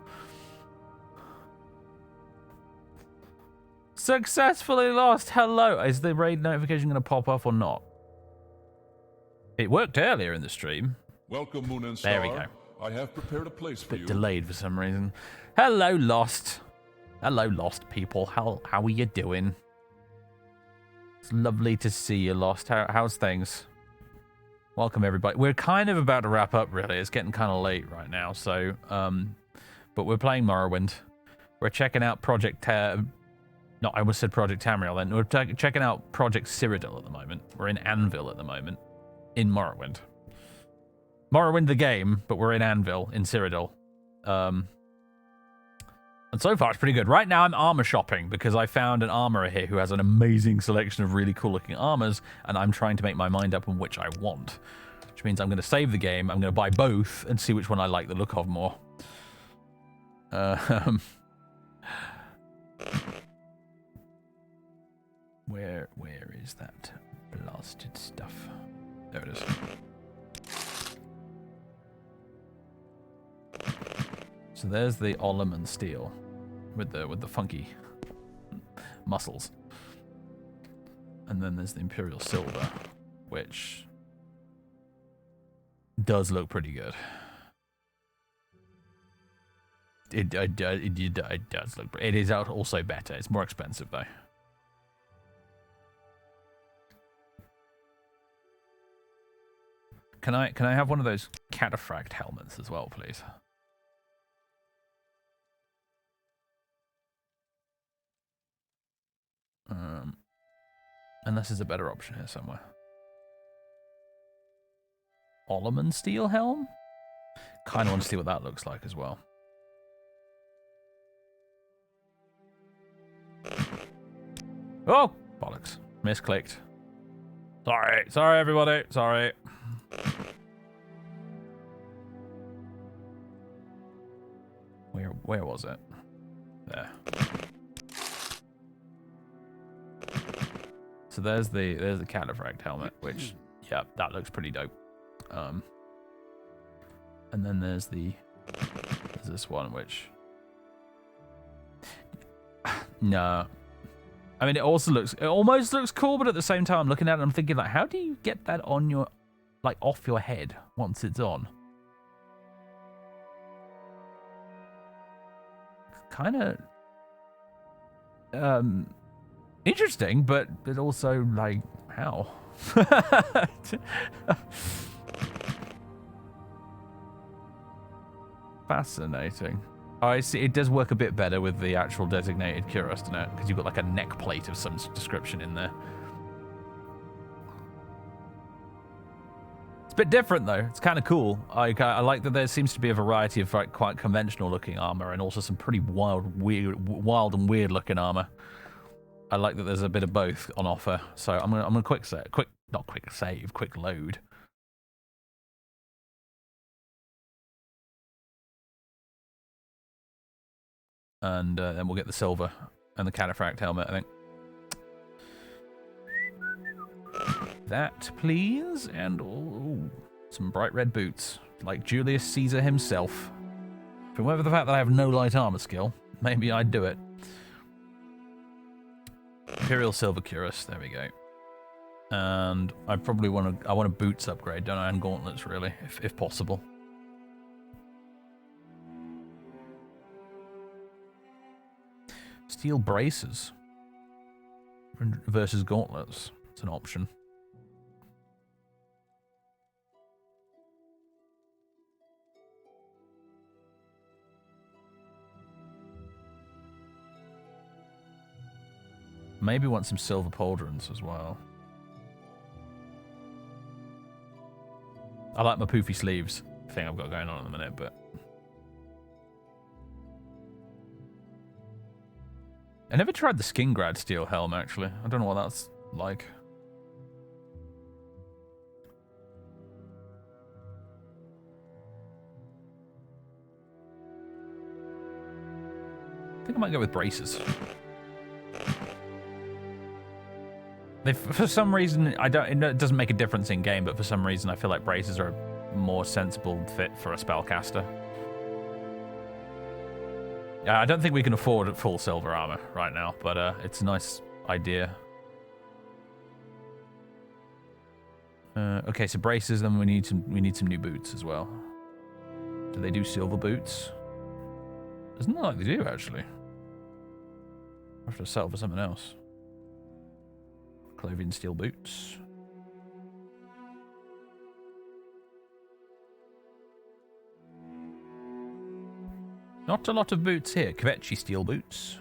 Successfully lost. Hello. Is the raid notification going to pop up or not? It worked earlier in the stream.
Welcome, Moon and Star.
There we go.
I have prepared a place for
Bit
you.
delayed for some reason. Hello, Lost. Hello, Lost people. How are you doing? It's lovely to see you, Lost. How's things? Welcome, everybody. We're kind of about to wrap up, really. It's getting kind of late right now, so... but we're playing Morrowind. We're checking out Project... I almost said Project Tamriel then. We're checking out Project Cyrodiil at the moment. We're in Anvil at the moment. In Morrowind. Morrowind the game, but we're in Anvil, in Cyrodiil. And so far, it's pretty good. Right now, I'm armor shopping because I found an armorer here who has an amazing selection of really cool-looking armors, and I'm trying to make my mind up on which I want. Which means I'm going to save the game, I'm going to buy both, and see which one I like the look of more. Where is that blasted stuff? There it is. So there's the Ollerman Steel with the funky muscles. And then there's the Imperial Silver, which does look pretty good. It does look... It is also better. It's more expensive, though. Can I have one of those cataphract helmets as well, please? Unless there's a better option here somewhere. Ollerman Steel Helm? Kind of want to see what that looks like as well. Oh! Bollocks. Misclicked. Sorry, everybody. Sorry. Where was it? There. So there's the cataphract helmet, which yeah, that looks pretty dope. And then there's this one, which no. I mean, it almost looks cool, but at the same time, I'm looking at it, I'm thinking, like, how do you get that on your, like, off your head once it's on? Kind of interesting, but also, like, how? Fascinating. Oh, I see. It does work a bit better with the actual designated cuirass, doesn't it? Because you've got like a neck plate of some description in there. It's a bit different though. It's kind of cool. I like that there seems to be a variety of like quite conventional looking armor and also some pretty wild and weird looking armor. I like that there's a bit of both on offer. So I'm gonna quick load. And then we'll get the silver and the cataphract helmet, I think. That, please. And some bright red boots, like Julius Caesar himself. If it weren't for the fact that I have no light armor skill, maybe I'd do it. Imperial silver cuirass, there we go. And I probably want a boots upgrade, don't I? And gauntlets, really, if possible. Steel braces versus gauntlets. It's an option. Maybe want some silver pauldrons as well. I like my poofy sleeves thing I've got going on in a minute, but I never tried the Skingrad steel helm, actually. I don't know what that's like. I think I might go with braces. For some reason, it doesn't make a difference in game, but for some reason I feel like braces are a more sensible fit for a spellcaster. I don't think we can afford full silver armor right now, but it's a nice idea. Okay, so braces, then we need some new boots as well. Do they do silver boots? Doesn't look like they do, actually. I have to settle for something else. Clovian steel boots. Not a lot of boots here. Kvetchi steel boots.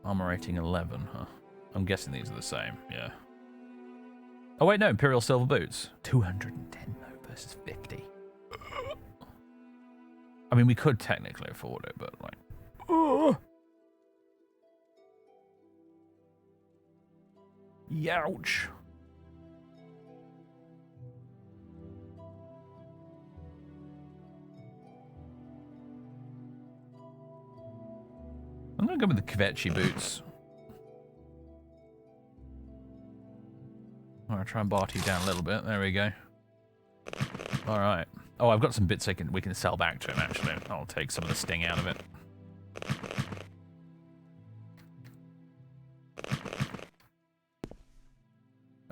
Armor rating 11, huh? I'm guessing these are the same, yeah. Oh wait, no, Imperial silver boots. 210 though versus 50. I mean, we could technically afford it, but like... Youch. I'm going to go with the Kvetchi boots. I'm going to try and barter you down a little bit. There we go. Alright. Oh, I've got some bits we can sell back to him, actually. I'll take some of the sting out of it.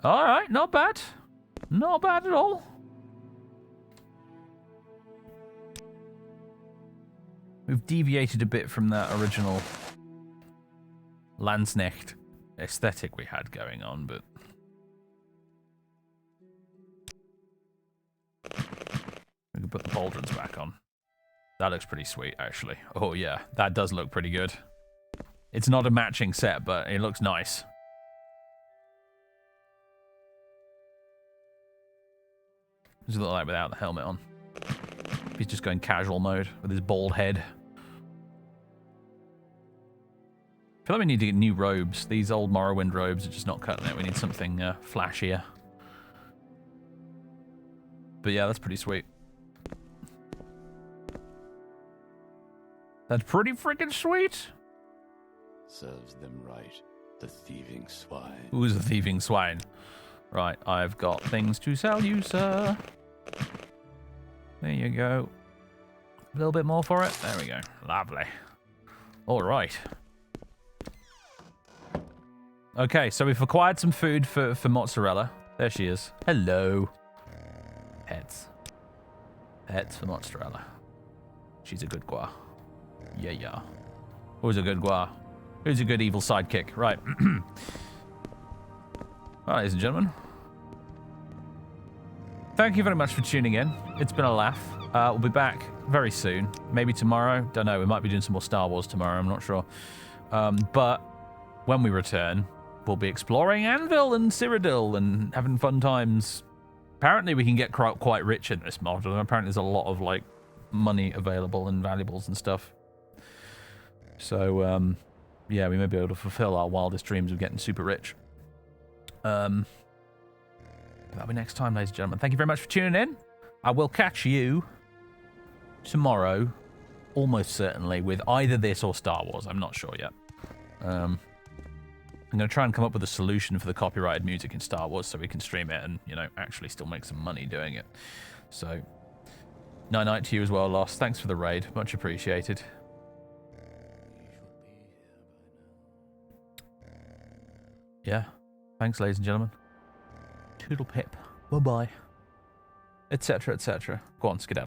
Alright, not bad. Not bad at all. We've deviated a bit from that original Landsknecht aesthetic we had going on, but... we can put the pauldrons back on. That looks pretty sweet, actually. Oh, yeah, that does look pretty good. It's not a matching set, but it looks nice. Does it look like without the helmet on? He's just going casual mode with his bald head. feel like we need to get new robes. These old Morrowind robes are just not cutting it. We need something flashier. But yeah, that's pretty sweet. That's pretty freaking sweet.
Serves them right, the thieving swine.
Who's a thieving swine? Right, I've got things to sell you, sir. There you go. A little bit more for it. There we go. Lovely. All right. Okay, so we've acquired some food for Mozzarella. There she is. Hello. Pets. Pets for Mozzarella. She's a good Guar. Yeah, yeah. Who's a good Guar? Who's a good evil sidekick? Right. Well, ladies and gentlemen. Thank you very much for tuning in. It's been a laugh. We'll be back very soon. Maybe tomorrow. Don't know. We might be doing some more Star Wars tomorrow. I'm not sure. But when we return, we'll be exploring Anvil and Cyrodiil and having fun times. Apparently, we can get quite rich in this mod. Apparently, there's a lot of like money available and valuables and stuff. So, yeah, we may be able to fulfill our wildest dreams of getting super rich. That'll be next time, ladies and gentlemen. Thank you very much for tuning in. I will catch you tomorrow, almost certainly, with either this or Star Wars. I'm not sure yet. I'm going to try and come up with a solution for the copyrighted music in Star Wars so we can stream it and, you know, actually still make some money doing it. So, night-night to you as well, Lost. Thanks for the raid. Much appreciated. Yeah. Thanks, ladies and gentlemen. Toodle pip. Bye-bye. Etc., etc. Go on, skedaddle.